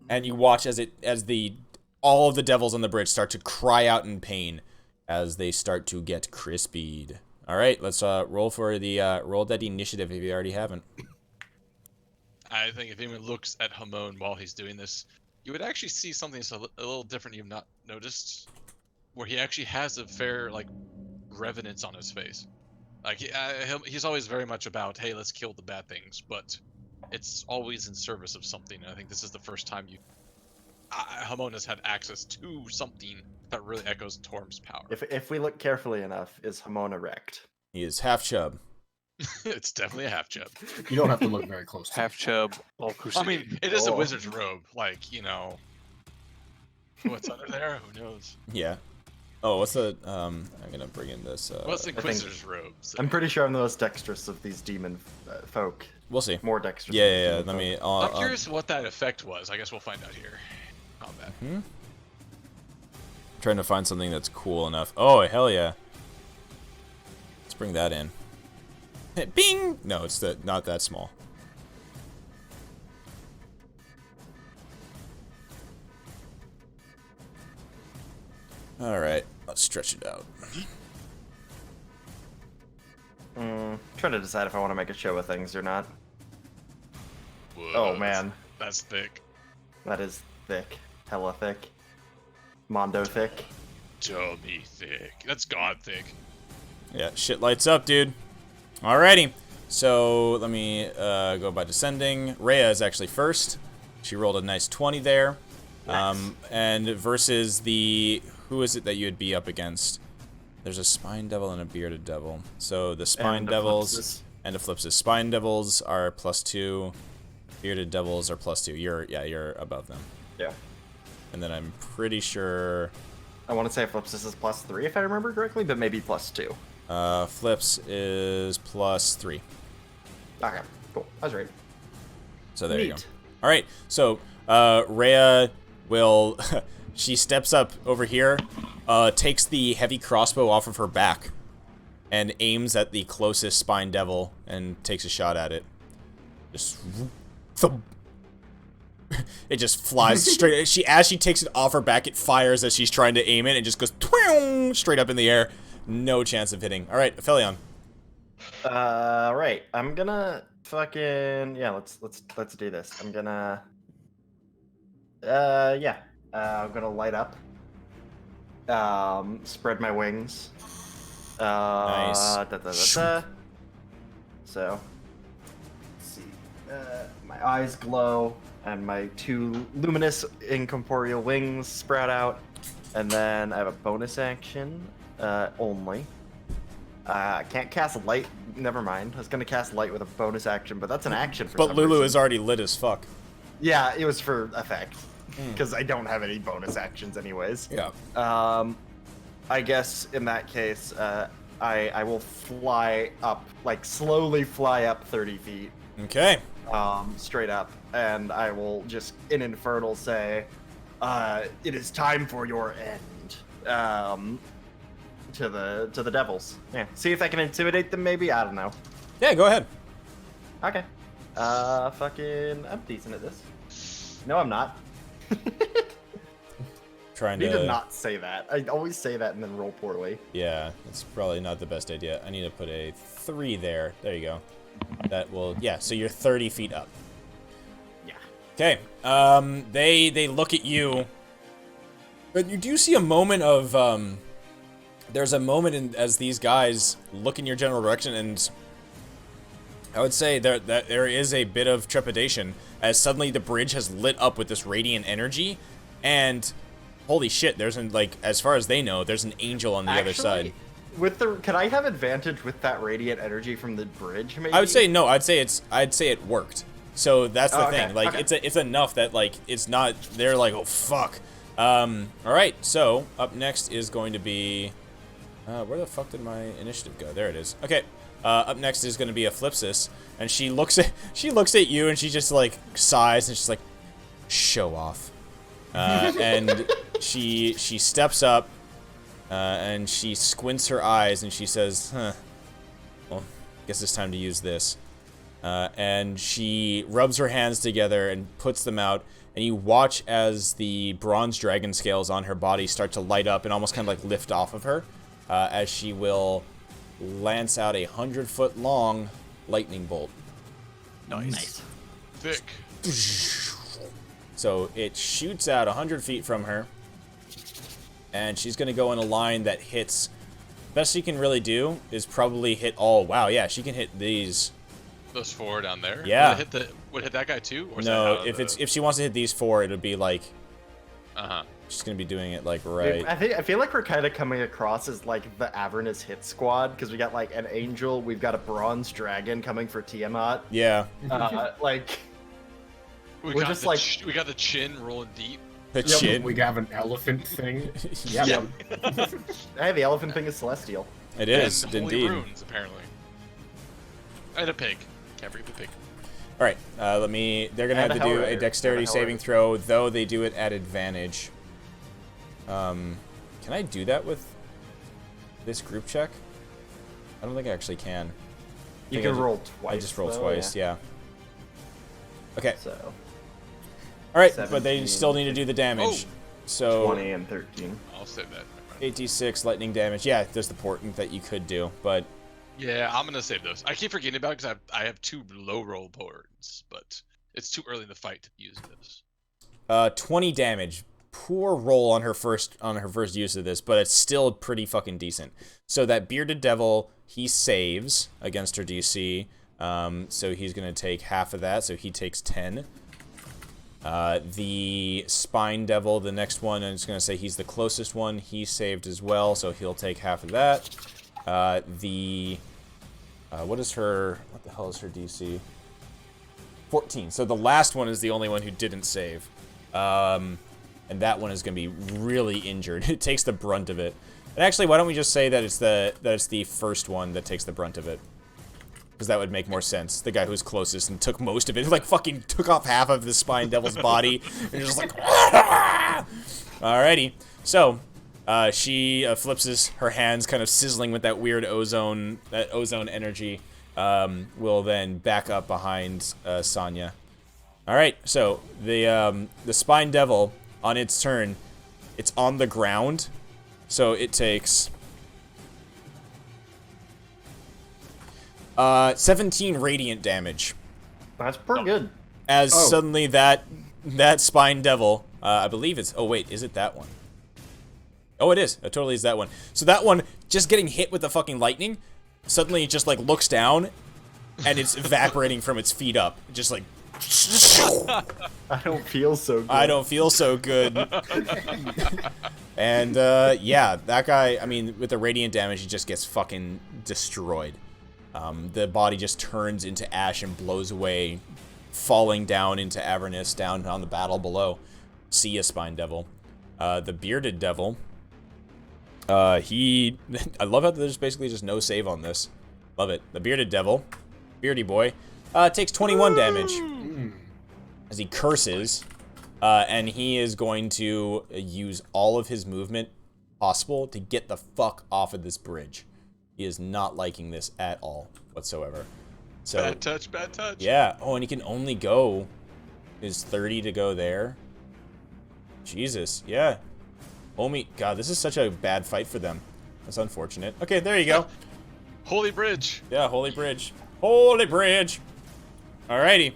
[SPEAKER 1] and you watch as all of the devils on the bridge start to cry out in pain as they start to get crispied. All right, let's roll for the roll that initiative if you already haven't.
[SPEAKER 2] I think if anyone looks at Hamon while he's doing this, you would actually see something that's a little different you've not noticed, where he actually has a fair like revenants on his face. Like he's always very much about, hey, let's kill the bad things, but it's always in service of something. And I think this is the first time Hamona's had access to something that really echoes Torm's power.
[SPEAKER 4] If we look carefully enough, is Hamona wrecked?
[SPEAKER 1] He is half chub.
[SPEAKER 2] It's definitely a half chub.
[SPEAKER 3] You don't have to look very close.
[SPEAKER 5] Half chub, all
[SPEAKER 2] I
[SPEAKER 5] crusade.
[SPEAKER 2] mean, it is a
[SPEAKER 4] Oh.
[SPEAKER 2] wizard's robe. Like, you know, what's under there? Who knows?
[SPEAKER 1] Yeah. Oh, what's the I'm gonna bring in this.
[SPEAKER 2] What's the Inquisitor's robe? So-
[SPEAKER 4] I'm pretty sure I'm the most dexterous of these demon folk.
[SPEAKER 1] We'll see.
[SPEAKER 4] More dexterous.
[SPEAKER 1] Yeah,
[SPEAKER 4] than
[SPEAKER 1] yeah.
[SPEAKER 4] demon
[SPEAKER 1] Let me.
[SPEAKER 2] I'm curious what that effect was. I guess we'll find out here. Combat.
[SPEAKER 1] Trying to find something that's cool enough. Oh, hell yeah. Let's bring that in. Hey, bing! No, it's not that small. Alright, let's stretch it out.
[SPEAKER 4] Trying to decide if I want to make a show of things or not.
[SPEAKER 2] Whoa,
[SPEAKER 4] Oh man,
[SPEAKER 2] That's thick.
[SPEAKER 4] that is thick. Hella thick. Mondo thick.
[SPEAKER 2] Dummy thick. That's god thick.
[SPEAKER 1] Yeah, shit lights up, dude. Alrighty. So, let me go by descending. Rhea is actually first. She rolled a nice 20 there.
[SPEAKER 4] Nice.
[SPEAKER 1] And versus the... Who is it that you would be up against? There's a Spine Devil and a Bearded Devil. So, the Spine
[SPEAKER 4] And
[SPEAKER 1] Devils...
[SPEAKER 4] Eclipses.
[SPEAKER 1] And Eclipses. Spine Devils are +2. Bearded Devils are +2. You're above them.
[SPEAKER 4] Yeah.
[SPEAKER 1] And then I'm pretty sure...
[SPEAKER 4] I want to say Eclipses is +3 if I remember correctly, but maybe +2.
[SPEAKER 1] Flips is +3.
[SPEAKER 4] Okay, cool. I was right.
[SPEAKER 1] So there you go.
[SPEAKER 4] Neat.
[SPEAKER 1] All right. So Rhea will she steps up over here, takes the heavy crossbow off of her back, and aims at the closest Spine Devil and takes a shot at it. Just thump. It just flies straight. As she takes it off her back, it fires as she's trying to aim it, and just goes twing, straight up in the air. No chance of hitting. All right, Aphelion.
[SPEAKER 4] Right. I'm gonna fucking let's do this. I'm gonna I'm gonna light up. Spread my wings.
[SPEAKER 1] Nice.
[SPEAKER 4] So let's see. My eyes glow and my two luminous incorporeal wings sprout out. And then I have a bonus action only. I can't cast light. Never mind. I was gonna cast light with a bonus action, but that's an action for
[SPEAKER 1] But
[SPEAKER 4] some
[SPEAKER 1] Lulu
[SPEAKER 4] reason.
[SPEAKER 1] is already lit as fuck.
[SPEAKER 4] Yeah, it was for effect because I don't have any bonus actions anyways.
[SPEAKER 1] Yeah.
[SPEAKER 4] I guess in that case, I will fly up, like slowly fly up 30 feet,
[SPEAKER 1] Okay.
[SPEAKER 4] straight up, and I will just in Infernal say, "It is time for your end." To the devils. Yeah. See if I can intimidate them. Maybe I don't know.
[SPEAKER 1] Yeah, go ahead.
[SPEAKER 4] Okay. Fucking, I'm decent at this. No, I'm not.
[SPEAKER 1] Trying
[SPEAKER 4] I need to
[SPEAKER 1] to.
[SPEAKER 4] not say that. I always say that and then roll poorly.
[SPEAKER 1] Yeah, it's probably not the best idea. I need to put a 3 there. There you go. That will. Yeah. So you're 30 feet up.
[SPEAKER 4] Yeah.
[SPEAKER 1] Okay. They look at you, but you do see a moment of There's a moment as these guys look in your general direction, and I would say that there is a bit of trepidation as suddenly the bridge has lit up with this radiant energy, and holy shit, there's as far as they know, there's an angel on the other side.
[SPEAKER 4] Can I have advantage with that radiant energy from the bridge? Maybe
[SPEAKER 1] I would say no. I'd say it worked. So that's the
[SPEAKER 4] Oh, okay,
[SPEAKER 1] thing. Like
[SPEAKER 4] okay.
[SPEAKER 1] it's enough that it's not. They're like, oh fuck. All right. So up next is going to be. Where the fuck did my initiative go? There it is. Okay. Up next is going to be Eclipsis, and she looks at you, and she just like sighs, and she's like, "Show off." And she steps up, and she squints her eyes, and she says, "Huh. Well, guess it's time to use this." And she rubs her hands together and puts them out, and you watch as the bronze dragon scales on her body start to light up and almost kind of like lift off of her. As she will lance out a 100-foot long lightning bolt.
[SPEAKER 5] Nice.
[SPEAKER 2] Thick.
[SPEAKER 1] So it shoots out 100 feet from her, and she's going to go in a line that hits best she can really do is probably hit all. Wow, yeah, she can hit these.
[SPEAKER 2] Those 4 down there.
[SPEAKER 1] Yeah.
[SPEAKER 2] Would it hit that guy too? Or is
[SPEAKER 1] No,
[SPEAKER 2] that
[SPEAKER 1] if she wants to hit these 4, it'll be like.
[SPEAKER 2] Uh-huh.
[SPEAKER 1] She's gonna be doing it like right.
[SPEAKER 4] I feel like we're kind of coming across as like the Avernus hit squad because we got like an angel, we've got a bronze dragon coming for Tiamat.
[SPEAKER 1] Yeah.
[SPEAKER 4] Like
[SPEAKER 2] We
[SPEAKER 4] we're
[SPEAKER 2] got
[SPEAKER 4] just
[SPEAKER 2] the
[SPEAKER 4] like
[SPEAKER 2] we got the chin rolling deep.
[SPEAKER 1] The chin.
[SPEAKER 3] We have an elephant thing.
[SPEAKER 1] Yeah.
[SPEAKER 4] hey, the elephant thing is celestial.
[SPEAKER 1] It is
[SPEAKER 2] And holy
[SPEAKER 1] indeed.
[SPEAKER 2] runes, apparently. And a pig. Can't forget the pig.
[SPEAKER 1] All right, let me. They're gonna
[SPEAKER 4] And
[SPEAKER 1] have
[SPEAKER 4] a
[SPEAKER 1] to do
[SPEAKER 4] Hell
[SPEAKER 1] a
[SPEAKER 4] Rider.
[SPEAKER 1] dexterity
[SPEAKER 4] And a Hell
[SPEAKER 1] saving
[SPEAKER 4] Rider.
[SPEAKER 1] throw, though they do it at advantage. Can I do that with this group check? I don't think I actually can.
[SPEAKER 4] You
[SPEAKER 1] think
[SPEAKER 4] can
[SPEAKER 1] I
[SPEAKER 4] roll twice.
[SPEAKER 1] I just rolled
[SPEAKER 4] though,
[SPEAKER 1] twice, yeah. Okay,
[SPEAKER 4] So
[SPEAKER 1] all right, but they
[SPEAKER 4] 17.
[SPEAKER 1] still need to do the damage.
[SPEAKER 2] Oh.
[SPEAKER 1] So
[SPEAKER 4] 20 and 13.
[SPEAKER 2] I'll save that. Never mind.
[SPEAKER 1] 8d6 lightning damage. Yeah, there's the portent that you could do, but
[SPEAKER 2] Yeah, I'm gonna save those. I keep forgetting about it because I have 2 low roll boards, but it's too early in the fight to use this.
[SPEAKER 1] 20 damage. Poor roll on her first use of this, but it's still pretty fucking decent. So that bearded devil, he saves against her DC. So he's gonna take half of that, so he takes 10. The spine devil, the next one, I'm just gonna say he's the closest one. He saved as well, so he'll take half of that. What the hell is her DC? 14. So the last one is the only one who didn't save. And that one is going to be really injured. It takes the brunt of it. And actually, why don't we just say that it's the first one that takes the brunt of it? Because that would make more sense. The guy who's closest and took most of it, like fucking took off half of the spine devil's body, and just like, alrighty. So, she flips her hands, kind of sizzling with that weird ozone energy. Will then back up behind Sonya. All right, so the spine devil on its turn, it's on the ground, so it takes 17 radiant damage.
[SPEAKER 4] That's pretty good.
[SPEAKER 1] As suddenly that spine devil, I believe it's. Oh wait, is it that one? Oh, it is. It totally is that one. So that one just getting hit with the fucking lightning, suddenly it just like looks down, and it's evaporating from its feet up, just like.
[SPEAKER 4] I don't feel so good.
[SPEAKER 1] I don't feel so good. And, yeah, that guy, I mean, with the radiant damage, he just gets fucking destroyed. The body just turns into ash and blows away, falling down into Avernus, down on the battle below. See ya, Spine Devil. The Bearded Devil, I love how there's basically just no save on this. Love it. The Bearded Devil, Beardy Boy, takes 21 damage. As he curses, and he is going to use all of his movement possible to get the fuck off of this bridge. He is not liking this at all whatsoever. So
[SPEAKER 2] Bad touch, bad touch.
[SPEAKER 1] yeah. Oh, and he can only go is 30 to go there. Jesus, yeah. Homie, God, this is such a bad fight for them. That's unfortunate. Okay, there you go.
[SPEAKER 2] Holy bridge.
[SPEAKER 1] Yeah, Holy Bridge. Holy Bridge. Alrighty.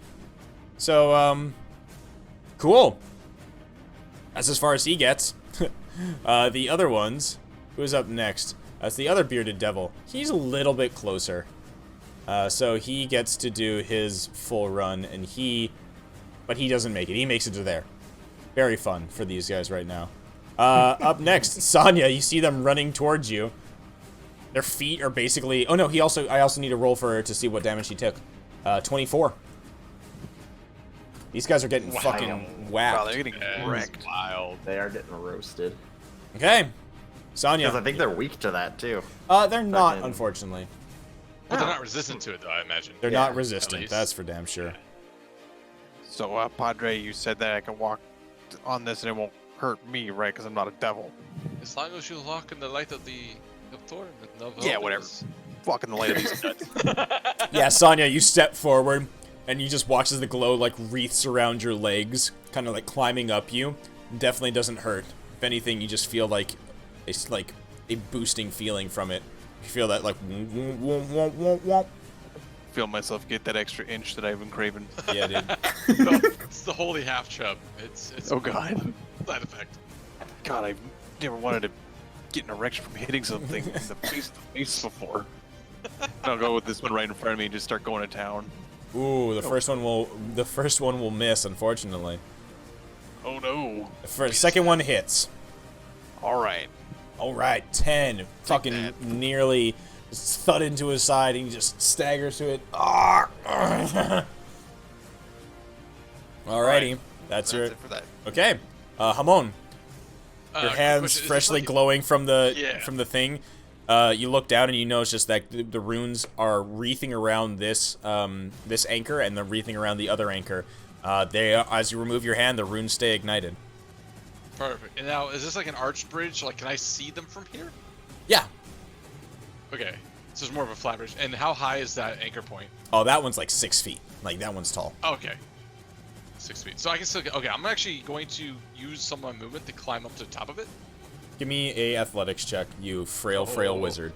[SPEAKER 1] So, cool. That's as far as he gets. The other ones, who's up next? That's the other bearded devil. He's a little bit closer. So he gets to do his full run, and but he doesn't make it. He makes it to there. Very fun for these guys right now. Up next, Sonya, you see them running towards you. Their feet are basically, oh no, I also need a roll to see what damage he took. 24. These guys are getting fucking whacked.
[SPEAKER 5] Wow, they're getting
[SPEAKER 2] That's
[SPEAKER 5] wrecked.
[SPEAKER 2] wild.
[SPEAKER 4] They are getting roasted.
[SPEAKER 1] Okay. Sonya.
[SPEAKER 4] Because I think they're weak to that too.
[SPEAKER 1] They're not,
[SPEAKER 4] fucking-
[SPEAKER 1] unfortunately.
[SPEAKER 2] But they're not resistant to it, though, I imagine.
[SPEAKER 1] They're
[SPEAKER 4] Yeah,
[SPEAKER 1] not
[SPEAKER 2] at
[SPEAKER 1] resistant,
[SPEAKER 2] least.
[SPEAKER 1] that's for damn sure.
[SPEAKER 5] So, Padre, you said that I can walk on this and it won't hurt me, right? Because I'm not a devil.
[SPEAKER 2] As long as you walk in the light of the Elturel.
[SPEAKER 5] Yeah, whatever. Walk in the light of these nuts.
[SPEAKER 1] Yeah, Sonya, you step forward, and you just watch as the glow, like, wreaths around your legs, kind of, like, climbing up you. Definitely doesn't hurt. If anything, you just feel like it's, like, a boosting feeling from it. You feel that, like,
[SPEAKER 5] Feel myself get that extra inch that I've been craving.
[SPEAKER 1] yeah, dude.
[SPEAKER 2] It's the holy half chub. It's
[SPEAKER 5] Oh, God.
[SPEAKER 2] side effect.
[SPEAKER 5] God, I've never wanted to get an erection from hitting something in the face before. I'll go with this one right in front of me and just start going to town.
[SPEAKER 1] Ooh, the first one will miss, unfortunately.
[SPEAKER 5] Oh no.
[SPEAKER 1] The second one hits.
[SPEAKER 5] All right.
[SPEAKER 1] All right, 10. Fucking
[SPEAKER 5] that.
[SPEAKER 1] nearly thud into his side, and he just staggers to it. Alrighty, that's your.
[SPEAKER 5] it for that.
[SPEAKER 1] Okay, Hamon. Your hands
[SPEAKER 2] question, is
[SPEAKER 1] freshly
[SPEAKER 2] this like-
[SPEAKER 1] glowing from the
[SPEAKER 2] Yeah.
[SPEAKER 1] thing. You look down and you notice just that the runes are wreathing around this this anchor and they're wreathing around the other anchor. As you remove your hand, the runes stay ignited.
[SPEAKER 2] Perfect. And now, is this like an arch bridge? Like, can I see them from here?
[SPEAKER 1] Yeah.
[SPEAKER 2] Okay. So it's more of a flat bridge. And how high is that anchor point?
[SPEAKER 1] Oh, that one's like 6 feet. Like that one's tall.
[SPEAKER 2] Okay. 6 feet. So I can still get... Okay, I'm actually going to use some of my movement to climb up to the top of it.
[SPEAKER 1] Give me a athletics check, you frail wizard.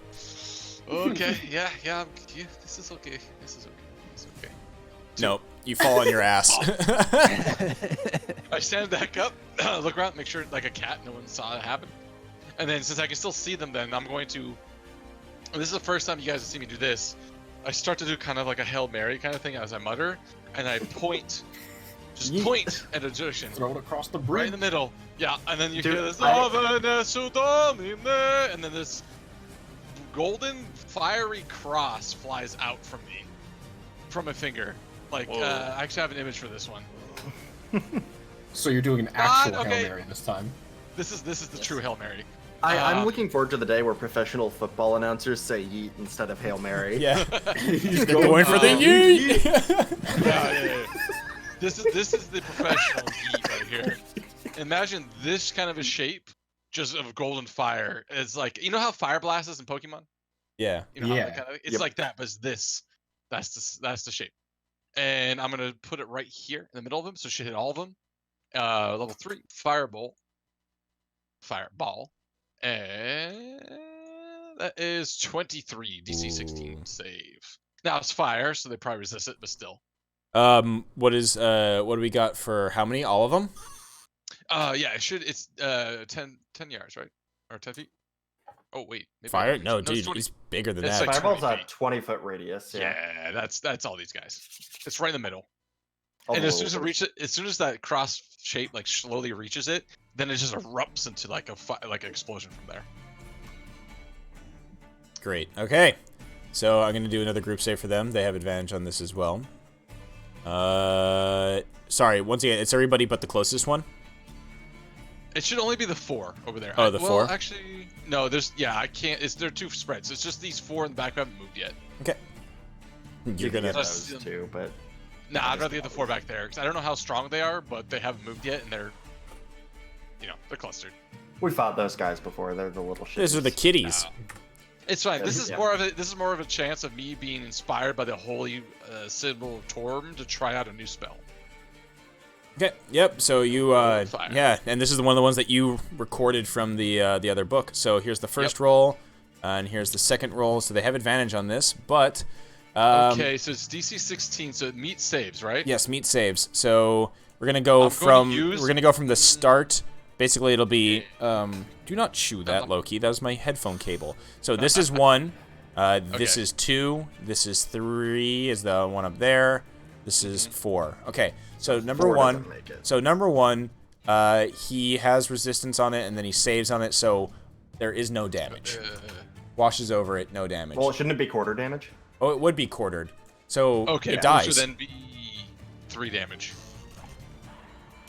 [SPEAKER 2] Okay. Yeah. This is okay. This is okay.
[SPEAKER 1] Nope, you fall on your ass.
[SPEAKER 2] I stand back up, look around, make sure like a cat, no one saw it happen. And then since I can still see them, then I'm going to... This is the first time you guys have seen me do this. I start to do kind of like a Hail Mary kind of thing as I mutter, and I point, just point at a direction.
[SPEAKER 3] Throw it across the
[SPEAKER 2] Right
[SPEAKER 3] bridge.
[SPEAKER 2] in the middle. Yeah, and then you
[SPEAKER 4] Dude,
[SPEAKER 2] hear this,
[SPEAKER 4] I-
[SPEAKER 2] and then this golden fiery cross flies out from me, from my finger. Like,
[SPEAKER 5] Whoa.
[SPEAKER 2] I actually have an image for this one.
[SPEAKER 3] So you're doing an actual
[SPEAKER 2] okay.
[SPEAKER 3] Hail Mary this time.
[SPEAKER 2] This is the true Hail Mary.
[SPEAKER 4] I'm looking forward to the day where professional football announcers say yeet instead of Hail Mary.
[SPEAKER 1] Yeah,
[SPEAKER 4] He's
[SPEAKER 1] they're going for the yeet.
[SPEAKER 2] Yeah. This is the professional yeet right here. Imagine this kind of a shape, just of golden fire. It's like, you know how Fire Blast is in Pokemon?
[SPEAKER 1] Yeah.
[SPEAKER 2] You know how
[SPEAKER 3] Yeah.
[SPEAKER 2] that kind of, it's
[SPEAKER 4] Yep.
[SPEAKER 2] like that, but it's this. That's the shape. And I'm gonna put it right here in the middle of them, so it should hit all of them. Level 3, Fireball. And that is 23 DC 16
[SPEAKER 1] Ooh.
[SPEAKER 2] save. Now it's fire, so they probably resist it, but still.
[SPEAKER 1] What do we got for how many? All of them?
[SPEAKER 2] Yeah, it should. It's 10 yards, right? Or 10 feet? Oh wait, maybe
[SPEAKER 1] Fire?
[SPEAKER 2] it's
[SPEAKER 1] No,
[SPEAKER 2] it's
[SPEAKER 1] dude,
[SPEAKER 2] 20.
[SPEAKER 1] he's bigger than
[SPEAKER 2] It's
[SPEAKER 1] that.
[SPEAKER 2] like
[SPEAKER 4] Fireball's
[SPEAKER 2] 20
[SPEAKER 4] a
[SPEAKER 2] feet.
[SPEAKER 4] 20-foot radius. Yeah.
[SPEAKER 2] Yeah, that's all these guys. It's right in the middle.
[SPEAKER 4] All
[SPEAKER 2] And
[SPEAKER 4] the
[SPEAKER 2] as soon as it
[SPEAKER 4] little-
[SPEAKER 2] reaches, as soon as that cross shape like slowly reaches it, then it just erupts into like like an explosion from there.
[SPEAKER 1] Great. Okay. So I'm gonna do another group save for them. They have advantage on this as well. Sorry. Once again, it's everybody but the closest one.
[SPEAKER 2] It should only be the 4 over there.
[SPEAKER 1] Oh, the
[SPEAKER 2] well,
[SPEAKER 1] 4?
[SPEAKER 2] Actually, no. I can't. There are 2 spreads. It's just these 4 in the back who haven't moved yet.
[SPEAKER 1] Okay.
[SPEAKER 4] You
[SPEAKER 1] You're
[SPEAKER 4] can
[SPEAKER 1] gonna.
[SPEAKER 4] get those too, but
[SPEAKER 2] Nah, I'd rather get the 4 back there because I don't know how strong they are, but they haven't moved yet, and they're clustered.
[SPEAKER 4] we fought those guys before. They're the little shit.
[SPEAKER 1] These are the kitties.
[SPEAKER 2] It's fine. This is
[SPEAKER 4] Yeah.
[SPEAKER 2] more of a chance of me being inspired by the holy symbol of Torm to try out a new spell.
[SPEAKER 1] Okay. Yep. So you.
[SPEAKER 2] Fire.
[SPEAKER 1] Yeah. And this is one of the ones that you recorded from the other book. So here's the first roll, and here's the second roll. So they have advantage on this, but.
[SPEAKER 2] Okay, so it's DC 16, so it meets saves, right?
[SPEAKER 1] Yes, meet saves. So we're gonna go we're gonna go from the start. Basically, it'll be do not chew that, Loki. That was my headphone cable. So this is 1. This
[SPEAKER 2] Okay.
[SPEAKER 1] is 2. This is 3. Is the one up there? This is 4. Okay. So number
[SPEAKER 4] 4
[SPEAKER 1] 1.
[SPEAKER 4] doesn't make it.
[SPEAKER 1] So number 1, he has resistance on it, and then he saves on it. So there is no damage. Washes over it, no damage.
[SPEAKER 4] Well, shouldn't it be quarter damage?
[SPEAKER 1] Oh, it would be quartered. So
[SPEAKER 2] Okay,
[SPEAKER 1] it dies.
[SPEAKER 2] which would then be 3 damage.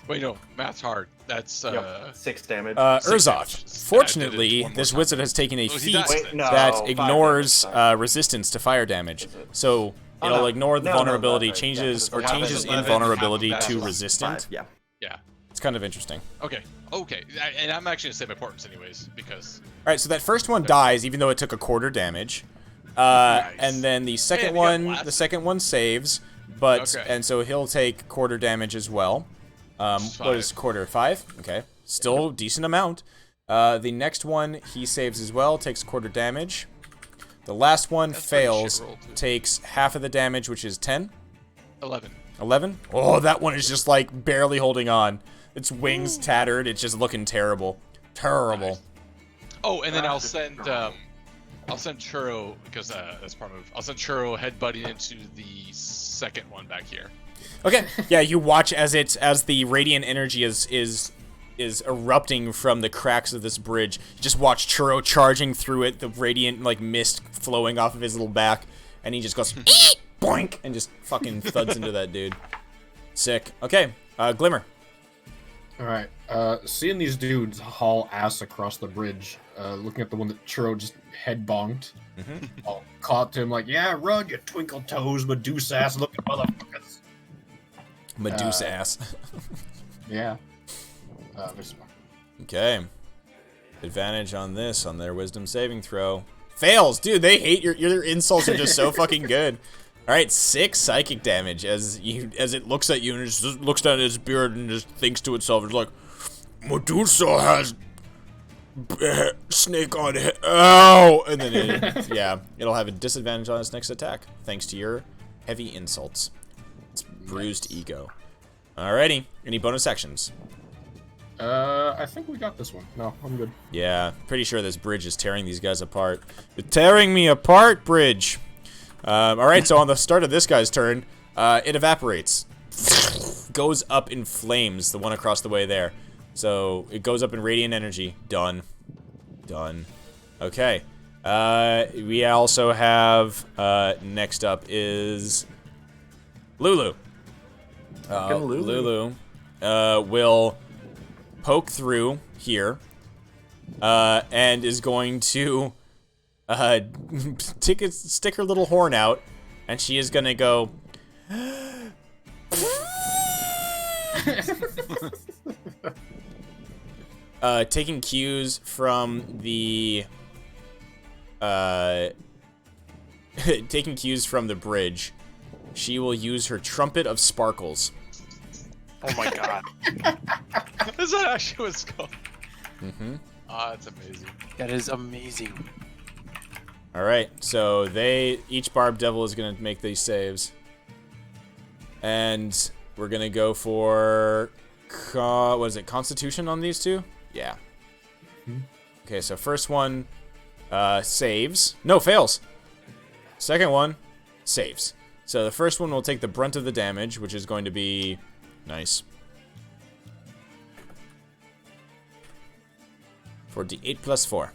[SPEAKER 2] Wait, no, math's hard. That's
[SPEAKER 4] Yep. 6 damage.
[SPEAKER 2] 6
[SPEAKER 1] Urzoth.
[SPEAKER 2] damage.
[SPEAKER 1] Fortunately,
[SPEAKER 2] I did it one more
[SPEAKER 1] this
[SPEAKER 2] time.
[SPEAKER 1] wizard has taken a
[SPEAKER 2] Oh, he
[SPEAKER 1] feat
[SPEAKER 2] dies
[SPEAKER 4] Wait,
[SPEAKER 2] then.
[SPEAKER 4] no.
[SPEAKER 1] that
[SPEAKER 4] 5
[SPEAKER 1] ignores
[SPEAKER 4] damage, sorry.
[SPEAKER 1] resistance to fire damage.
[SPEAKER 4] Is it?
[SPEAKER 1] So
[SPEAKER 4] Oh,
[SPEAKER 1] it'll
[SPEAKER 4] no.
[SPEAKER 1] ignore the
[SPEAKER 4] No, no,
[SPEAKER 1] vulnerability,
[SPEAKER 4] that's right. Yeah,
[SPEAKER 1] changes
[SPEAKER 4] because
[SPEAKER 1] or
[SPEAKER 4] it's
[SPEAKER 1] changes
[SPEAKER 2] 11,
[SPEAKER 1] invulnerability
[SPEAKER 2] half of
[SPEAKER 1] to
[SPEAKER 2] that is
[SPEAKER 1] resistant.
[SPEAKER 4] 5, yeah.
[SPEAKER 2] Yeah.
[SPEAKER 1] It's kind of interesting.
[SPEAKER 2] Okay. And I'm actually gonna save my portents anyways because
[SPEAKER 1] All right, so that first one dies, even though it took a quarter damage.
[SPEAKER 2] Nice.
[SPEAKER 1] And then the second
[SPEAKER 2] Man, you got
[SPEAKER 1] one,
[SPEAKER 2] blasted.
[SPEAKER 1] the second one saves, but
[SPEAKER 2] Okay.
[SPEAKER 1] and so he'll take quarter damage as well. What is
[SPEAKER 2] 5.
[SPEAKER 1] quarter? 5? Okay, still decent amount. The next one he saves as well, takes quarter damage. The last one
[SPEAKER 2] That's pretty
[SPEAKER 1] fails,
[SPEAKER 2] shit roll, too.
[SPEAKER 1] takes half of the damage, which is 10.
[SPEAKER 2] 11.
[SPEAKER 1] 11? Oh, that one is just like barely holding on. Its wings tattered. It's just looking terrible. Terrible.
[SPEAKER 2] Nice. Oh, and then I'll send Churro because that's part of. I'll send Churro headbutting into the second one back here.
[SPEAKER 1] Okay. Yeah, you watch as the radiant energy is erupting from the cracks of this bridge. You just watch Churro charging through it, the radiant like mist flowing off of his little back, and he just goes eat, boink, and just fucking thuds into that dude. Sick. Okay, Glimmer.
[SPEAKER 3] All right. Seeing these dudes haul ass across the bridge, looking at the one that Churro just head bonked, I'll call out to him like, "Yeah, run, you twinkle toes, Medusa ass looking motherfuckers."
[SPEAKER 1] Medusa ass.
[SPEAKER 3] Yeah.
[SPEAKER 1] Okay. Advantage on this, on their wisdom saving throw. Fails! Dude, they hate your insults are just so fucking good. Alright, 6 psychic damage as it looks at you and it just looks down at its beard and just thinks to itself, it's like, Medusa has snake on it. Ow! And then it'll have a disadvantage on its next attack, thanks to your heavy insults. It's bruised ego. Alrighty, any bonus actions?
[SPEAKER 3] I think we got this one. No, I'm good.
[SPEAKER 1] Yeah, pretty sure this bridge is tearing these guys apart. You're tearing me apart, bridge! Alright, so on the start of this guy's turn, it evaporates. Goes up in flames, the one across the way there. So, it goes up in radiant energy. Done. Done. Okay. We also have, next up is Lulu. Lulu will poke through here, and is going to stick her little horn out, and she is gonna go. Taking cues from the bridge, she will use her trumpet of sparkles.
[SPEAKER 5] Oh my god.
[SPEAKER 2] Is that actually what it's called?
[SPEAKER 1] Mm-hmm.
[SPEAKER 2] Ah, that's amazing.
[SPEAKER 5] That is amazing.
[SPEAKER 1] Alright, so each Barb Devil is gonna make these saves. And we're gonna go for, what is it, Constitution on these two? Yeah. Okay, so first one, saves. No, fails. Second one, saves. So the first one will take the brunt of the damage, which is going to be nice. 4d8 plus 4.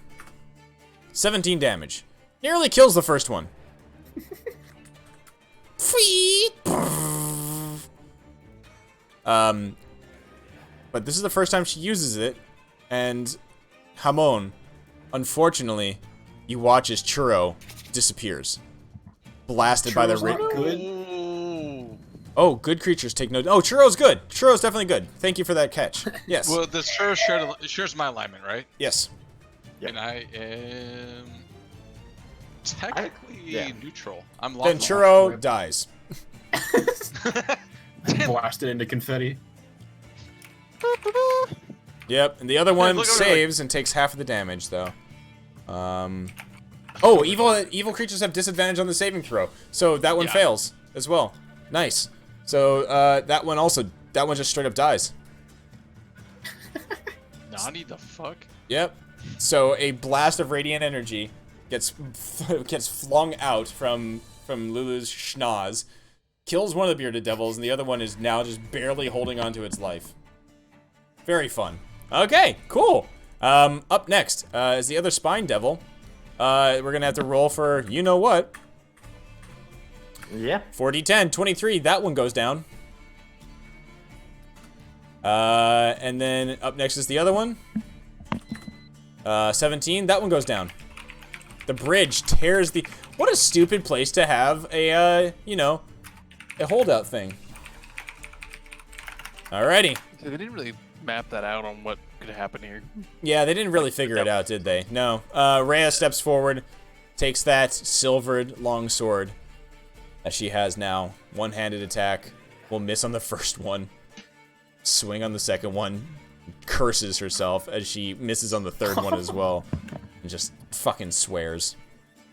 [SPEAKER 1] 17 damage. Nearly kills the first one. But this is the first time she uses it, and Hamon, unfortunately, you watch as Churro disappears. Blasted by the
[SPEAKER 3] Good.
[SPEAKER 1] Oh, good creatures take no. Oh, Churro's good. Churro's definitely good. Thank you for that catch. Yes.
[SPEAKER 2] Well, this Churro shares my alignment, right?
[SPEAKER 1] Yes.
[SPEAKER 4] Yep.
[SPEAKER 2] And I am technically neutral. I'm
[SPEAKER 1] Then
[SPEAKER 2] locked.
[SPEAKER 1] Churro dies.
[SPEAKER 3] Blasted into confetti.
[SPEAKER 1] Yep, and the other one
[SPEAKER 2] look over
[SPEAKER 1] saves and takes half of the damage, though. Oh, evil creatures have disadvantage on the saving throw, so that one fails as well. Nice. So that one just straight up dies.
[SPEAKER 2] Nani the fuck?
[SPEAKER 1] Yep. So a blast of radiant energy gets flung out from Lulu's schnoz, kills one of the bearded devils, and the other one is now just barely holding on to its life. Very fun. Okay, cool. Up next is the other spine devil. We're gonna have to roll for you know what.
[SPEAKER 4] Yeah.
[SPEAKER 1] 4d10, 23. That one goes down. And then up next is the other one. 17. That one goes down. The bridge tears the. What a stupid place to have a a holdout thing. Alrighty.
[SPEAKER 5] So they didn't really map that out on what could happen here.
[SPEAKER 1] Yeah, they didn't really figure it out, did they? No. Rhea steps forward, takes that silvered long sword that she has now. One-handed attack. Will miss on the first one. Swing on the second one. Curses herself as she misses on the third one as well. And just fucking swears.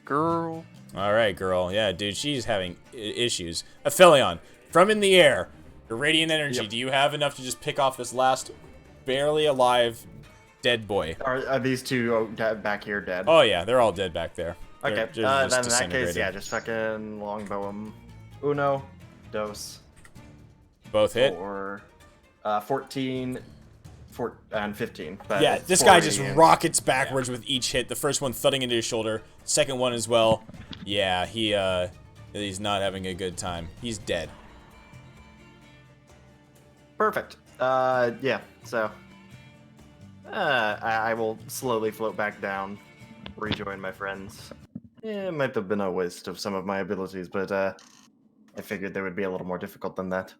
[SPEAKER 5] Girl.
[SPEAKER 1] Alright, girl. Yeah, dude, she's having issues. Aphelion, from in the air, your radiant energy, do you have enough to just pick off this last barely alive dead boy.
[SPEAKER 4] Are these two back here dead?
[SPEAKER 1] Oh yeah, they're all dead back there.
[SPEAKER 4] Okay,
[SPEAKER 1] They're
[SPEAKER 4] then
[SPEAKER 1] just
[SPEAKER 4] in that case,
[SPEAKER 1] disintegrated.
[SPEAKER 4] yeah, just fucking longbow him. Uno, dos,
[SPEAKER 1] Both hit.
[SPEAKER 4] four, 14, and 15. But
[SPEAKER 1] Yeah,
[SPEAKER 4] it's
[SPEAKER 1] this guy just
[SPEAKER 4] 40 and-
[SPEAKER 1] rockets backwards with each hit. The first one thudding into his shoulder. Second one as well. Yeah, he's not having a good time. He's dead.
[SPEAKER 4] Perfect. Yeah, so... I will slowly float back down, rejoin my friends. Yeah, it might have been a waste of some of my abilities, but, I figured they would be a little more difficult than that.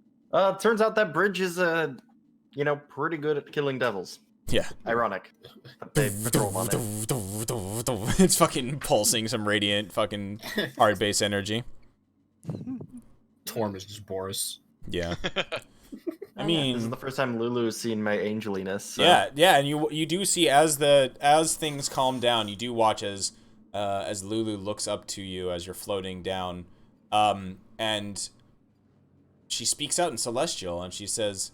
[SPEAKER 4] Turns out that bridge is, you know, pretty good at killing devils.
[SPEAKER 1] Yeah.
[SPEAKER 4] Ironic. But they patrol on it.
[SPEAKER 1] It's fucking pulsing some radiant fucking hard base energy.
[SPEAKER 3] Torm is just Boris.
[SPEAKER 1] Yeah. I
[SPEAKER 4] This
[SPEAKER 1] mean,
[SPEAKER 4] is the first time Lulu's seen my angeliness. So.
[SPEAKER 1] yeah, and you do see as things calm down, you do watch as Lulu looks up to you as you're floating down, and she speaks out in Celestial, and she says,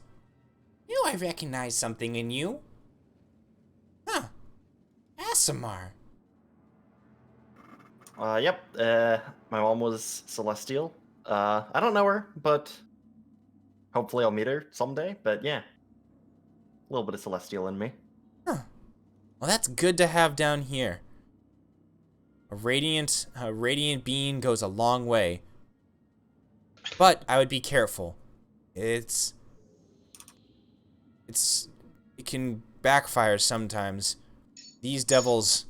[SPEAKER 1] "You know, I recognize something in you. Huh? Asimar."
[SPEAKER 4] Yep. My mom was Celestial. I don't know her, but hopefully I'll meet her someday. But yeah, a little bit of Celestial in me.
[SPEAKER 1] Huh. Well, that's good to have down here. A radiant being goes a long way. But I would be careful. It can backfire sometimes. These devils,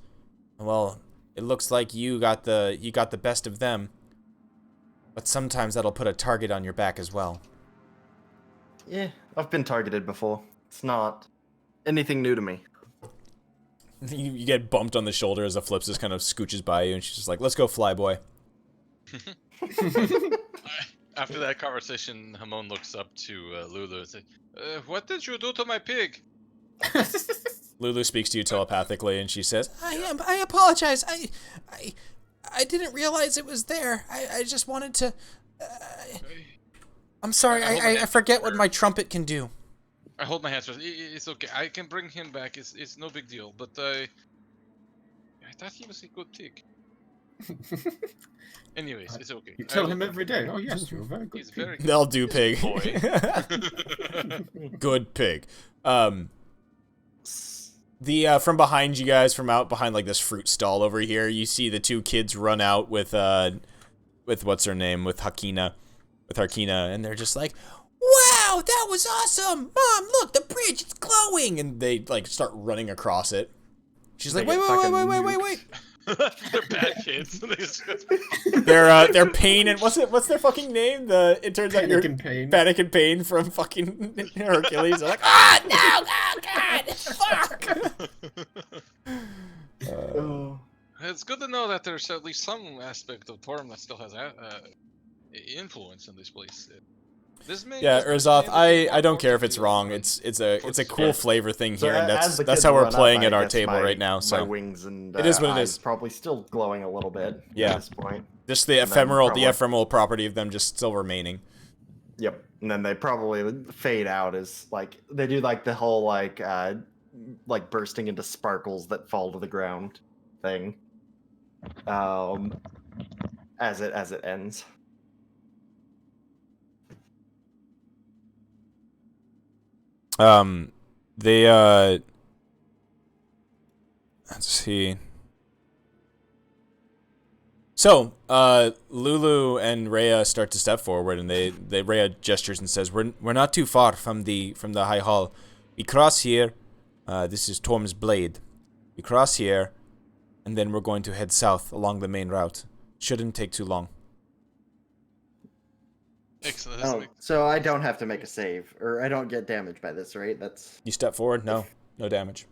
[SPEAKER 1] well, it looks like you got the best of them. But sometimes that'll put a target on your back as well.
[SPEAKER 4] Yeah, I've been targeted before. It's not anything new to me.
[SPEAKER 1] You get bumped on the shoulder as the flips just kind of scooches by you, and she's just like, "Let's go, fly boy."
[SPEAKER 2] After that conversation, Hamon looks up to Lulu and says, "What did you do to my pig?"
[SPEAKER 1] Lulu speaks to you telepathically, and she says, I apologize. I didn't realize it was there. I just wanted to... I'm sorry. I forget what my trumpet can do."
[SPEAKER 2] I hold my hands. It's okay. I can bring him back. It's no big deal. But I thought he was a good pig. Anyways, it's okay.
[SPEAKER 3] You tell him every day. Oh yes, you're a very good.
[SPEAKER 2] He's very good.
[SPEAKER 1] They'll do, pig.
[SPEAKER 2] Boy.
[SPEAKER 1] Good pig. From behind you guys, from out behind like this fruit stall over here, you see the two kids run out with what's her name, with Hakina, and they're just like, "Wow, that was awesome! Mom, look, the bridge, it's glowing!" And they like start running across it. She's like,
[SPEAKER 4] They
[SPEAKER 1] "Wait,
[SPEAKER 4] get
[SPEAKER 1] wait,
[SPEAKER 4] fucking
[SPEAKER 1] wait, wait, wait,
[SPEAKER 4] nuked.
[SPEAKER 1] wait!"
[SPEAKER 2] They're bad kids. They just-
[SPEAKER 1] They're Pain and what's their fucking name? It turns out you're
[SPEAKER 3] Panic and Pain.
[SPEAKER 1] Panic and Pain from fucking Hercules. They're like, "Ah, no, oh god, fuck!"
[SPEAKER 2] It's good to know that there's at least some aspect of Torm that still has influence in this place.
[SPEAKER 1] Yeah, Urzoth, I don't care if it's wrong. It's a cool flavor thing here, and that's how we're playing at our table right now.
[SPEAKER 4] My
[SPEAKER 1] So
[SPEAKER 4] wings and
[SPEAKER 1] it is what it
[SPEAKER 4] eyes
[SPEAKER 1] is.
[SPEAKER 4] probably still glowing a little bit
[SPEAKER 1] Yeah.
[SPEAKER 4] at this point.
[SPEAKER 1] just the
[SPEAKER 4] and then
[SPEAKER 1] ephemeral
[SPEAKER 4] probably-
[SPEAKER 1] property of them just still remaining.
[SPEAKER 4] Yep. And then they probably fade out as like they do like the whole like bursting into sparkles that fall to the ground thing. As it ends.
[SPEAKER 1] Let's see. So, Lulu and Rhea start to step forward, and Rhea gestures and says, "We're not too far from the high hall. We cross here. This is Torm's Blade. We cross here, and then we're going to head south along the main route. Shouldn't take too long."
[SPEAKER 2] Excellent.
[SPEAKER 4] Oh, so I don't have to make a save, or I don't get damaged by this, right? That's
[SPEAKER 1] You step forward. No damage.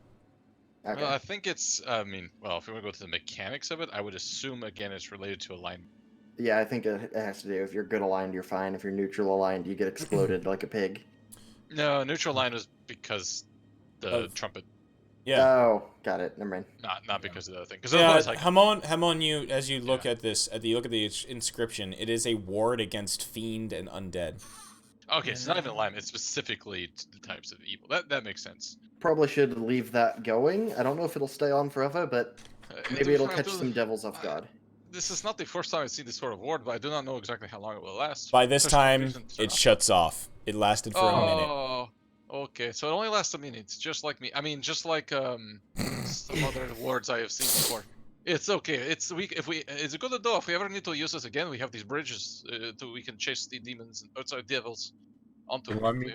[SPEAKER 4] okay.
[SPEAKER 2] Well, I think it's. I mean, well, if we want to go to the mechanics of it, I would assume again it's related to alignment.
[SPEAKER 4] Yeah, I think it has to do. If you're good aligned, you're fine. If you're neutral aligned, you get exploded like a pig.
[SPEAKER 2] No, neutral line was because the
[SPEAKER 1] Of-
[SPEAKER 2] trumpet,
[SPEAKER 1] Yeah.
[SPEAKER 4] Oh, got it. Never mind.
[SPEAKER 2] not because of the other thing. Because
[SPEAKER 1] Yeah,
[SPEAKER 2] otherwise, like,
[SPEAKER 1] Hamon, you as you look at this, you look at the inscription, it is a ward against fiend and undead.
[SPEAKER 2] Okay, it's not even alignment. It's specifically the types of evil. That makes sense.
[SPEAKER 4] Probably should leave that going. I don't know if it'll stay on forever, but maybe it'll catch some devils off guard.
[SPEAKER 2] This is not the first time I've seen this sort of ward, but I do not know exactly how long it will last.
[SPEAKER 1] By this
[SPEAKER 2] There's no
[SPEAKER 1] time,
[SPEAKER 2] reason to
[SPEAKER 1] it
[SPEAKER 2] turn
[SPEAKER 1] shuts off. It lasted for a minute.
[SPEAKER 2] Oh, okay. So it only lasts a minute, just like me. I mean, just like some other wards I have seen before. It's okay. It's good to know if we ever need to use this again. We have these bridges, we can chase the demons and devils onto.
[SPEAKER 3] You know what I mean?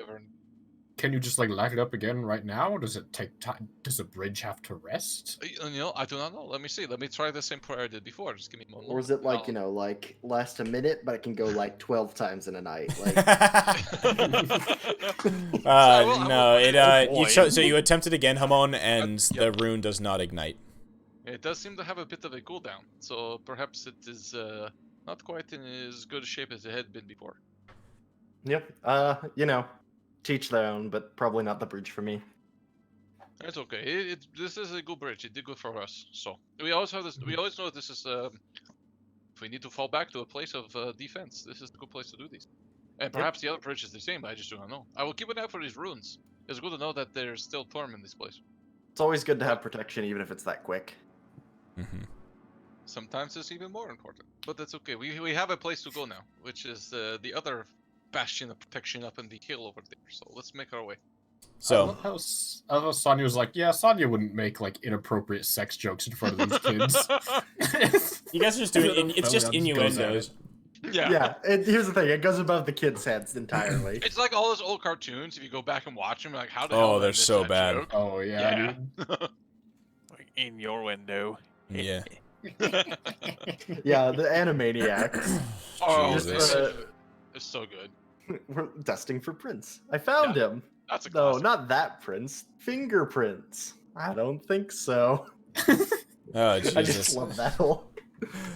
[SPEAKER 3] Can you just like light it up again right now? Or does it take time? Does the bridge have to rest?
[SPEAKER 2] You know, I do not know. Let me see. Let me try the same prayer I did before. Just give me one moment.
[SPEAKER 4] Or is it like, like last a minute, but it can go like 12 times in a night? Like...
[SPEAKER 1] no, so you attempted again, Hamon, and the rune does not ignite.
[SPEAKER 2] It does seem to have a bit of a cooldown, so perhaps it is not quite in as good a shape as it had been before.
[SPEAKER 4] Yep. Teach their own, but probably not the bridge for me.
[SPEAKER 2] It's okay. This is a good bridge. It did good for us. So we always have this. We always know this is. If we need to fall back to a place of defense, this is a good place to do these. And perhaps the other bridge is the same, but I just do not know. I will keep an eye for these runes. It's good to know that there's still Torm in this place.
[SPEAKER 4] It's always good to have protection, even if it's that quick.
[SPEAKER 1] Mm-hmm.
[SPEAKER 2] Sometimes it's even more important, but that's okay. We have a place to go now, which is the other bastion of protection up in the hill over there. So let's make our way.
[SPEAKER 1] So
[SPEAKER 3] I love how Sonya was like, yeah, Sonya wouldn't make like inappropriate sex jokes in front of these kids.
[SPEAKER 1] You guys are just doing it's just innuendos.
[SPEAKER 2] Yeah.
[SPEAKER 4] Here's the thing: it goes above the kids' heads entirely.
[SPEAKER 2] It's like all those old cartoons. If you go back and watch them, like how the hell?
[SPEAKER 1] Oh, they're so bad.
[SPEAKER 2] Joke?
[SPEAKER 3] Oh yeah.
[SPEAKER 5] Like in your window.
[SPEAKER 1] Yeah.
[SPEAKER 4] Yeah, the Animaniacs.
[SPEAKER 2] Oh,
[SPEAKER 1] Jesus.
[SPEAKER 2] it's so good.
[SPEAKER 4] We're dusting for prints. I found him.
[SPEAKER 2] That's a
[SPEAKER 4] No,
[SPEAKER 2] classic.
[SPEAKER 4] not that prints. Fingerprints. I don't think so.
[SPEAKER 1] Oh
[SPEAKER 4] I just
[SPEAKER 1] Jesus.
[SPEAKER 4] love that whole.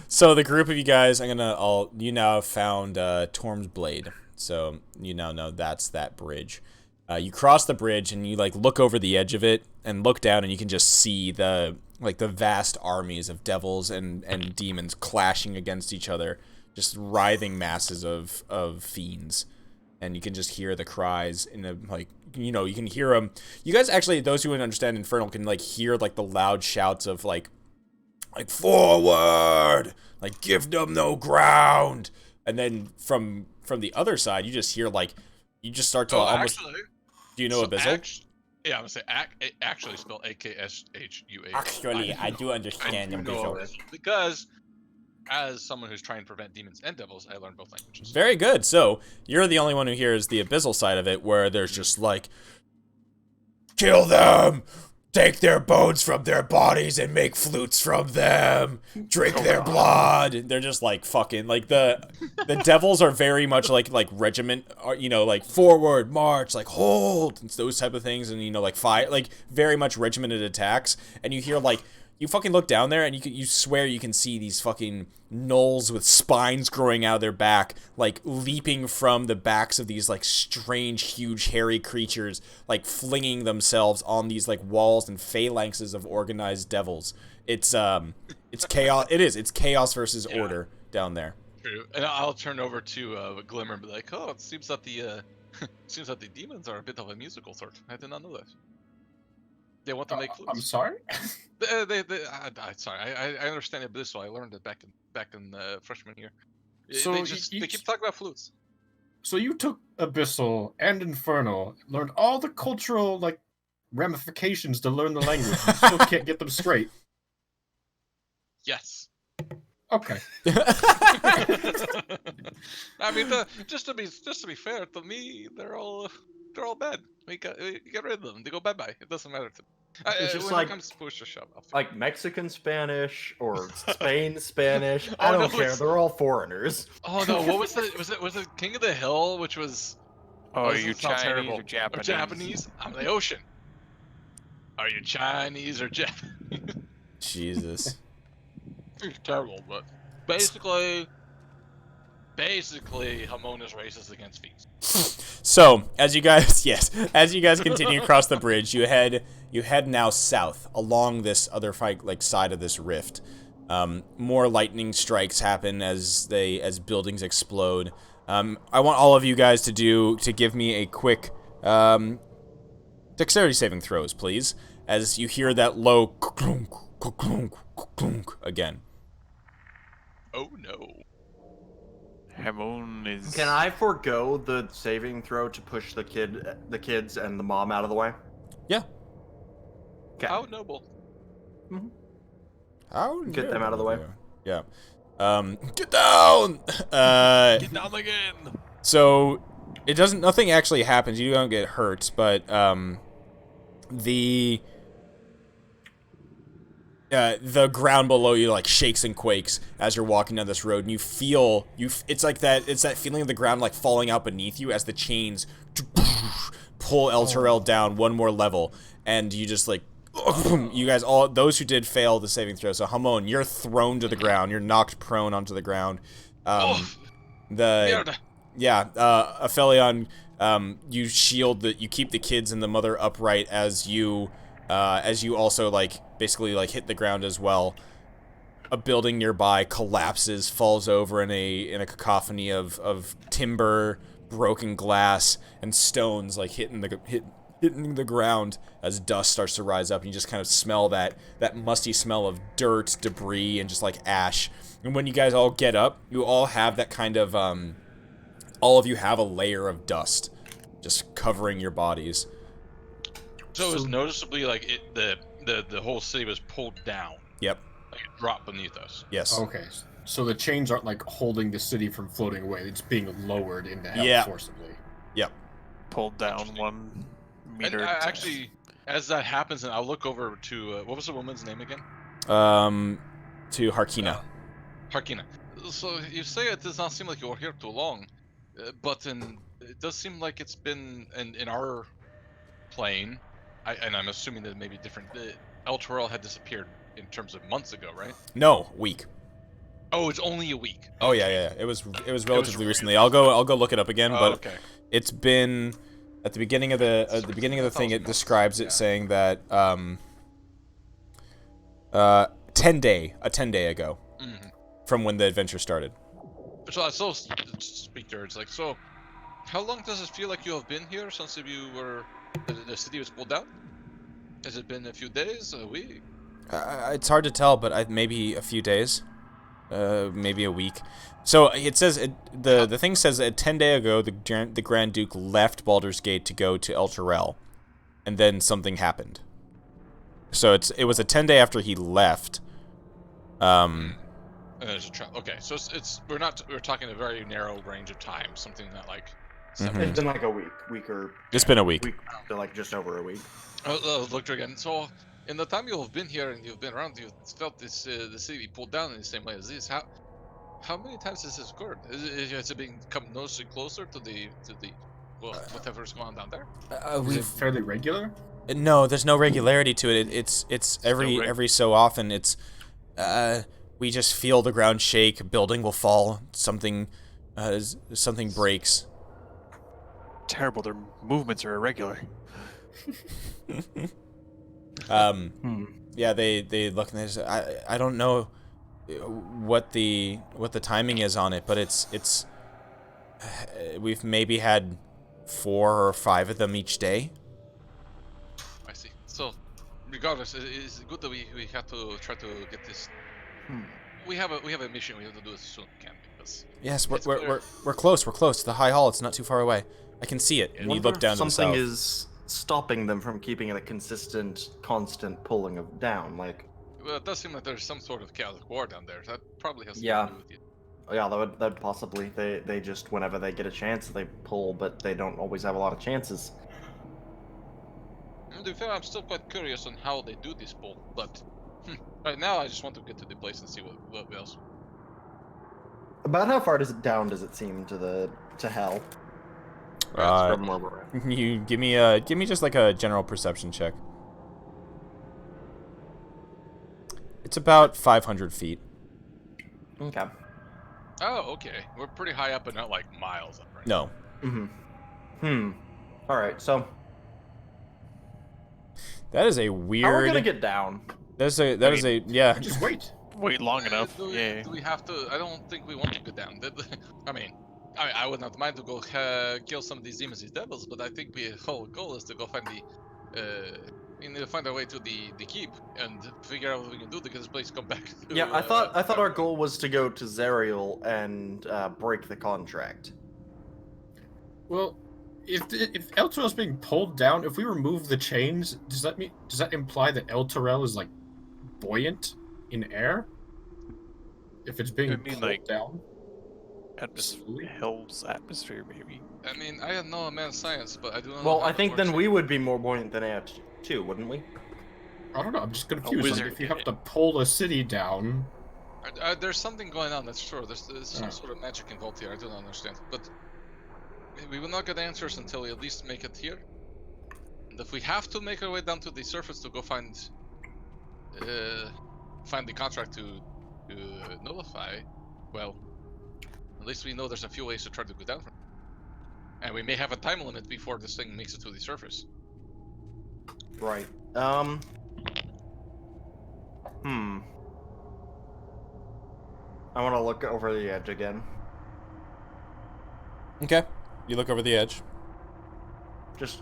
[SPEAKER 1] So the group of you guys, you now have found Torm's blade. So you now know that's that bridge. You cross the bridge and you like look over the edge of it and look down and you can just see the vast armies of devils and demons clashing against each other, just writhing masses of fiends. And you can just hear the cries in you can hear them. You guys actually, those who understand Infernal can like hear like the loud shouts of like forward, like give them no ground. And then from the other side, you just hear like, you just start to almost.
[SPEAKER 2] Actually,
[SPEAKER 1] Do you know Abyssal?
[SPEAKER 2] Yeah, I'm gonna say actually spell AKSHUA.
[SPEAKER 1] Actually, I do understand Abyssal.
[SPEAKER 2] Because as someone who's trying to prevent demons and devils, I learned both languages.
[SPEAKER 1] Very good. So you're the only one who hears the Abyssal side of it, where there's just like, kill them, take their bones from their bodies and make flutes from them, drink their blood. They're just like fucking like the devils are very much like regiment, like forward march, like hold, and those type of things, and like fire, like very much regimented attacks. And you hear like, you fucking look down there and you swear you can see these fucking gnolls with spines growing out of their back, like leaping from the backs of these like strange, huge, hairy creatures, like flinging themselves on these like walls and phalanxes of organized devils. It's chaos. It's chaos versus order down there.
[SPEAKER 2] True. And I'll turn over to Glimmer and be like, oh, it seems that the demons are a bit of a musical sort. I did not know that. They want to make flutes.
[SPEAKER 3] I'm sorry.
[SPEAKER 2] Sorry. I understand it, so I learned it back in freshman year.
[SPEAKER 3] So
[SPEAKER 2] they keep talking about flutes.
[SPEAKER 3] So you took Abyssal and Infernal, learned all the cultural like ramifications to learn the language, and still can't get them straight.
[SPEAKER 2] Yes.
[SPEAKER 3] Okay.
[SPEAKER 2] I mean, just to be fair to me, they're all bad. We get rid of them. They go bye. It doesn't matter to me.
[SPEAKER 4] It's just
[SPEAKER 2] when
[SPEAKER 4] like-
[SPEAKER 2] it comes to push or shove, I'll
[SPEAKER 4] Like Mexican Spanish or Spain Spanish.
[SPEAKER 2] Oh,
[SPEAKER 4] I don't
[SPEAKER 2] no,
[SPEAKER 4] care.
[SPEAKER 2] it's-
[SPEAKER 4] They're all foreigners.
[SPEAKER 2] Oh no! What was the was it King of the Hill, which was?
[SPEAKER 5] Oh,
[SPEAKER 2] this
[SPEAKER 5] you
[SPEAKER 2] sounds
[SPEAKER 5] Chinese
[SPEAKER 2] terrible.
[SPEAKER 5] or Japanese?
[SPEAKER 2] Japanese? I'm the ocean. Are you Chinese or Japanese?
[SPEAKER 1] Jesus.
[SPEAKER 2] It's terrible, but basically, Hamon is racist against feet.
[SPEAKER 1] So as you guys continue across the bridge, you head now south along this other side of this rift. More lightning strikes happen as buildings explode. I want all of you guys to give me a quick dexterity saving throws, please, as you hear that low clunk, clunk, clunk again.
[SPEAKER 2] Oh no.
[SPEAKER 5] Hamon is.
[SPEAKER 4] Can I forego the saving throw to push the kids and the mom out of the way?
[SPEAKER 1] Yeah.
[SPEAKER 4] Okay.
[SPEAKER 2] How noble.
[SPEAKER 1] How
[SPEAKER 4] Get them out of the way.
[SPEAKER 1] Yeah. Get down!
[SPEAKER 5] Get down again!
[SPEAKER 1] So, nothing actually happens. You don't get hurt, but, the ground below you, like, shakes and quakes as you're walking down this road, and you feel, it's that feeling of the ground, like, falling out beneath you as the chains pull Elturel down one more level, and you just, like, you guys, all those who did fail the saving throw. So Hamon, you're thrown to the ground. You're knocked prone onto the ground. Aphelion, you shield you keep the kids and the mother upright as you also basically hit the ground as well. A building nearby collapses, falls over in a cacophony of timber, broken glass, and stones hitting the ground as dust starts to rise up, and you just kind of smell that musty smell of dirt, debris, and just ash. And when you guys all get up, you all have that kind of all of you have a layer of dust just covering your bodies.
[SPEAKER 2] So it was noticeably the whole city was pulled down.
[SPEAKER 1] Yep.
[SPEAKER 2] Like it dropped beneath us.
[SPEAKER 1] Yes.
[SPEAKER 3] Okay, so the chains aren't holding the city from floating away. It's being lowered into hell forcibly.
[SPEAKER 1] Yep.
[SPEAKER 5] Pulled down 1 meter.
[SPEAKER 2] And actually, as that happens, and I'll look over to what was the woman's name again?
[SPEAKER 1] To Harkina.
[SPEAKER 2] Harkina. So you say it does not seem like you were here too long, but it does seem like it's been in our plane. And I'm assuming that maybe different. Elturel had disappeared in terms of months ago, right?
[SPEAKER 1] No, week.
[SPEAKER 2] Oh, it's only a week.
[SPEAKER 1] Oh yeah. It was relatively recently. I'll go look it up again, but
[SPEAKER 2] okay.
[SPEAKER 1] It's been at the beginning of the thing. It describes it saying that 10 day ago from when the adventure started.
[SPEAKER 2] So I still speak to her. It's so how long does it feel like you have been here since the city was pulled down? Has it been a few days, a week?
[SPEAKER 1] It's hard to tell, but maybe a few days, maybe a week. So it says the thing says that 10 days ago the Grand Duke left Baldur's Gate to go to Elturel, and then something happened. So it was a 10-day after he left.
[SPEAKER 2] And there's okay, so we're talking a very narrow range of time, something that
[SPEAKER 4] It's been a week or.
[SPEAKER 1] It's been a week.
[SPEAKER 4] To just over a week.
[SPEAKER 2] Look again. So in the time you have been here and you've been around, you've felt the city pulled down in the same way as this. How many times has this occurred? Has it become noticeably closer to the whatever's going on down there?
[SPEAKER 3] Is it fairly regular?
[SPEAKER 1] No, there's no regularity to it. It's every so often. It's we just feel the ground shake. A building will fall. Something breaks.
[SPEAKER 5] Terrible. Their movements are irregular.
[SPEAKER 1] Yeah, they look and they say, I don't know what the timing is on it, but it's we've maybe had 4 or 5 of them each day.
[SPEAKER 2] I see. So, regardless, it's good that we have to try to get this. We have a mission. We have to do this as soon as we can because.
[SPEAKER 1] Yes, we're close. We're close to the High Hall. It's not too far away. I can see it. And you look down to the south.
[SPEAKER 4] Something is stopping them from keeping a constant pulling down.
[SPEAKER 2] Well, it does seem like there's some sort of chaotic war down there. That probably has something to do with it.
[SPEAKER 4] Yeah, that possibly. They just whenever they get a chance they pull, but they don't always have a lot of chances.
[SPEAKER 2] To be fair, I'm still quite curious on how they do this pull, but right now I just want to get to the place and see what else.
[SPEAKER 4] About how far does it seem to hell? From where we're at?
[SPEAKER 1] You give me just a general perception check. It's about 500 feet.
[SPEAKER 4] Okay.
[SPEAKER 2] Oh, okay. We're pretty high up, but not miles up, right?
[SPEAKER 1] No.
[SPEAKER 4] All right, so
[SPEAKER 1] that is a weird.
[SPEAKER 4] how are we gonna get down?
[SPEAKER 1] That is a yeah.
[SPEAKER 3] Just wait.
[SPEAKER 5] Wait long enough.
[SPEAKER 2] Do we have to? I don't think we want to go down. I mean, I would not mind to go kill some of these demons, these devils, but I think the whole goal is to go find we need to find our way to the keep and figure out what we can do to get this place come back. To,
[SPEAKER 4] Yeah, I thought our
[SPEAKER 2] Avernus.
[SPEAKER 4] goal was to go to Zerial and break the contract.
[SPEAKER 3] Well, if Elturel's being pulled down, if we remove the chains, does that imply that Elturel is like buoyant in air? If it's being pulled
[SPEAKER 5] like,
[SPEAKER 3] down,
[SPEAKER 5] hell's atmosphere, maybe.
[SPEAKER 2] I mean, I am no man of science, but I do not know.
[SPEAKER 4] Well,
[SPEAKER 2] how
[SPEAKER 4] I
[SPEAKER 2] that
[SPEAKER 4] think then
[SPEAKER 2] works.
[SPEAKER 4] we would be more buoyant than air too, wouldn't we?
[SPEAKER 3] I don't know. I'm just confused. Like,
[SPEAKER 5] wizard
[SPEAKER 3] if you
[SPEAKER 5] did
[SPEAKER 3] have to pull a city down,
[SPEAKER 2] There's something going on, that's true. There's some
[SPEAKER 3] Yeah.
[SPEAKER 2] sort of magic involved here. I do not understand, but we will not get answers until we at least make it here. And if we have to make our way down to the surface to go find the contract to nullify, well, at least we know there's a few ways to try to go down from it. And we may have a time limit before this thing makes it to the surface.
[SPEAKER 4] Right. I want to look over the edge again.
[SPEAKER 1] Okay. You look over the edge.
[SPEAKER 4] Just,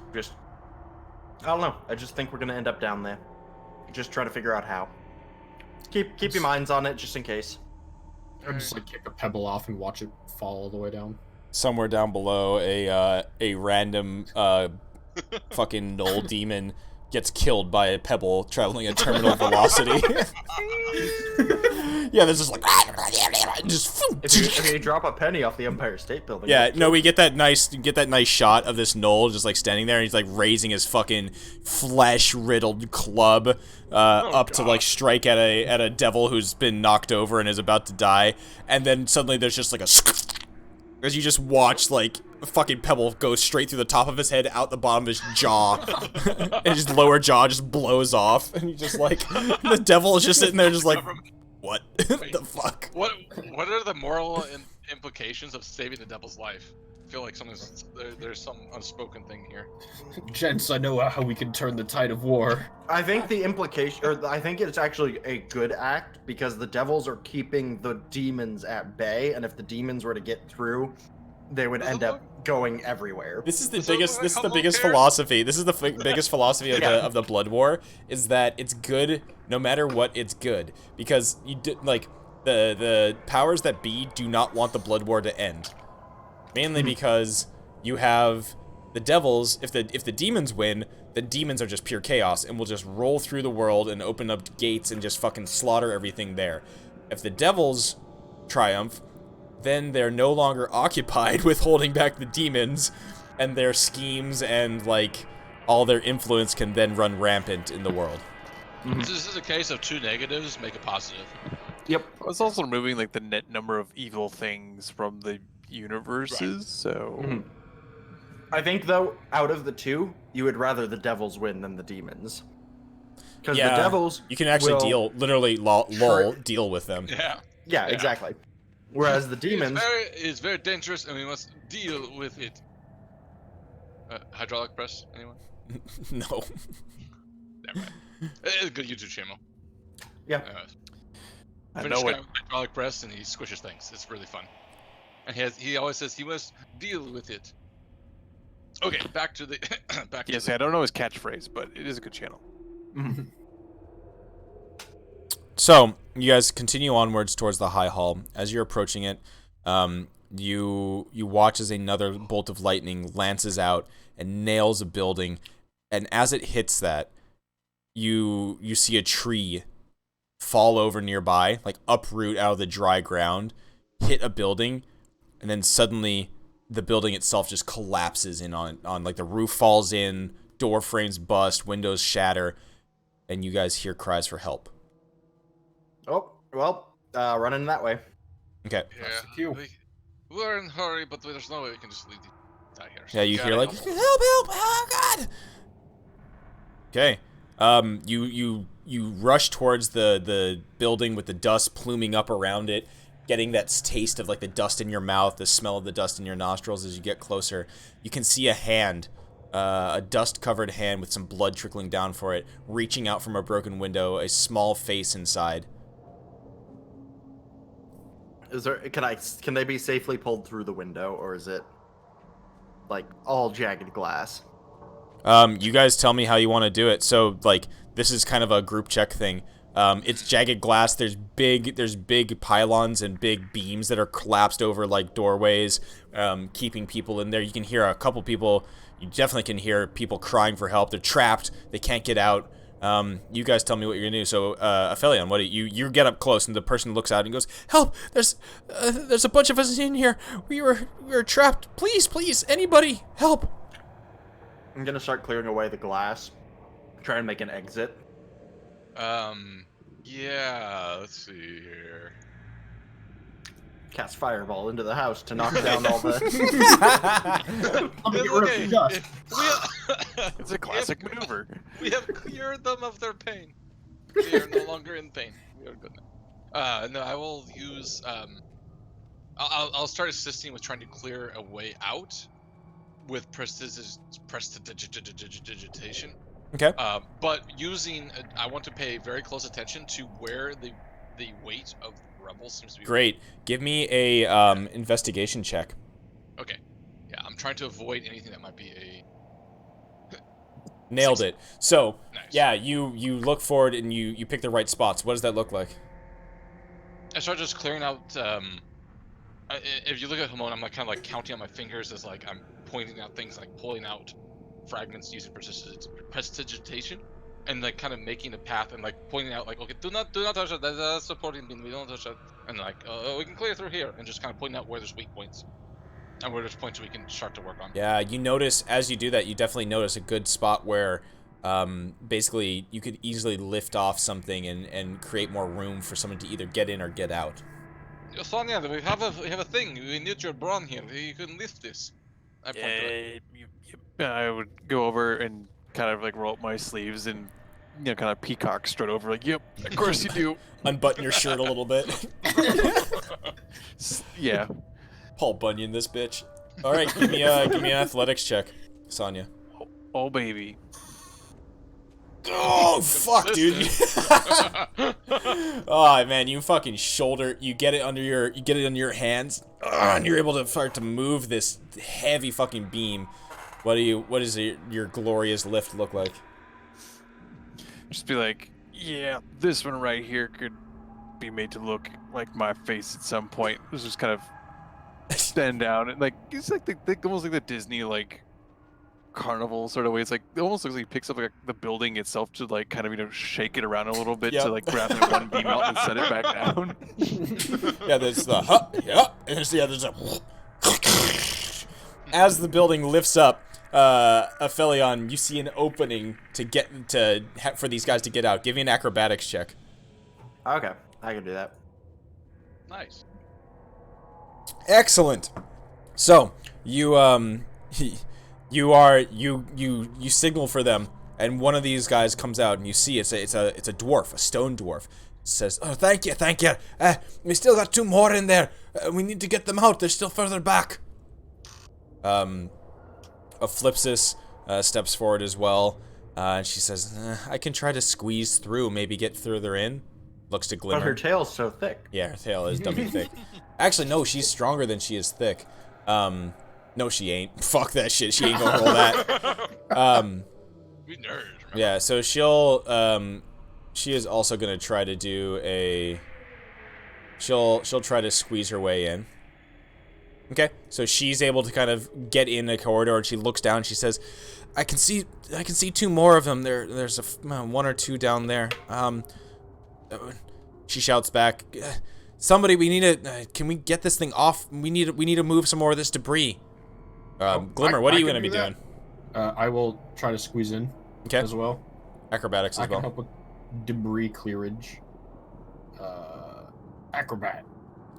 [SPEAKER 4] I don't know. I just think we're gonna end up down there. Just trying to figure out how. Keep your minds on it, just in case.
[SPEAKER 3] I'd just like kick a pebble off and watch it fall all the way down.
[SPEAKER 1] Somewhere down below, a random fucking knoll demon gets killed by a pebble traveling at terminal velocity. Yeah, there's just like just.
[SPEAKER 4] If you drop a penny off the Empire State Building.
[SPEAKER 1] Yeah, no, we get that nice shot of this knoll just like standing there, and he's like raising his fucking flesh-riddled club up to like strike at a devil who's been knocked over and is about to die, and then suddenly there's just like a as you just watch like a fucking pebble go straight through the top of his head, out the bottom of his jaw, and his lower jaw just blows off, and you just like the devil is just sitting there just like, what the fuck?
[SPEAKER 2] What are the moral implications of saving the devil's life? I feel like there's some unspoken thing here.
[SPEAKER 3] Gents, I know how we can turn the tide of war.
[SPEAKER 4] I think the implication, or I think it's actually a good act because the devils are keeping the demons at bay, and if the demons were to get through, they would end up going everywhere.
[SPEAKER 1] This is the
[SPEAKER 2] Does it
[SPEAKER 1] biggest.
[SPEAKER 2] look
[SPEAKER 1] This is
[SPEAKER 2] like
[SPEAKER 1] the
[SPEAKER 2] Humble
[SPEAKER 1] biggest
[SPEAKER 2] Care?
[SPEAKER 1] philosophy. This is the biggest philosophy of
[SPEAKER 4] Yeah.
[SPEAKER 1] the blood war is that it's good no matter what. It's good because like the powers that be do not want the blood war to end, mainly because you have the devils. If the demons win, the demons are just pure chaos and will just roll through the world and open up gates and just fucking slaughter everything there. If the devils triumph, then they're no longer occupied with holding back the demons, and their schemes and like all their influence can then run rampant in the world.
[SPEAKER 2] This is a case of two negatives make a positive.
[SPEAKER 4] Yep.
[SPEAKER 5] It's also removing like the net number of evil things from the universes, so
[SPEAKER 4] I think though, out of the two, you would rather the devils win than the demons. Because the devils,
[SPEAKER 1] you can actually
[SPEAKER 4] will-
[SPEAKER 1] literally deal with them.
[SPEAKER 2] Yeah.
[SPEAKER 4] Yeah, exactly. Whereas the demons,
[SPEAKER 2] It's very dangerous, and we must deal with it. Hydraulic press, anyone?
[SPEAKER 1] No.
[SPEAKER 2] Never mind. It's a good YouTube channel.
[SPEAKER 4] yeah,
[SPEAKER 5] I
[SPEAKER 2] Finnish
[SPEAKER 5] know
[SPEAKER 2] guy
[SPEAKER 5] it.
[SPEAKER 2] with hydraulic press, and he squishes things. It's really fun. And he always says he must deal with it. Okay, back to the back.
[SPEAKER 5] Yes,
[SPEAKER 2] to
[SPEAKER 5] I don't know his catchphrase, but it is a good channel.
[SPEAKER 1] So you guys continue onwards towards the high hall. As you're approaching it, you watch as another bolt of lightning lances out and nails a building, and as it hits that, you see a tree fall over nearby, like uproot out of the dry ground, hit a building, and then suddenly the building itself just collapses in on like the roof falls in, door frames bust, windows shatter, and you guys hear cries for help.
[SPEAKER 4] Oh, well, running that way.
[SPEAKER 1] Okay.
[SPEAKER 3] That's the cue.
[SPEAKER 2] We're in a hurry, but there's no way we can just leave the guy here. So
[SPEAKER 1] Yeah,
[SPEAKER 2] we
[SPEAKER 1] you
[SPEAKER 2] gotta
[SPEAKER 1] hear like,
[SPEAKER 2] help.
[SPEAKER 1] help, oh god! Okay. You rush towards the building with the dust pluming up around it, getting that taste of like the dust in your mouth, the smell of the dust in your nostrils as you get closer. You can see a hand, a dust-covered hand with some blood trickling down for it, reaching out from a broken window, a small face inside.
[SPEAKER 4] Is there? Can they be safely pulled through the window, or is it like all jagged glass?
[SPEAKER 1] You guys tell me how you want to do it. So, like, this is kind of a group check thing. It's jagged glass. There's big pylons and big beams that are collapsed over like doorways, keeping people in there. You can hear a couple people. You definitely can hear people crying for help. They're trapped. They can't get out. You guys tell me what you're gonna do. So, Aphelion, what do you get up close, and the person looks out and goes, "Help! There's a bunch of us in here. We were trapped. Please, anybody, help!"
[SPEAKER 4] I'm gonna start clearing away the glass, try and make an exit.
[SPEAKER 2] Yeah, let's see here.
[SPEAKER 4] Cast fireball into the house to knock down all the.
[SPEAKER 3] Get rid of the dust.
[SPEAKER 5] It's a classic maneuver.
[SPEAKER 2] We have cleared them of their pain. They are no longer in pain. We are good now. No, I will use. I'll start assisting with trying to clear a way out with prestidigitation.
[SPEAKER 1] Okay.
[SPEAKER 2] But using, I want to pay very close attention to where the weight of the rebels seems to be.
[SPEAKER 1] Great. Give me a investigation check.
[SPEAKER 2] Okay. Yeah, I'm trying to avoid anything that might be a.
[SPEAKER 1] Nailed it. So,
[SPEAKER 2] Nice.
[SPEAKER 1] yeah, you look forward and you pick the right spots. What does that look like?
[SPEAKER 2] I start just clearing out. If you look at Hamon, I'm like kind of like counting on my fingers as like I'm pointing out things, like pulling out fragments using prestidigitation, and like kind of making a path and like pointing out like, okay, do not touch it. That's a supporting beam. We don't touch it. And like, we can clear through here, and just kind of pointing out where there's weak points, and where there's points we can start to work on.
[SPEAKER 1] Yeah, you notice as you do that, you definitely notice a good spot where basically you could easily lift off something and create more room for someone to either get in or get out.
[SPEAKER 2] Sonia, we have a thing. We need your brawn here. You can lift this. I point to it.
[SPEAKER 5] I would go over and kind of like roll up my sleeves and kind of peacock strut over like, yep, of course you do.
[SPEAKER 1] Unbutton your shirt a little bit.
[SPEAKER 5] Yeah.
[SPEAKER 1] Paul Bunyan, this bitch. All right, give me an athletics check, Sonya.
[SPEAKER 5] Oh baby.
[SPEAKER 1] Oh fuck, dude! Oh man, you fucking shoulder. You get it under your hands, and you're able to start to move this heavy fucking beam. What does your glorious lift look like?
[SPEAKER 5] Just be like, yeah, this one right here could be made to look like my face at some point. It was just kind of bend down and like it's like almost like the Disney like carnival sort of way. It's like it almost looks like he picks up like the building itself to like kind of shake it around a little bit to like grab that one beam out and set it back down.
[SPEAKER 1] Yeah, there's the and there's a as the building lifts up. Aphelion, you see an opening for these guys to get out. Give me an acrobatics check.
[SPEAKER 4] Okay, I can do that.
[SPEAKER 2] Nice.
[SPEAKER 1] Excellent. So you you signal for them, and one of these guys comes out, and you see it's a dwarf, a stone dwarf. It says, "Oh, thank you. We still got 2 more in there. We need to get them out. They're still further back." Flipsis steps forward as well, and she says, "I can try to squeeze through, maybe get further in." Looks to Glimmer.
[SPEAKER 4] But her tail's so thick.
[SPEAKER 1] Yeah, her tail is dummy thick. Actually, no, she's stronger than she is thick. No, she ain't. Fuck that shit. She ain't gonna roll that.
[SPEAKER 2] We nerds. Remember?
[SPEAKER 1] Yeah, so she is also gonna try to do a. She'll try to squeeze her way in. Okay, so she's able to kind of get in the corridor, and she looks down. And she says, "I can see 2 more of them. There's 1 or 2 down there." She shouts back, "Somebody, we need to. Can we get this thing off? We need to move some more of this debris." Glimmer, what are you gonna be doing?
[SPEAKER 3] I will try to squeeze in as well.
[SPEAKER 1] Acrobatics
[SPEAKER 3] I
[SPEAKER 1] as
[SPEAKER 3] can
[SPEAKER 1] well.
[SPEAKER 3] help with debris clearage. Acrobat.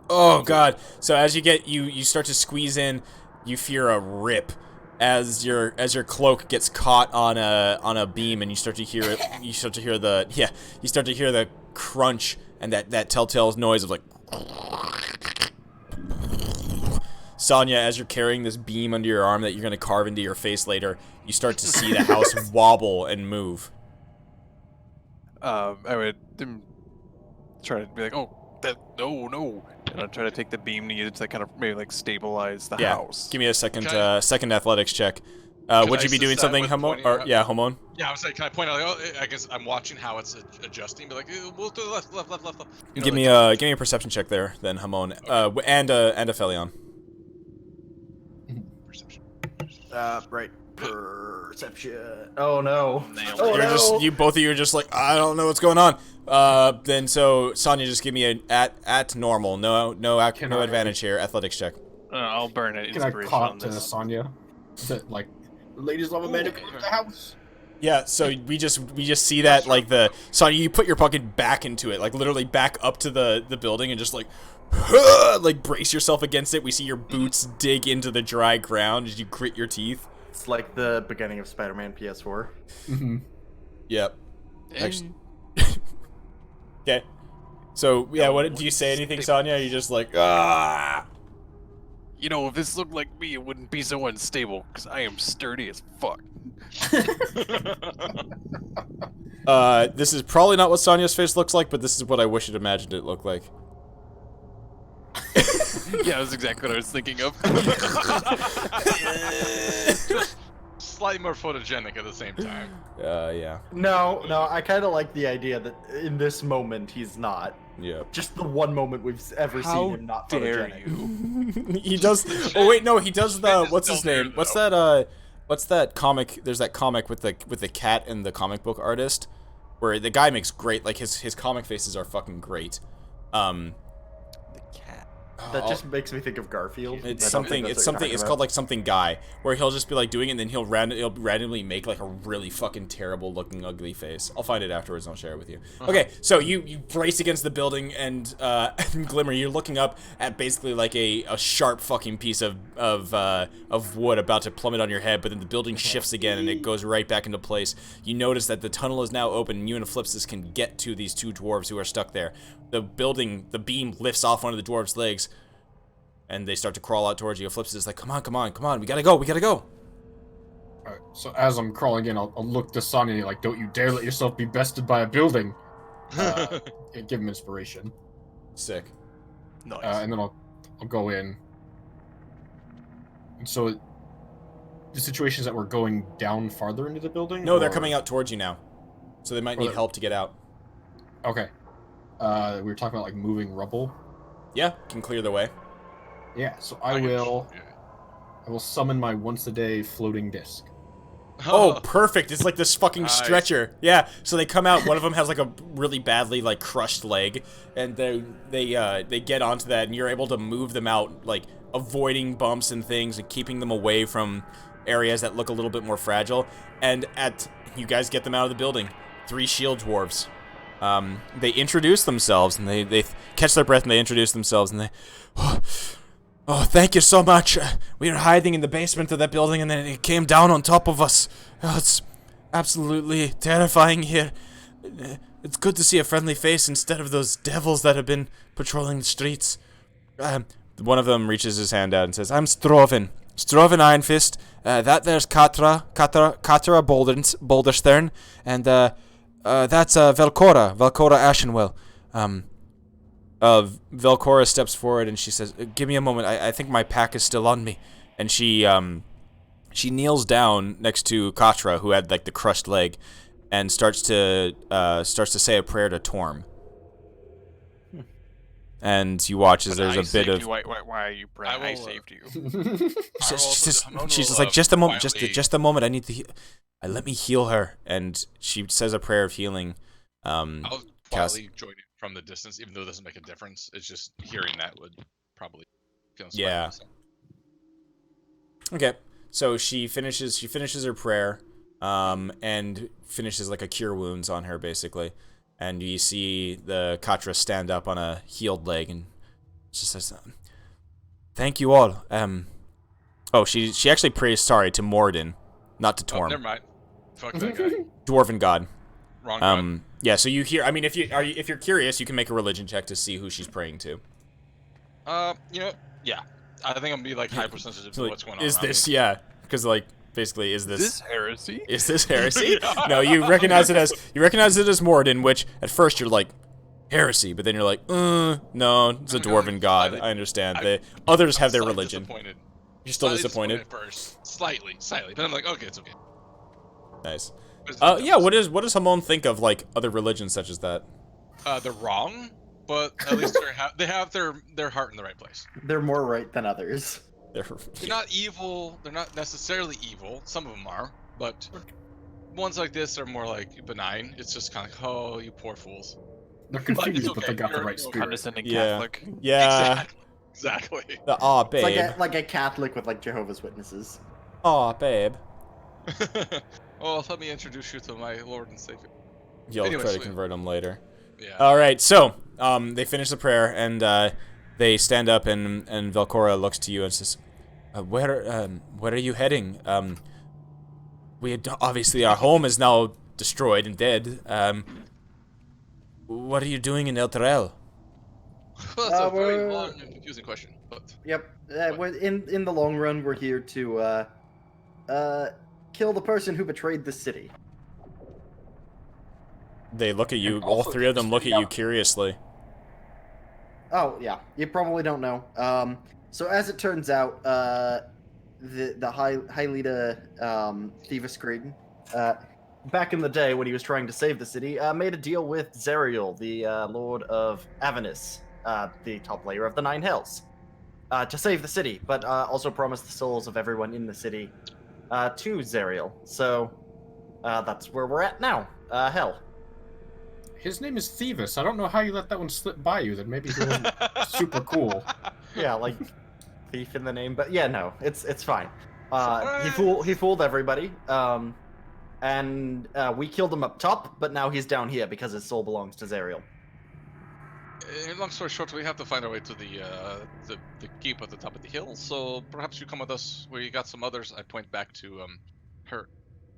[SPEAKER 1] Oh god! So as you start to squeeze in, you fear a rip as your cloak gets caught on a beam, and you start to hear it. You start to hear the crunch and that telltale noise of like. Sonya, as you're carrying this beam under your arm that you're gonna carve into your face later, you start to see the house wobble and move.
[SPEAKER 5] I would try to be like, oh, no. gonna try to take the beam needed to kind of maybe like stabilize the
[SPEAKER 1] Yeah.
[SPEAKER 5] house.
[SPEAKER 1] Give me a second,
[SPEAKER 2] Can I-
[SPEAKER 1] second athletics check.
[SPEAKER 2] Can
[SPEAKER 1] Would
[SPEAKER 2] I
[SPEAKER 1] you be doing
[SPEAKER 2] assist that
[SPEAKER 1] something,
[SPEAKER 2] with
[SPEAKER 1] Hamon?
[SPEAKER 2] pointing
[SPEAKER 1] Or
[SPEAKER 2] out-
[SPEAKER 1] yeah, Hamon.
[SPEAKER 2] Yeah, I was like, can I point out? Like, oh, I guess I'm watching how it's adjusting. Be like, we'll do the left. You know,
[SPEAKER 1] Give me
[SPEAKER 2] like,
[SPEAKER 1] a perception check there, then Hamon. And a Felion.
[SPEAKER 2] perception.
[SPEAKER 4] Right. Perception. Oh no.
[SPEAKER 1] You're just both of you are just like, I don't know what's going on. Then so Sonya, just give me an at normal, no advantage here, athletics check.
[SPEAKER 5] I'll burn it.
[SPEAKER 3] Can I
[SPEAKER 5] Inspiration
[SPEAKER 3] call
[SPEAKER 5] on
[SPEAKER 3] it to
[SPEAKER 5] this.
[SPEAKER 3] Sonya? That like, ladies love a man who can leave the house.
[SPEAKER 1] Yeah, so we just see that like the Sonya, you put your fucking back into it, like literally back up to the building and just like like brace yourself against it. We see your boots dig into the dry ground as you grit your teeth.
[SPEAKER 4] It's like the beginning of Spider-Man PS4.
[SPEAKER 3] Mm-hmm.
[SPEAKER 1] Yep. Actually. Okay. So yeah, what do you say anything, Sonya? Are you just like ah?
[SPEAKER 5] You know, if this looked like me, it wouldn't be so unstable, because I am sturdy as fuck.
[SPEAKER 1] This is probably not what Sonya's face looks like, but this is what I wish it imagined it looked like.
[SPEAKER 5] Yeah, that's exactly what I was thinking of.
[SPEAKER 2] Slightly more photogenic at the same time.
[SPEAKER 1] Yeah.
[SPEAKER 4] No, I kind of like the idea that in this moment he's not.
[SPEAKER 1] Yeah.
[SPEAKER 4] Just the one moment we've ever
[SPEAKER 5] How
[SPEAKER 4] seen him not
[SPEAKER 5] dare
[SPEAKER 4] photogenic.
[SPEAKER 5] you?
[SPEAKER 1] He does. Oh wait, no, he does the.
[SPEAKER 2] It's
[SPEAKER 1] What's his
[SPEAKER 2] still
[SPEAKER 1] name?
[SPEAKER 2] there,
[SPEAKER 1] What's that comic? There's that comic with the cat and the comic book artist, where the guy makes great. Like his comic faces are fucking great.
[SPEAKER 5] The cat.
[SPEAKER 4] That just makes me think of Garfield. I
[SPEAKER 1] It's
[SPEAKER 4] don't
[SPEAKER 1] something.
[SPEAKER 4] think
[SPEAKER 1] It's
[SPEAKER 4] that's what
[SPEAKER 1] something.
[SPEAKER 4] you're
[SPEAKER 1] It's
[SPEAKER 4] talking
[SPEAKER 1] called like something guy, where he'll just be like doing it, and then he'll randomly make like a really fucking terrible looking ugly face. I'll find it afterwards and I'll share it with you. Okay, so you brace against the building, and Glimmer, you're looking up at basically like a sharp fucking piece of wood about to plummet on your head, but then the building shifts again and it goes right back into place. You notice that the tunnel is now open, and you and Eclipsis can get to these two dwarves who are stuck there. The beam lifts off one of the dwarves' legs, and they start to crawl out towards you. Eclipsis is like, come on, we gotta go.
[SPEAKER 3] Alright, so as I'm crawling in, I'll look to Sonya like, don't you dare let yourself be bested by a building. And give him inspiration.
[SPEAKER 1] Sick.
[SPEAKER 5] Nice.
[SPEAKER 3] And then I'll go in. And so the situation is that we're going down farther into the building?
[SPEAKER 1] No, they're
[SPEAKER 3] or-
[SPEAKER 1] coming out towards you now, so they might need
[SPEAKER 3] Or-
[SPEAKER 1] help to get out.
[SPEAKER 3] Okay. We were talking about like moving rubble.
[SPEAKER 1] Yeah, can clear the way.
[SPEAKER 3] Yeah, so I will summon my once a day floating disc.
[SPEAKER 1] Oh, perfect. It's like this fucking
[SPEAKER 2] Nice.
[SPEAKER 1] stretcher. Yeah. So they come out. One of them has like a really badly like crushed leg, and they get onto that, and you're able to move them out, like avoiding bumps and things, and keeping them away from areas that look a little bit more fragile. And you guys get them out of the building. 3 shield dwarves. They introduce themselves, and they catch their breath, and they introduce themselves, and they. Oh, thank you so much. We were hiding in the basement of that building, and then it came down on top of us. Oh, it's absolutely terrifying here. It's good to see a friendly face instead of those devils that have been patrolling the streets. One of them reaches his hand out and says, I'm Stroven Iron Fist. That there's Katra Boulderstern, and that's Velcora Ashenwell. Velcora steps forward and she says, give me a moment, I think my pack is still on me. And she kneels down next to Katra, who had like the crushed leg, and starts to say a prayer to Torm. And you watch as there's a bit of...
[SPEAKER 5] Why are you praying? I saved you.
[SPEAKER 1] She's just like, just a moment, just a moment, I need to let me heal her. And she says a prayer of healing.
[SPEAKER 2] I'll quietly join it from the distance, even though it doesn't make a difference. It's just hearing that would probably feel
[SPEAKER 1] yeah. Okay, so she finishes her prayer, and finishes like a cure wounds on her basically, and you see the Katra stand up on a healed leg, and she says, "Thank you all." Oh, she actually prays sorry to Morden, not to Torm.
[SPEAKER 2] Never mind. Fuck that guy.
[SPEAKER 1] Dwarven god.
[SPEAKER 2] Wrong god.
[SPEAKER 1] Yeah, so you hear. I mean, if you're curious, you can make a religion check to see who she's praying to.
[SPEAKER 2] You know, yeah. I think I'm gonna be like hypersensitive to
[SPEAKER 1] Like,
[SPEAKER 2] what's going on.
[SPEAKER 1] is
[SPEAKER 2] around
[SPEAKER 1] this
[SPEAKER 2] me.
[SPEAKER 1] yeah? Because like basically, is this
[SPEAKER 5] heresy?
[SPEAKER 1] Is this heresy? No, you recognize it as Morden, which at first you're like, heresy, but then you're like, no, it's a dwarven god. I understand. Others have their religion.
[SPEAKER 2] Disappointed.
[SPEAKER 1] You're still
[SPEAKER 2] Slightly
[SPEAKER 1] disappointed?
[SPEAKER 2] at first. Slightly. But I'm like, okay, it's okay.
[SPEAKER 1] Nice.
[SPEAKER 2] It's
[SPEAKER 1] Yeah, what does Hamon think of, like, other religions such as that?
[SPEAKER 2] They're wrong, but at least they have their heart in the right place.
[SPEAKER 4] They're more right than others.
[SPEAKER 2] They're not evil. They're not necessarily evil. Some of them are, but ones like this are more like benign. It's just kind of like, oh, you poor fools.
[SPEAKER 3] They're confused,
[SPEAKER 2] okay.
[SPEAKER 3] but they got the
[SPEAKER 2] You're-
[SPEAKER 3] right
[SPEAKER 2] you're
[SPEAKER 3] spirit.
[SPEAKER 5] Condescending
[SPEAKER 1] Yeah.
[SPEAKER 5] Catholic.
[SPEAKER 1] Yeah.
[SPEAKER 2] Exactly.
[SPEAKER 1] Aw,
[SPEAKER 4] It's
[SPEAKER 1] babe.
[SPEAKER 4] like a Catholic with like Jehovah's Witnesses.
[SPEAKER 1] Aw, babe.
[SPEAKER 2] Well, let me introduce you to my Lord and Savior.
[SPEAKER 1] You'll
[SPEAKER 2] Anyways,
[SPEAKER 1] try to convert him later.
[SPEAKER 2] Yeah.
[SPEAKER 1] Alright, so, they finish the prayer, and, they stand up, and Velcora looks to you and says, where are you heading? Obviously our home is now destroyed and dead. What are you doing in Elturel?
[SPEAKER 2] Well, that's a very
[SPEAKER 4] we're-
[SPEAKER 2] long and confusing question, but
[SPEAKER 4] Yep. In the long run, we're here to kill the person who betrayed the city.
[SPEAKER 1] They look at you,
[SPEAKER 3] And
[SPEAKER 1] all
[SPEAKER 3] also
[SPEAKER 1] three of them
[SPEAKER 3] keep
[SPEAKER 1] look at
[SPEAKER 3] speaking
[SPEAKER 1] you
[SPEAKER 3] up.
[SPEAKER 1] curiously.
[SPEAKER 4] Oh yeah, you probably don't know. So as it turns out, the High Leader Thieves Creed, back in the day when he was trying to save the city, made a deal with Zerial, the Lord of Avernus, the top layer of the Nine Hells, to save the city, but also promised the souls of everyone in the city to Zerial. So that's where we're at now. Hell.
[SPEAKER 3] His name is Thieves. I don't know how you let that one slip by you. That maybe he wasn't super cool.
[SPEAKER 4] Yeah, like thief in the name, but yeah, no, it's fine. He
[SPEAKER 2] Surprise!
[SPEAKER 4] fooled everybody. And we killed him up top, but now he's down here because his soul belongs to Zerial.
[SPEAKER 2] long story short, we have to find our way to the keep at the top of the hill. So perhaps you come with us. We got some others. I point back to her.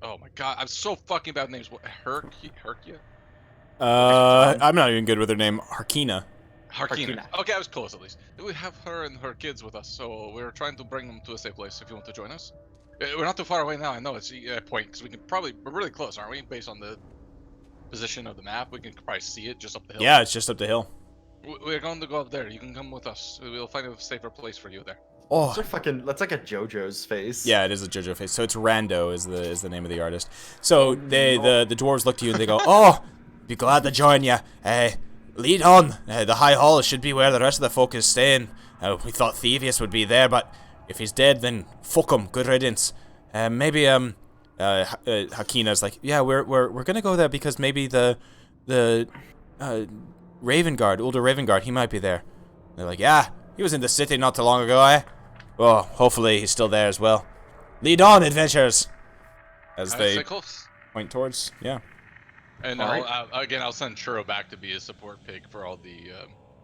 [SPEAKER 2] Oh my god, I'm so fucking bad with names. What, Herkia?
[SPEAKER 1] I'm not even good with her name.
[SPEAKER 2] Harkina.
[SPEAKER 4] Harkina.
[SPEAKER 2] Okay, I was close at least. We have her and her kids with us, so we're trying to bring them to a safe place. If you want to join us, we're not too far away now. I know it's a point because we're really close, aren't we? Based on the position of the map, we can probably see it just up the hill.
[SPEAKER 1] Yeah, it's just up the hill.
[SPEAKER 2] We're going to go up there. You can come with us. We'll find a safer place for you there.
[SPEAKER 1] Oh,
[SPEAKER 4] That's like a JoJo's face.
[SPEAKER 1] yeah, it is a JoJo face. So it's Rando is the name of the artist. So the dwarves look to you and they go, "Oh, be glad to join you. Lead on. The High Hall should be where the rest of the folk is staying. We thought Thievius would be there, but if he's dead, then fuck him. Good riddance. Maybe Hakina's like, yeah, we're gonna go there because maybe the Raven Guard, older Raven Guard, he might be there." They're like, yeah, he was in the city not too long ago, eh? Well, hopefully he's still there as well. Lead on, adventurers! As
[SPEAKER 2] I'd
[SPEAKER 1] they
[SPEAKER 2] say close.
[SPEAKER 1] point towards, yeah.
[SPEAKER 2] And
[SPEAKER 4] All
[SPEAKER 2] I'll send Churro back to be a support pig for all the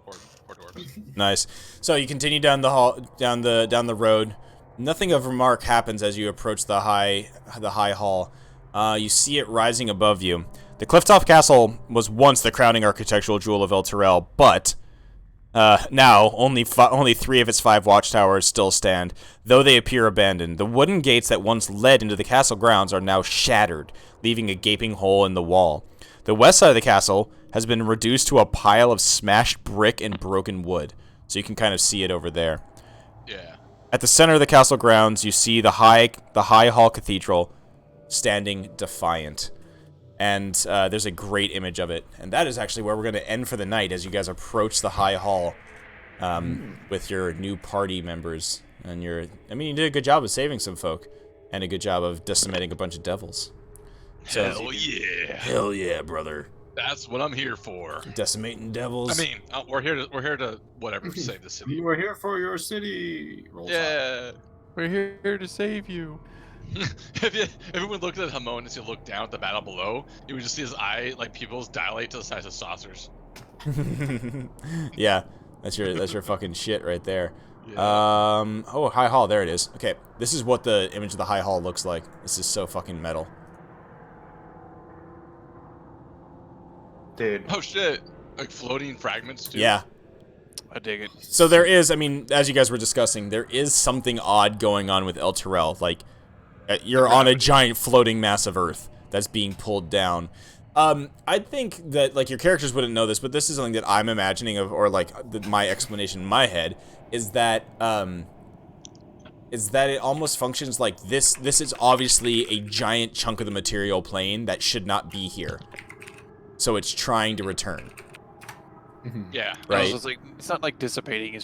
[SPEAKER 2] poor dwarves.
[SPEAKER 1] Nice. So you continue down the hall, down the road. Nothing of remark happens as you approach the high hall. You see it rising above you. The clifftop castle was once the crowning architectural jewel of Elturel, but now only 3 of its 5 watchtowers still stand, though they appear abandoned. The wooden gates that once led into the castle grounds are now shattered, leaving a gaping hole in the wall. The west side of the castle has been reduced to a pile of smashed brick and broken wood, so you can kind of see it over there.
[SPEAKER 2] Yeah.
[SPEAKER 1] At the center of the castle grounds, you see the high hall cathedral standing defiant. And there's a great image of it. And that is actually where we're going to end for the night as you guys approach the high hall with your new party members. And you did a good job of saving some folk and a good job of decimating a bunch of devils. So,
[SPEAKER 2] Hell yeah.
[SPEAKER 1] hell yeah, brother.
[SPEAKER 2] That's what I'm here for.
[SPEAKER 1] Decimating devils.
[SPEAKER 2] I mean, we're here to whatever save the city.
[SPEAKER 3] You were here for your city. Rolls out.
[SPEAKER 2] Yeah.
[SPEAKER 5] We're here to save you.
[SPEAKER 2] If everyone looked at Hamon as you look down at the battle below, you would just see his eye, like pupils, dilate to the size of saucers.
[SPEAKER 1] Yeah, that's your fucking shit right there.
[SPEAKER 2] Yeah.
[SPEAKER 1] Oh, high hall, there it is. Okay, this is what the image of the high hall looks like. This is so fucking metal.
[SPEAKER 4] Dude.
[SPEAKER 2] Oh shit! Like floating fragments too.
[SPEAKER 1] Yeah.
[SPEAKER 5] I dig it.
[SPEAKER 1] So there is, I mean, as you guys were discussing, there is something odd going on with Elturel. Like, you're on a giant floating mass of Earth that's being pulled down. I think that like your characters wouldn't know this, but this is something that I'm imagining of, or like my explanation in my head is that it almost functions like this. This is obviously a giant chunk of the material plane that should not be here, so it's trying to return.
[SPEAKER 2] Yeah.
[SPEAKER 1] Right.
[SPEAKER 5] So it's like it's not like dissipating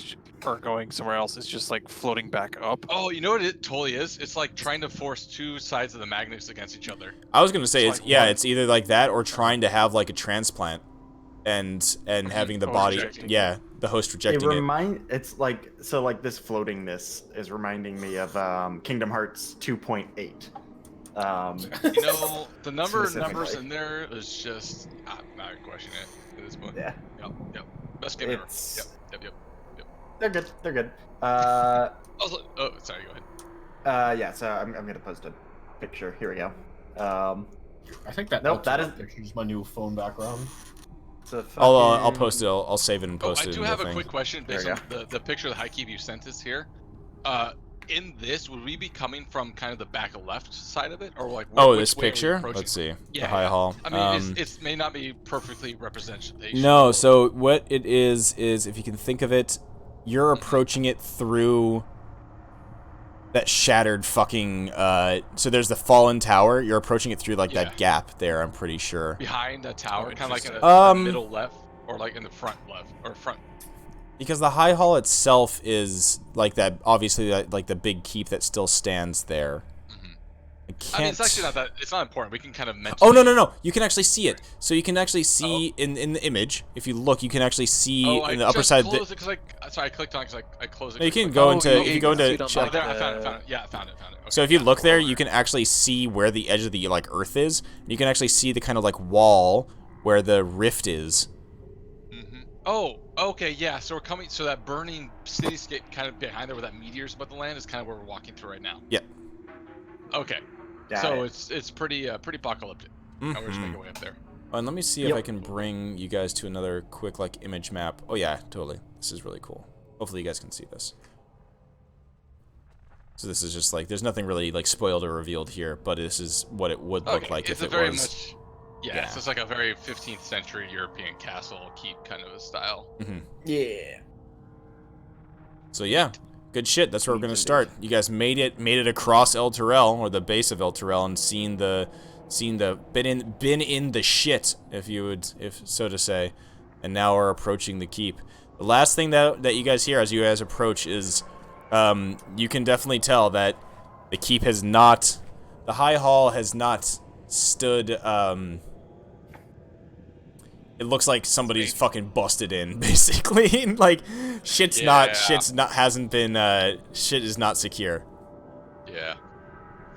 [SPEAKER 5] or going somewhere else. It's just like floating back up.
[SPEAKER 2] Oh, you know what it totally is? It's like trying to force two sides of the magnets against each other.
[SPEAKER 1] I was gonna say
[SPEAKER 2] It's
[SPEAKER 1] it's
[SPEAKER 2] like
[SPEAKER 1] yeah,
[SPEAKER 2] one-
[SPEAKER 1] it's either like that or trying to have like a transplant, and having the
[SPEAKER 5] Host
[SPEAKER 1] body,
[SPEAKER 5] rejecting.
[SPEAKER 1] yeah, the host rejecting it.
[SPEAKER 4] It's like so like this floatingness is reminding me of Kingdom Hearts 2.8.
[SPEAKER 2] You know, the numbers
[SPEAKER 4] Specifically.
[SPEAKER 2] in there is just I'm not questioning it at this point.
[SPEAKER 4] Yeah,
[SPEAKER 2] Yep. Best game ever.
[SPEAKER 4] It's-
[SPEAKER 2] Yep.
[SPEAKER 4] they're good. They're good.
[SPEAKER 2] Also, oh, sorry, go ahead.
[SPEAKER 4] Yeah. So I'm gonna post a picture. Here we go.
[SPEAKER 3] I think that
[SPEAKER 4] Nope, that is-
[SPEAKER 3] picture's my new phone background.
[SPEAKER 4] It's a
[SPEAKER 1] I'll
[SPEAKER 4] fucking-
[SPEAKER 1] post it. I'll save it and
[SPEAKER 2] Oh,
[SPEAKER 1] post
[SPEAKER 2] I
[SPEAKER 1] it
[SPEAKER 2] do
[SPEAKER 1] in
[SPEAKER 2] have
[SPEAKER 1] the
[SPEAKER 2] a
[SPEAKER 1] thing.
[SPEAKER 2] quick question based
[SPEAKER 4] There
[SPEAKER 2] on
[SPEAKER 4] you
[SPEAKER 2] the picture of the high keep you sent us here. In this, would we be coming from kind of the back left side of it, or like?
[SPEAKER 1] Oh,
[SPEAKER 2] which
[SPEAKER 1] this
[SPEAKER 2] way are we
[SPEAKER 1] picture.
[SPEAKER 2] approaching?
[SPEAKER 1] Let's see.
[SPEAKER 2] Yeah,
[SPEAKER 1] The high hall.
[SPEAKER 2] I mean, it may not be perfectly representation.
[SPEAKER 1] No, so what it is if you can think of it, you're approaching it through that shattered fucking, so there's the fallen tower, you're approaching it through like
[SPEAKER 2] Yeah.
[SPEAKER 1] that gap there, I'm pretty sure.
[SPEAKER 2] behind a tower, kind of like in
[SPEAKER 5] interesting.
[SPEAKER 2] the middle left, or like in the front left, or front.
[SPEAKER 1] Because the high hall itself is like that, obviously like the big keep that still stands there. I can't...
[SPEAKER 2] I mean, it's actually not that. It's not important. We can kind of mention.
[SPEAKER 1] Oh, no. You can actually see it. So you can actually see in the image, if you look, you can actually see in the upper side.
[SPEAKER 2] Closed it because sorry, I clicked on it because I closed it.
[SPEAKER 1] No, you can
[SPEAKER 2] 'cause
[SPEAKER 1] go
[SPEAKER 5] Oh,
[SPEAKER 1] into,
[SPEAKER 5] you
[SPEAKER 1] if you
[SPEAKER 5] can
[SPEAKER 1] go
[SPEAKER 5] see
[SPEAKER 1] into
[SPEAKER 5] it on
[SPEAKER 1] check.
[SPEAKER 2] there, I found it. Yeah, I found it. Okay,
[SPEAKER 1] So if you
[SPEAKER 2] yeah,
[SPEAKER 1] look there,
[SPEAKER 2] over.
[SPEAKER 1] you can actually see where the edge of the like earth is. You can actually see the kind of like wall where the rift is.
[SPEAKER 2] Oh, okay, yeah. So we're coming. So that burning cityscape kind of behind there, where that meteor's about to land, is kind of where we're walking through right now.
[SPEAKER 1] Yep.
[SPEAKER 2] Okay.
[SPEAKER 4] Got
[SPEAKER 2] So
[SPEAKER 4] it.
[SPEAKER 2] it's pretty apocalyptic. And we're just making our way up there.
[SPEAKER 1] Oh, and let me see if
[SPEAKER 4] Yep.
[SPEAKER 1] I can bring you guys to another quick like image map. Oh yeah, totally. This is really cool. Hopefully you guys can see this. So this is just like, there's nothing really like spoiled or revealed here, but this is what it would look
[SPEAKER 2] Okay,
[SPEAKER 1] like
[SPEAKER 2] it's
[SPEAKER 1] if
[SPEAKER 2] a
[SPEAKER 1] it
[SPEAKER 2] very
[SPEAKER 1] was.
[SPEAKER 2] much. Yeah, so it's like a very 15th century European castle keep kind of a style.
[SPEAKER 4] Yeah.
[SPEAKER 1] So yeah, good shit. That's where we're gonna start. You guys made it across Elturel, or the base of Elturel, and seen the been in the shit, if so to say, and now we're approaching the keep. The last thing that you guys hear as you guys approach is, you can definitely tell that the keep has not, the high hall has not stood. It looks like somebody's fucking busted in, basically. Like, shit hasn't been, shit is not secure.
[SPEAKER 2] Yeah.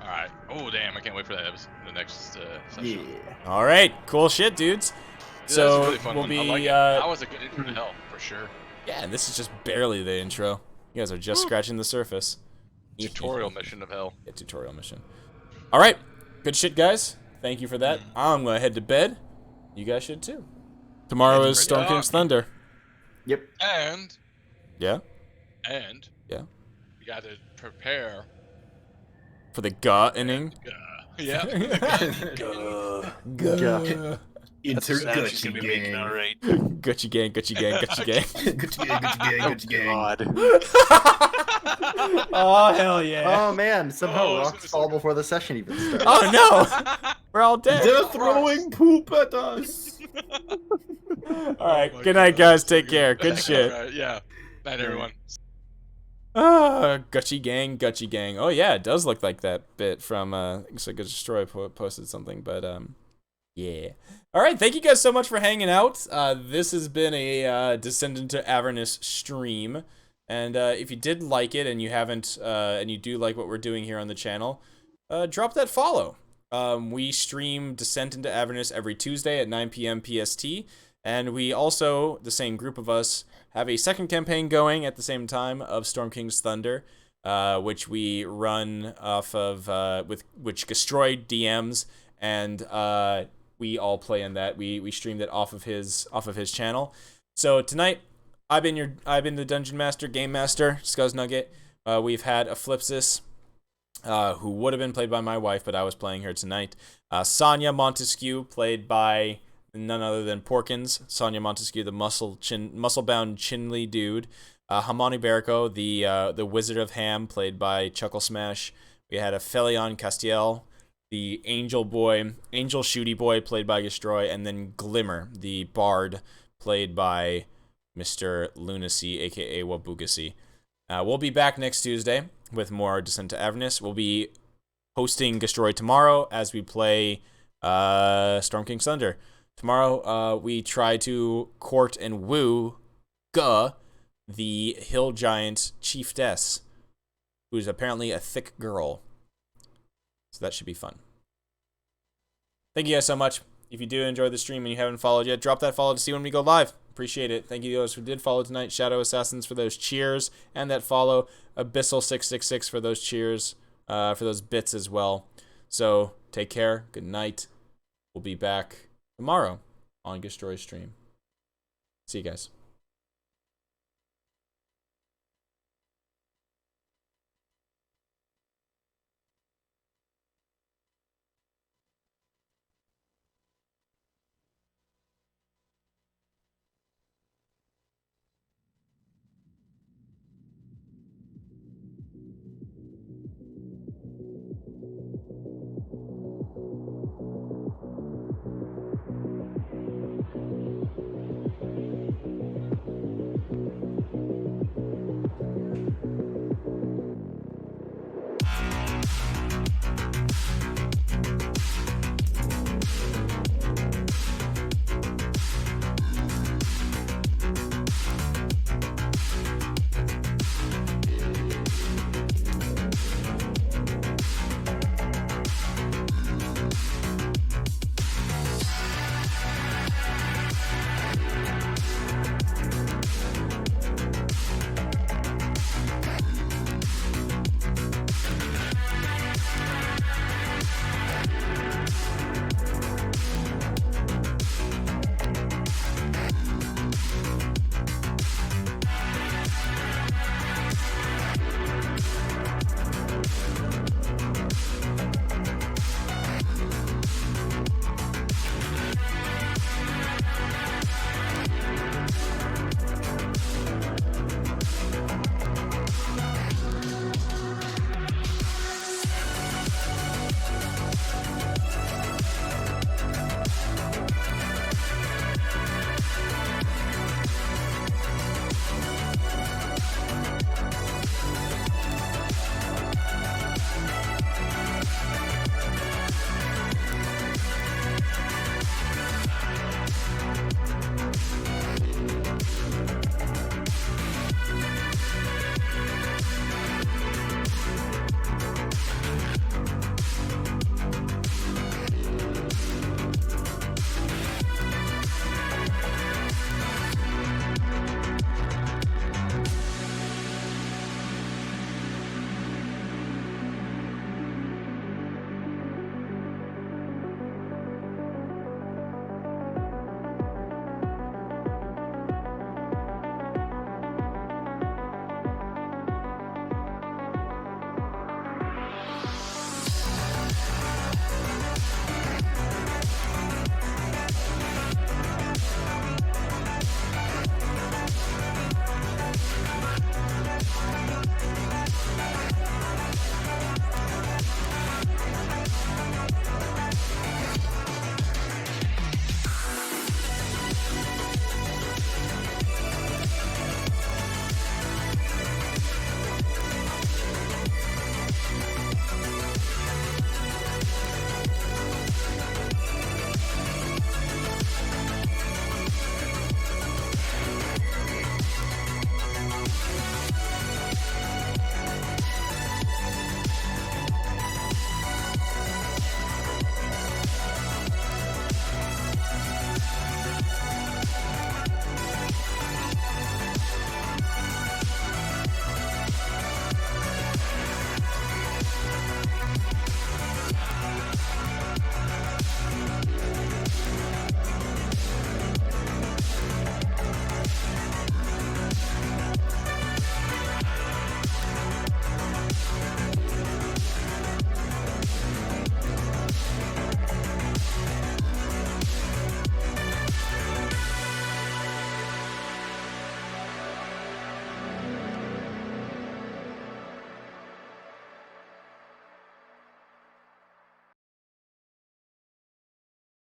[SPEAKER 2] All right. Oh damn! I can't wait for that episode, the next session.
[SPEAKER 4] Yeah.
[SPEAKER 1] All right, cool shit, dudes.
[SPEAKER 2] Dude, that's
[SPEAKER 1] So
[SPEAKER 2] a really fun
[SPEAKER 1] we'll
[SPEAKER 2] one.
[SPEAKER 1] be,
[SPEAKER 2] I like it. That was a good intro to hell for sure.
[SPEAKER 1] yeah, and this is just barely the intro. You guys are just scratching the surface.
[SPEAKER 2] Tutorial mission of hell.
[SPEAKER 1] Yeah, tutorial mission. All right, good shit, guys. Thank you for that. I'm gonna head to bed. You guys should too. Tomorrow is Storm King's Thunder.
[SPEAKER 4] Yep.
[SPEAKER 2] And
[SPEAKER 1] Yeah,
[SPEAKER 2] we got to prepare.
[SPEAKER 1] for the Ga inning.
[SPEAKER 2] Yeah.
[SPEAKER 1] Ga.
[SPEAKER 3] Intergucci
[SPEAKER 5] gonna be making all right.
[SPEAKER 1] Gucci gang, Gucci gang, Gucci gang.
[SPEAKER 3] Gucci gang, Gucci gang, Gucci gang.
[SPEAKER 5] God.
[SPEAKER 1] Oh hell yeah!
[SPEAKER 4] Oh man, somehow
[SPEAKER 2] Oh,
[SPEAKER 4] rocks fall before the session even starts.
[SPEAKER 1] Oh no, we're all dead.
[SPEAKER 3] They're throwing poop at us.
[SPEAKER 1] All right, good night, guys. Take care. Good shit.
[SPEAKER 2] All right, yeah. Night, everyone.
[SPEAKER 1] Gucci gang, Gucci gang. Oh yeah, it does look like that bit from looks like a Destroy posted something, but yeah. All right, thank you guys so much for hanging out. This has been a Descendant to Avernus stream, and if you did like it and you haven't and you do like what we're doing here on the channel, drop that follow. We stream Descent into Avernus every Tuesday at 9 p.m. PST, and we also, the same group of us, have a second campaign going at the same time of Storm King's Thunder, which we run off of, which Destroy DMs, and we all play in that. We streamed it off of his channel. So tonight, I've been the Dungeon Master, Game Master, Scuzz Nugget. We've had Eclipsis, who would have been played by my wife, but I was playing her tonight. Sonia Montesquieu, played by none other than Porkins. Sonia Montesquieu, the muscle-bound chinly dude. Hamani Barrico, the Wizard of Ham, played by Chuckle Smash. We had a Felion Castiel, the Angel Shooty Boy, played by Destroy, and then Glimmer, the Bard, played by Mr. Lunacy, aka Wabugasi. We'll be back next Tuesday with more Descent to Avernus. We'll be hosting Destroy tomorrow as we play Storm King's Thunder. Tomorrow, we try to court and woo the hill giant chiefess, who's apparently a thick girl. So that should be fun. Thank you guys so much. If you do enjoy the stream and you haven't followed yet, drop that follow to see when we go live. Appreciate it. Thank you those who did follow tonight. Shadow Assassins for those cheers and that follow. Abyssal666 for those cheers, for those bits as well. So take care. Good night. We'll be back tomorrow on Destroy Stream. See you guys.